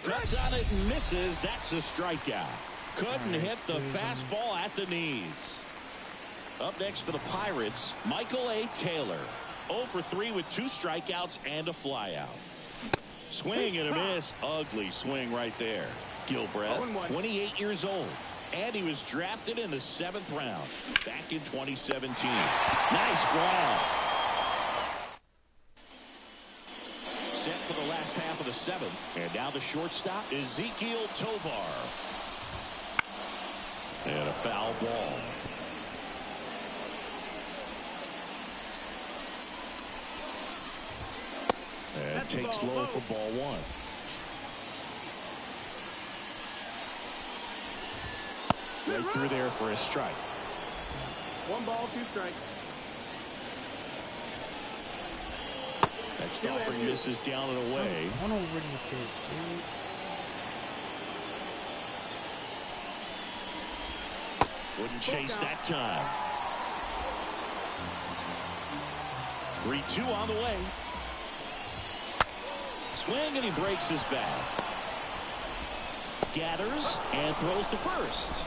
Cuts on it and misses. That's a strikeout. Couldn't hit the fastball at the knees. Up next for the Pirates, Michael A. Taylor. 0 for 3 with 2 strikeouts and a flyout. Swing and a miss. Ugly swing right there. Gilbreth, 28 years old. And he was drafted in the 7th round back in 2017. Nice ground. Set for the last half of the 7th. And now the shortstop, Ezekiel Tovar. And a foul ball. And takes low for ball 1. Right through there for a strike. 1 ball, 2 strikes. Next offering misses down and away. I want to win with this, dude. Wouldn't chase that time. 3-2 on the way. Swing, and he breaks his bat. Gathers and throws to first.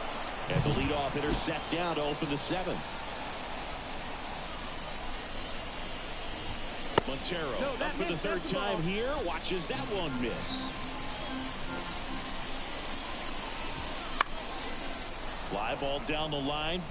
And the leadoff hitter set down to open the 7th. Montero up for the 3rd time here. Watches that one miss. Fly ball down the line.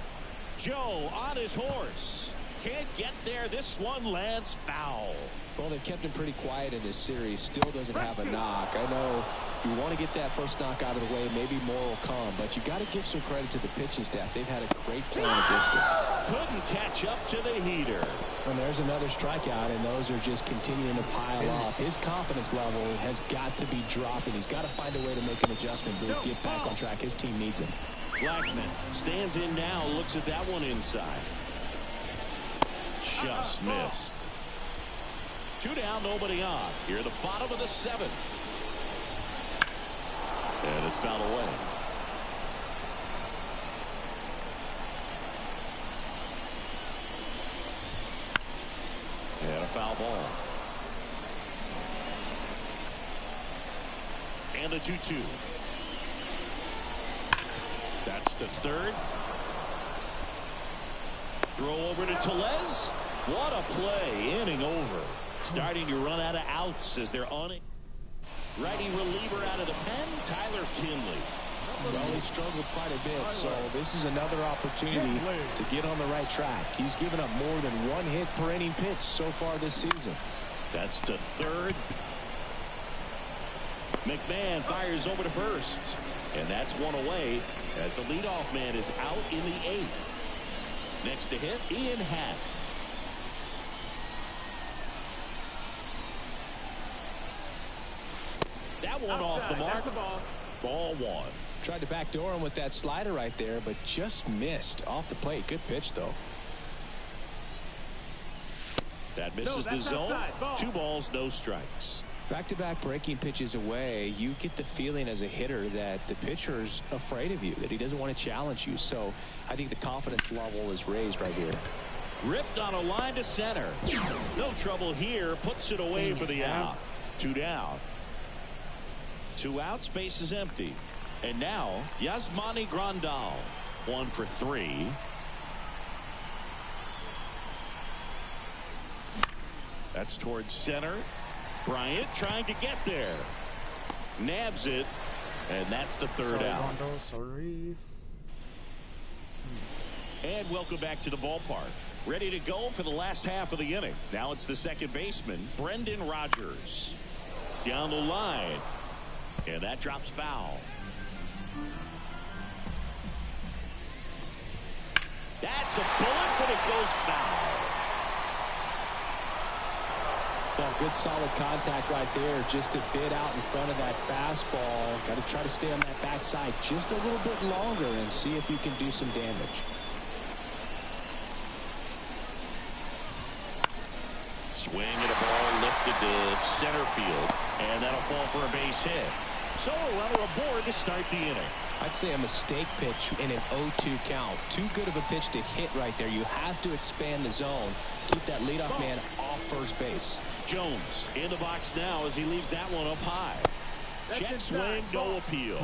Joe on his horse. can't get there. This one lands foul. Well, they've kept him pretty quiet in this series. Still doesn't have a knock. I know you want to get that first knock out of the way. Maybe more will come. But you got to give some credit to the pitching staff. They've had a great plan against him. Couldn't catch up to the heater. And there's another strikeout, and those are just continuing to pile up. His confidence level has got to be dropping. He's got to find a way to make an adjustment to get back on track. His team needs him. Blackman stands in now, looks at that one inside. Just missed. 2 down, nobody on. Here at the bottom of the 7th. And it's fouled away. And a foul ball. And a 2-2. That's to third. Throw over to Tellez. What a play. Inning over. Starting to run out of outs as they're on it. Righty reliever out of the pen, Tyler Kinley. Well, he struggled quite a bit, so this is another opportunity to get on the right track. He's given up more than 1 hit per inning pitch so far this season. That's to third. McMahon fires over to first. And that's one away as the leadoff man is out in the 8th. Next to hit, Ian Happ. That one off the mark. Ball 1. Tried to backdoor him with that slider right there, but just missed off the plate. Good pitch, though. That misses the zone. 2 balls, no strikes. Back-to-back breaking pitches away, you get the feeling as a hitter that the pitcher's afraid of you, that he doesn't want to challenge you. So I think the confidence level is raised right here. Ripped on a line to center. No trouble here. Puts it away for the out. 2 down. 2 outs. Base is empty. And now Yasmani Grandal. 1 for 3. That's towards center. Bryant trying to get there. Nabs it. And that's the 3rd out. Rondo, sorry. And welcome back to the ballpark. Ready to go for the last half of the inning. Now it's the second baseman, Brendan Rodgers. Down the line. And that drops foul. That's a bullet, but it goes foul. Well, good solid contact right there, just a bit out in front of that fastball. Got to try to stay on that backside just a little bit longer and see if you can do some damage. Swing and a ball lifted to center field, and that'll fall for a base hit. So a runner aboard to start the inning. I'd say a mistake pitch in an 0-2 count. Too good of a pitch to hit right there. You have to expand the zone. Keep that leadoff man off first base. Jones in the box now as he leaves that one up high. Check swing, no appeal.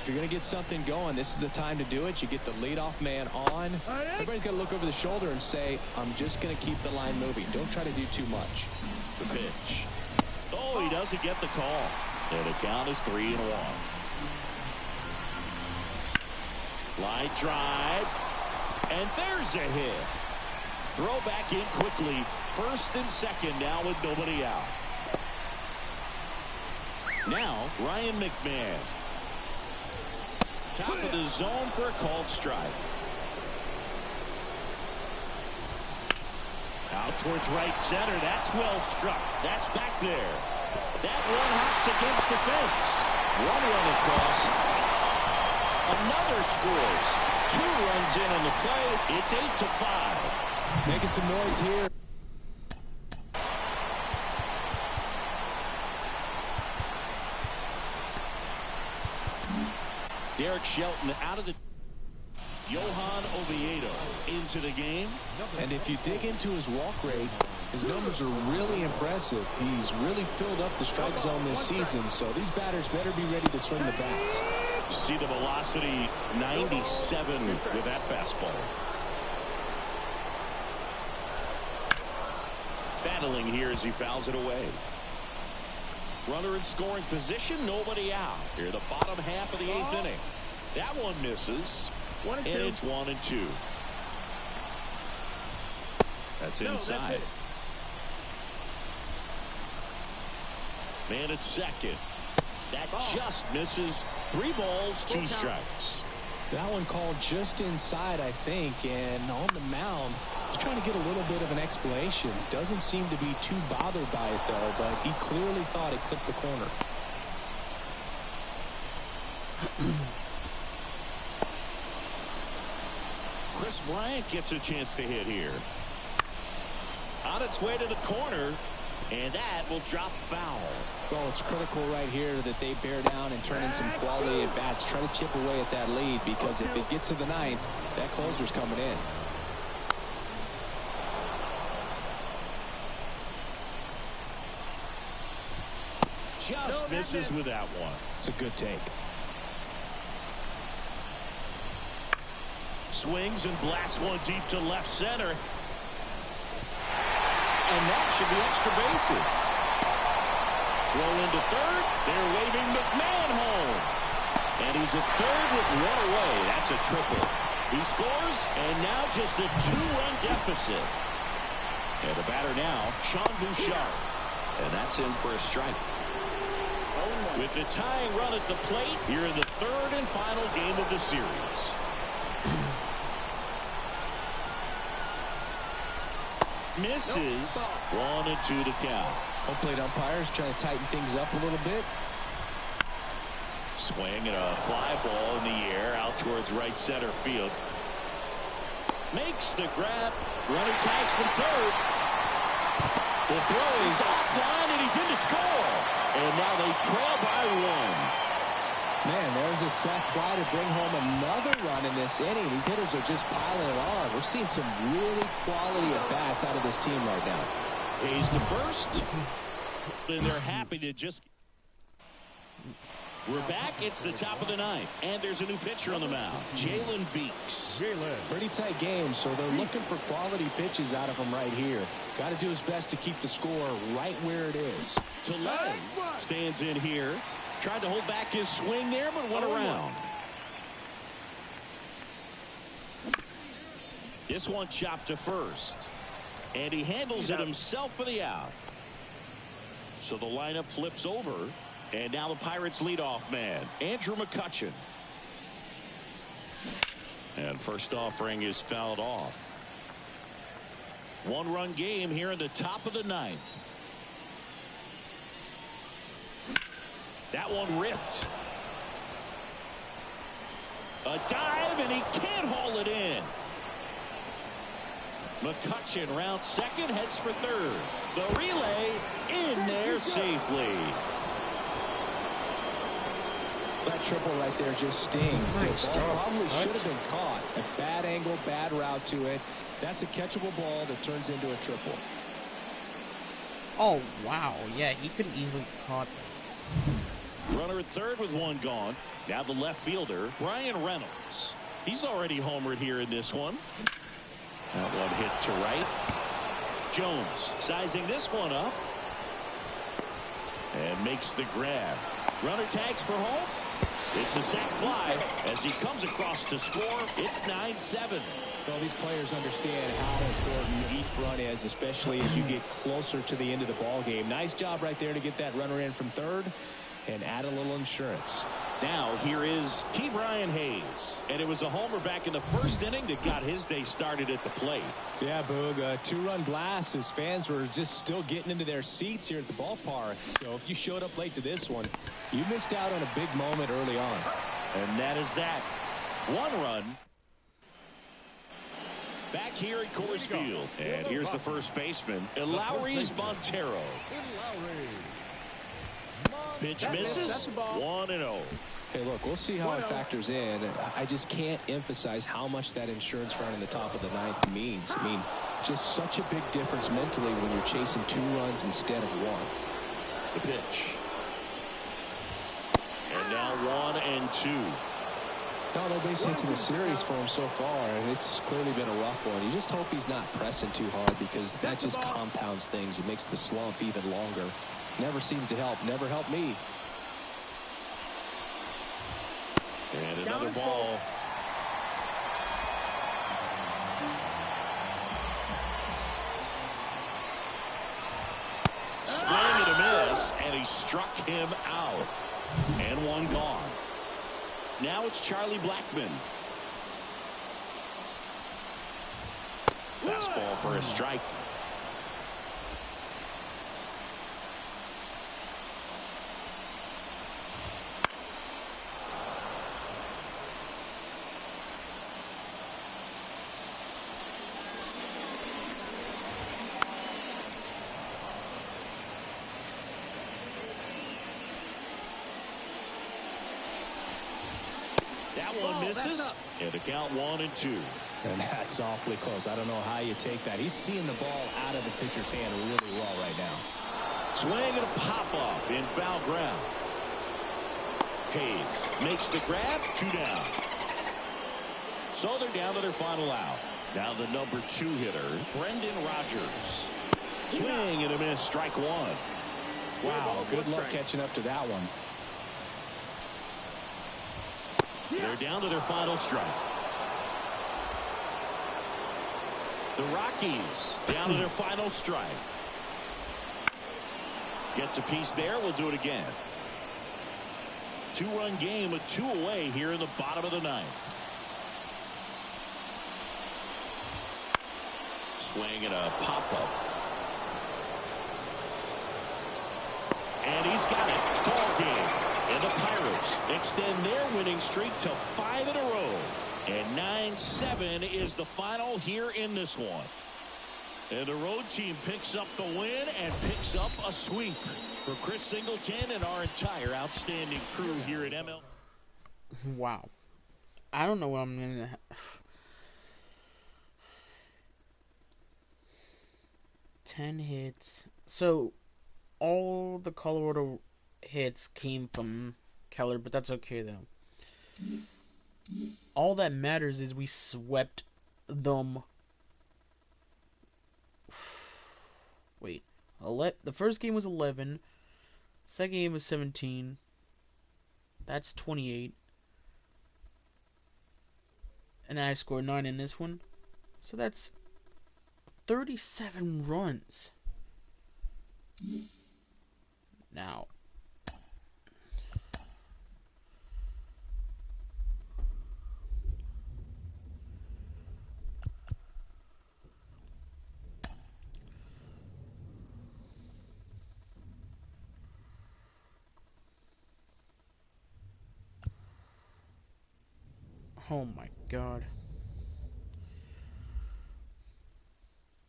If you're going to get something going, this is the time to do it. You get the leadoff man on. Everybody's got to look over the shoulder and say, I'm just going to keep the line moving. Don't try to do too much. The pitch. Oh, he doesn't get the call. And the count is 3-1. Line drive. And there's a hit. Throw back in quickly. First and second now with nobody out. Now, Ryan McMahon. Top of the zone for a called strike. Out towards right center. That's well struck. That's back there. That one hops against the fence. 1 run across. Another scores. 2 runs in on the play. It's 8-5. Making some noise here. Derek Shelton out of the... Johan Oviedo into the game. And if you dig into his walk rate, his numbers are really impressive. He's really filled up the strike zone this season, so these batters better be ready to swing the bats. See the velocity, 97 with that fastball. Battling here as he fouls it away. Runner in scoring position, nobody out. Here the bottom half of the 8th inning. That one misses. And it's 1-2. That's No, that's inside. it. Man at second. That just misses. 3 balls, 2 strikes. That one called just inside, I think, and on the mound, he's trying to get a little bit of an explanation. Doesn't seem to be too bothered by it, though, but he clearly thought it clipped the corner. Chris Bryant gets a chance to hit here. On its way to the corner, and that will drop foul. Well, it's critical right here that they bear down and turn in some quality at bats. Try to chip away at that lead, because if it gets to the ninth, that closer's coming in. Just misses with that one. It's a good take. Swings and blasts one deep to left center. And that should be extra bases. Roll into third. They're waving McMahon home. And he's at third with 1 away. That's a triple. He scores, and now just a 2-run deficit. And the batter now, Sean Bouchard. And that's in for a strike. With the tying run at the plate, here in the 3rd and final game of the series. Misses. 1-2 to count. Home plate umpires trying to tighten things up a little bit. Swing and a fly ball in the air out towards right center field. Makes the grab. Runner tags from third. The throw is offline and he's in to score. And now they trail by 1. Man, there's a sac fly to bring home another run in this inning. These hitters are just piling it on. We're seeing some really quality at-bats out of this team right now. Hayes to first. And they're happy to just... We're back. It's the top of the 9th. And there's a new pitcher on the mound. Jalen Beeks. Pretty tight game, so they're looking for quality pitches out of him right here. Got to do his best to keep the score right where it is. Tellez stands in here. Tried to hold back his swing there, but went around. This one chopped to first. And he handles it himself for the out. So the lineup flips over. And now the Pirates leadoff man, Andrew McCutchen. And first offering is fouled off. 1-run game here in the top of the 9th. That one ripped. A dive, and he can't haul it in. McCutchen rounds second, heads for third. The relay in there safely. That triple right there just stings. The ball probably should have been caught. A bad angle, bad route to it. That's a catchable ball that turns into a triple. Oh, wow. Yeah, he could easily caught that. Runner at third with 1 gone. Now the left fielder, Brian Reynolds. He's already homered here in this one. That one hit to right. Jones sizing this one up. And makes the grab. Runner tags for home. It's a sac fly as he comes across to score. It's 9-7. Well, these players understand how important each run is, especially as you get closer to the end of the ball game. Nice job right there to get that runner in from third and add a little insurance. Now here is Ke'Bryan Hayes, and it was a homer back in the 1st inning that got his day started at the plate. Yeah, Boog, a 2-run blast as fans were just still getting into their seats here at the ballpark. So if you showed up late to this one, you missed out on a big moment early on. And that is that. 1 run. Back here at Coors Field. And here's the first baseman, Eleuris Montero. Pitch misses. 1-0. Hey, look, we'll see how it factors in. I just can't emphasize how much that insurance run in the top of the 9th means. I mean, just such a big difference mentally when you're chasing 2 runs instead of 1. The pitch. And now 1-2. No base hits in the series for him so far, and it's clearly been a rough one. You just hope he's not pressing too hard, because that just compounds things. It makes the slump even longer. Never seemed to help. Never helped me. And another ball. struck him out. And one gone. Now it's Charlie Blackmon. Fastball for a strike. That one misses, and the count 1-2. And that's awfully close. I don't know how you take that. He's seeing the ball out of the pitcher's hand really well right now. Swing and a pop-up in foul ground. Hayes makes the grab, 2 down. So they're down to their final out. Now the number 2 hitter, Brendan Rodgers. Swing and a miss, strike 1. Wow, good luck catching up to that one. They're down to their final strike. The Rockies down to their final strike. Gets a piece there. We'll do it again. 2-run game with 2 away here in the bottom of the 9th. Swing and a pop-up. And he's got it. Ball game. And the Pirates extend their winning streak to 5 in a row. And 9-7 is the final here in this one. And the road team picks up the win and picks up a sweep. For Chris Singleton and our entire outstanding crew here at ML. Wow. I don't know what I'm going to... 10 hits. So, all the Colorado hits came from Keller, but that's okay, though. All that matters is we swept them. Wait. The first game was 11. Second game was 17. That's 28. And then I scored 9 in this one. So that's 37 runs. Now, oh my God.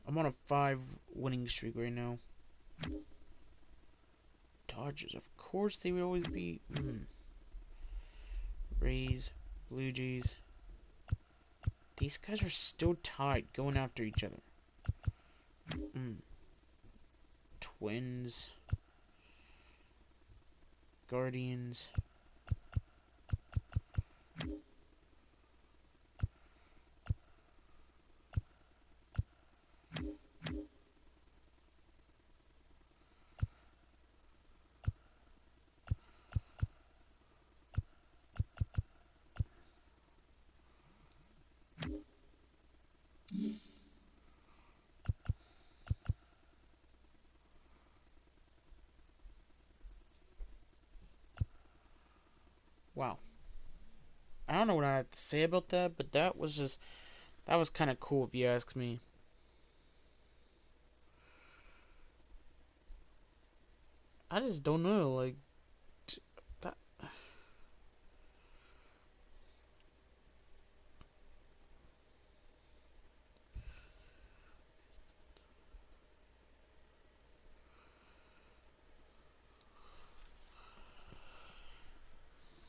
I'm on a 5 winning streak right now. Dodgers, of course they would always be. Rays, Blue Jays. These guys are still tied, going after each other. Twins. Guardians. Wow. I don't know what I have to say about that, but that was kind of cool if you ask me. I just don't know, like, that.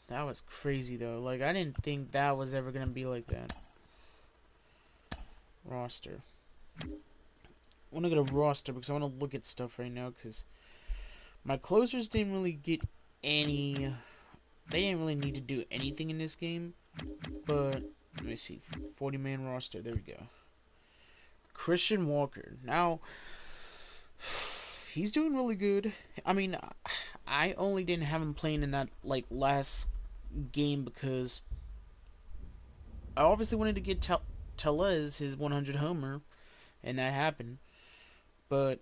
That was crazy, though. Like, I didn't think that was ever going to be like that. Roster. I want to get a roster because I want to look at stuff right now because my closers didn't really get any... They didn't really need to do anything in this game. But, let me see. 40-man roster. There we go. Christian Walker. Now, he's doing really good. I mean, I only didn't have him playing in that, like, last game because I obviously wanted to get Tellez his 100 homer, and that happened. But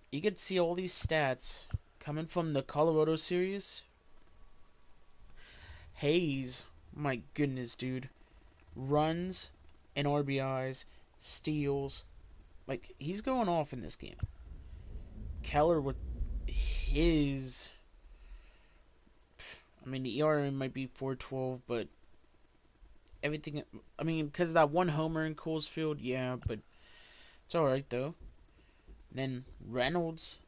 you get to see all these stats coming from the Colorado series, Hayes, my goodness, dude. Runs and RBIs, steals. Like, he's going off in this game. Keller with his... I mean, the ERA might be 4.12, but everything... I mean, because of that one homer in Coors Field, yeah, but it's alright, though. And then Reynolds.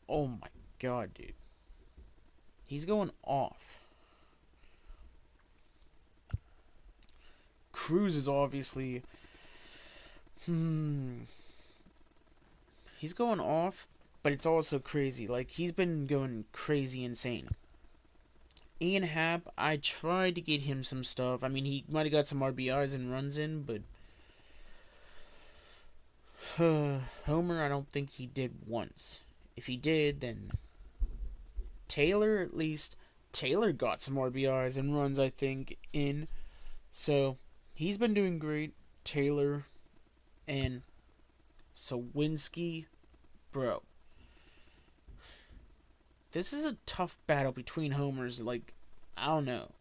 Oh, my God, dude. He's going off. Cruz is obviously... He's going off, but it's also crazy. Like, he's been going crazy insane. Ian Happ, I tried to get him some stuff. I mean, he might have got some RBIs and runs in, but... Homer, I don't think he did once. If he did, then... Taylor, at least... Taylor got some RBIs and runs, I think, in. So, he's been doing great. Taylor and Sawinski, bro. This is a tough battle between homers. Like, I don't know.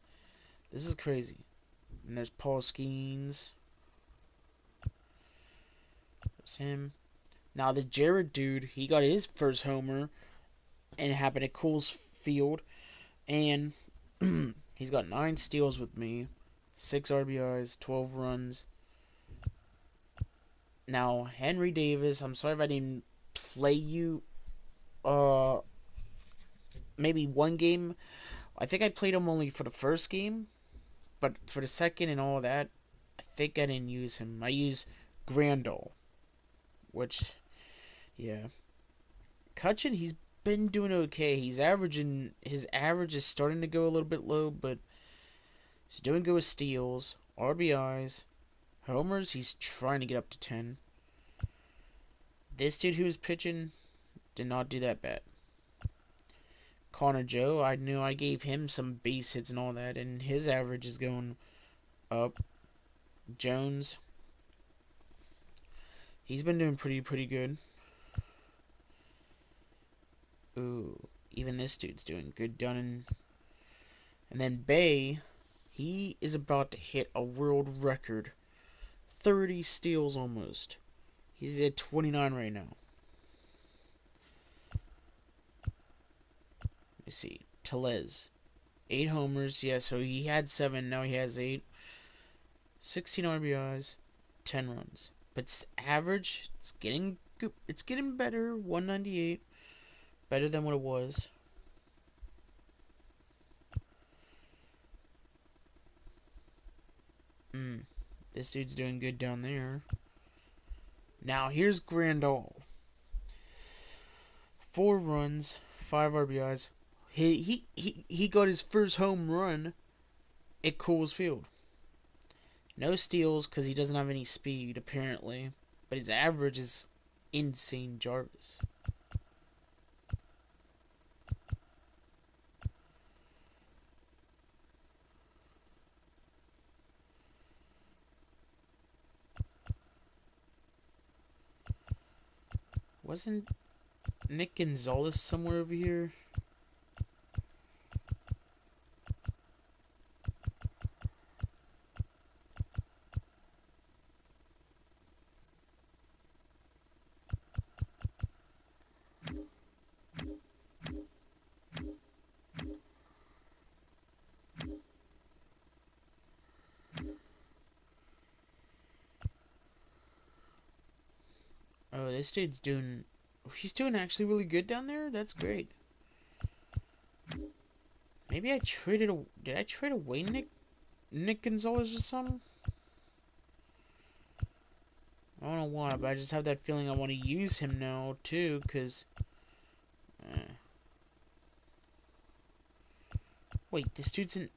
This is crazy. And there's Paul Skeens. There's him. Now, the Jared dude, he got his first homer. And it happened at Coors Field. And he's got 9 steals with me. 6 RBIs, 12 runs. Now, Henry Davis, I'm sorry if I didn't play you maybe one game. I think I played him only for the first game, but for the second and all that, I think I didn't use him. I used Grandal, which, yeah. Cutchin, he's been doing okay. His average is starting to go a little bit low, but he's doing good with steals, RBIs, homers. He's trying to get up to 10. This dude who was pitching did not do that bad. Connor Joe, I knew I gave him some base hits and all that, and his average is going up. Jones, he's been doing pretty good. Ooh, even this dude's doing good down in... And then Bay, he is about to hit a world record. 30 steals almost. He's at 29 right now. Let me see. Tellez, 8 homers. Yeah, so he had 7. Now he has 8. 16 RBIs, 10 runs. But average, it's getting good. It's getting better. 198, better than what it was. This dude's doing good down there. Now here's Grandal. 4 runs, 5 RBIs. He got his first home run at Coors Field. No steals because he doesn't have any speed apparently, but his average is insane. Jarvis. Wasn't Nick Gonzalez somewhere over here? Oh, this dude's doing... He's doing actually really good down there? That's great. Maybe I traded... Did I trade away Nick Gonzalez or something? I don't know why, but I just have that feeling I want to use him now, too, because... Wait, this dude's in...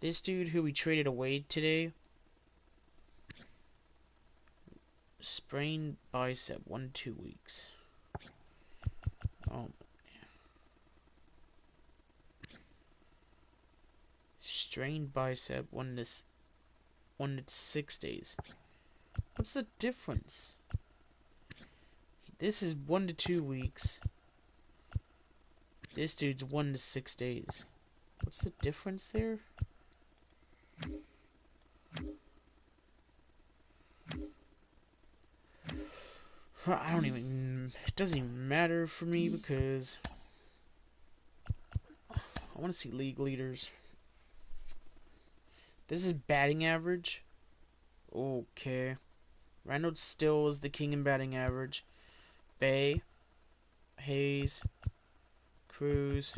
This dude who we traded away today... Sprained bicep, 1 to 2 weeks. Oh, strained bicep, 1 to 6 days. What's the difference? This is 1 to 2 weeks. This dude's 1 to 6 days. What's the difference there? I don't even... It doesn't even matter for me because... I want to see league leaders. This is batting average. Okay. Reynolds still is the king in batting average. Bay, Hayes, Cruz,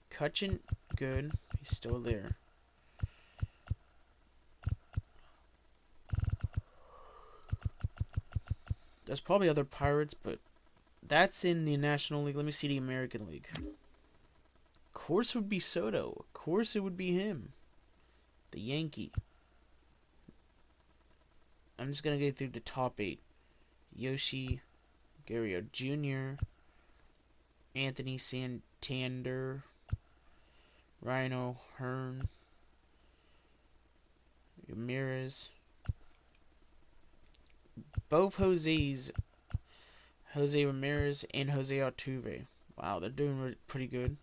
Cutchin, good. He's still there. There's probably other Pirates, but that's in the National League. Let me see the American League. Of course it would be Soto. Of course it would be him. The Yankee. I'm just going to go through the top 8. Yoshi, Guerrero Jr., Anthony Santander, Rhino Hearn, Ramirez. Both Jose's, Jose Ramirez and Jose Altuve. Wow, they're doing pretty good.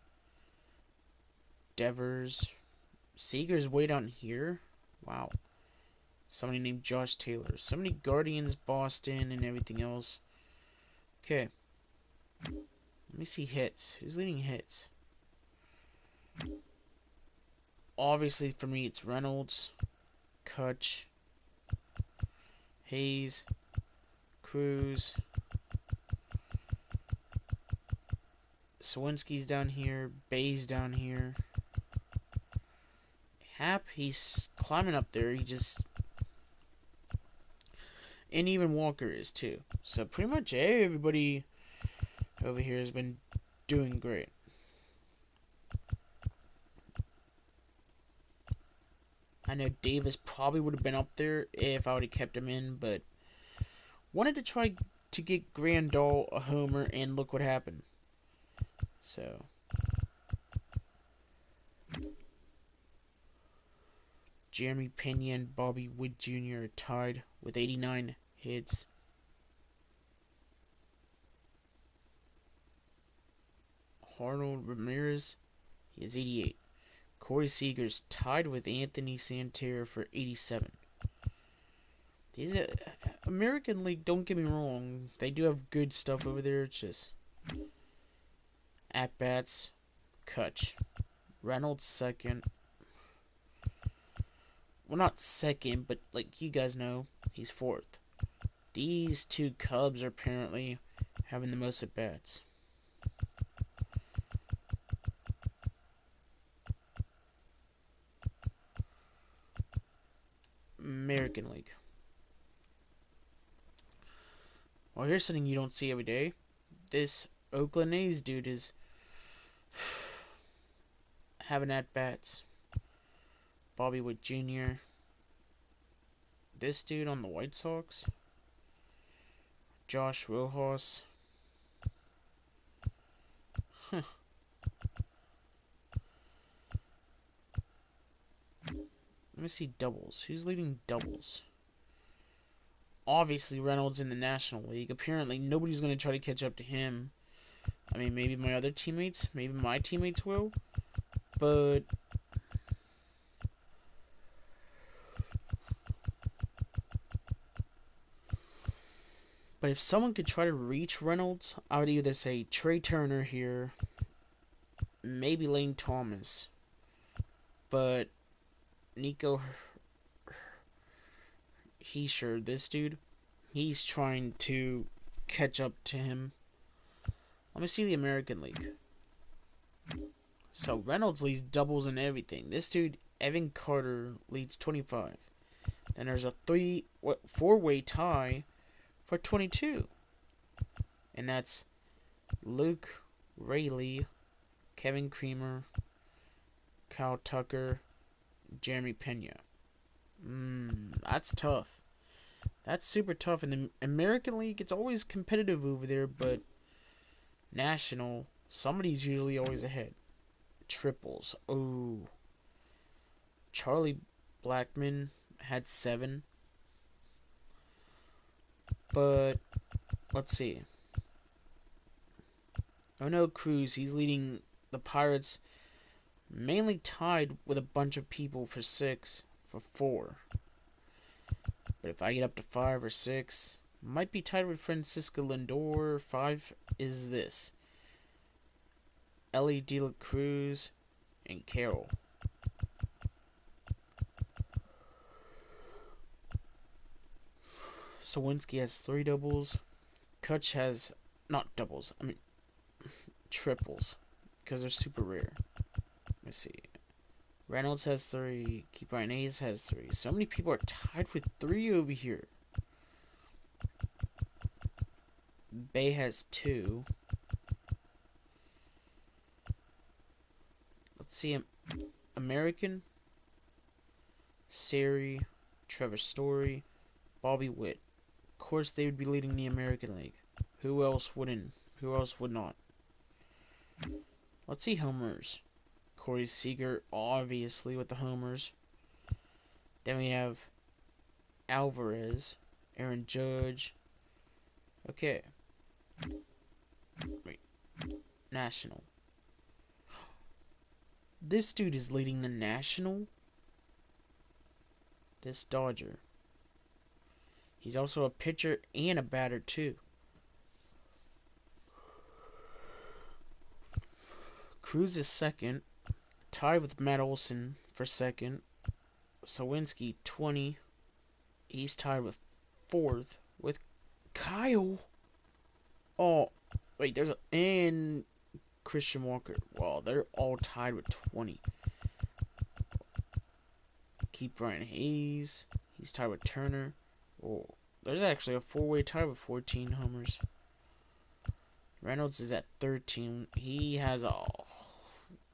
Devers. Seager's way down here. Wow. Somebody named Josh Taylor. So many Guardians, Boston, and everything else. Okay. Let me see hits. Who's leading hits? Obviously, for me, it's Reynolds, Kutch, Hayes, Cruz. Sawinski's down here. Bay's down here. Hap, he's climbing up there. He just... And even Walker is too. So pretty much everybody over here has been doing great. I know Davis probably would have been up there if I would have kept him in, but wanted to try to get Grandal a homer, and look what happened. So Jeremy Pena and Bobby Wood Jr. are tied with 89 hits. Arnold Ramirez, he has 88. Corey Seager's tied with Anthony Santander for 87. These American League, don't get me wrong, they do have good stuff over there. It's just at bats, Kutch, Reynolds second. Well, not second, but like you guys know, he's fourth. These two Cubs are apparently having the most at bats. American League. Well, here's something you don't see every day. This Oakland A's dude is having at bats. Bobby Wood Jr. This dude on the White Sox. Josh Rojas. Huh. Let me see doubles. Who's leading doubles? Obviously Reynolds in the National League. Apparently nobody's going to try to catch up to him. I mean, maybe my other teammates. Maybe my teammates will. But if someone could try to reach Reynolds, I would either say Trey Turner here, maybe Lane Thomas, but Nico Heischer, this dude, he's trying to catch up to him. Let me see the American League. So Reynolds leads doubles and everything. This dude, Evan Carter, leads 25. Then there's a four-way tie for 22. And that's Luke Rayleigh, Kevin Creamer, Kyle Tucker, Jeremy Pena. That's tough. That's super tough. In the American League, it's always competitive over there, but National, somebody's usually always ahead. Triples. Oh. Charlie Blackmon had 7. But let's see. Oh no, Cruz, he's leading the Pirates, mainly tied with a bunch of people for 6, for 4. But if I get up to 5 or 6, might be tied with Francisco Lindor. 5 is this. Ellie De La Cruz and Carroll. Sawinski has 3 doubles. Kutch has, not doubles, I mean triples, because they're super rare. Let's see. Reynolds has 3. Keeper Hayes has 3. So many people are tied with 3 over here. Bay has 2. Let's see him. American, Sari, Trevor Story, Bobby Witt. Of course, they would be leading the American League. Who else wouldn't? Who else would not? Let's see homers. Corey Seager, obviously, with the homers. Then we have Alvarez, Aaron Judge. Okay. Wait. National. This dude is leading the National? This Dodger. He's also a pitcher and a batter, too. Cruz is second, tied with Matt Olson for second. Sawinski, 20. He's tied with 4th with Kyle. Oh, wait, there's a... And Christian Walker. Wow, they're all tied with 20. Keep Brian Hayes. He's tied with Turner. Oh, there's actually a 4-way tie with 14 homers. Reynolds is at 13. He has a...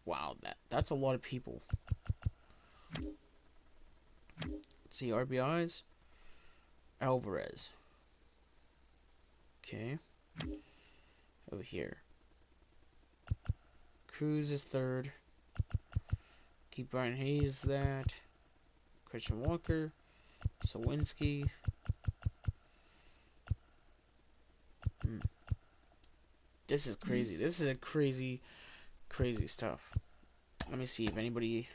Wow, that's a lot of people. Let's see, RBIs. Alvarez. Okay. Over here. Cruz is 3rd. Keep Brian Hayes that. Christian Walker. Sawinski. This is crazy. This is a crazy stuff. Let me see if anybody...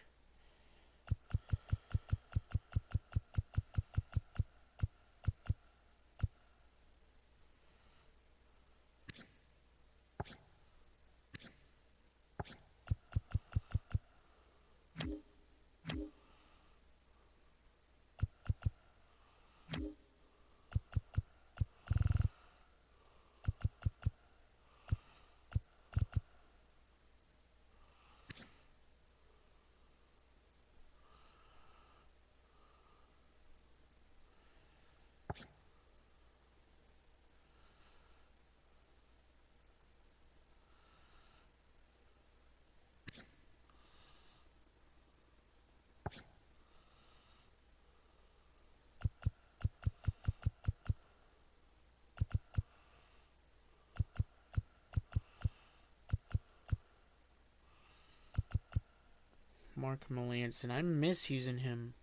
Mark Melanson. I miss using him.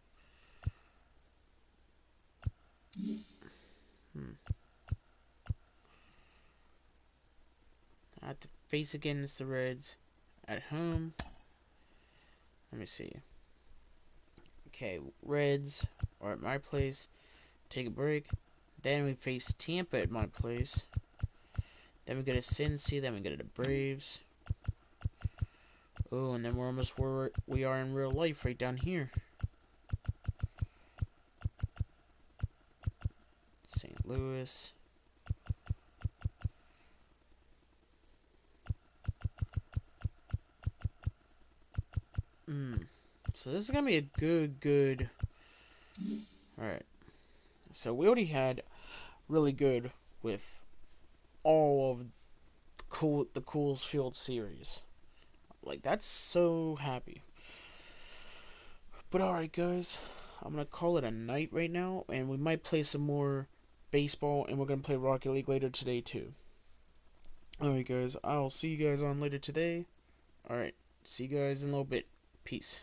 I have to face against the Reds at home. Let me see. Okay, Reds are at my place. Take a break. Then we face Tampa at my place. Then we go to Cincy. Then we go to the Braves. Oh, and then we're almost where we are in real life, right down here. St. Louis. So this is gonna be a good. Alright. So we already had really good with all of the Coors Field series. Like, that's so happy. But alright, guys. I'm gonna call it a night right now, and we might play some more baseball, and we're gonna play Rocket League later today, too. Alright, guys. I'll see you guys on later today. Alright. See you guys in a little bit. Peace.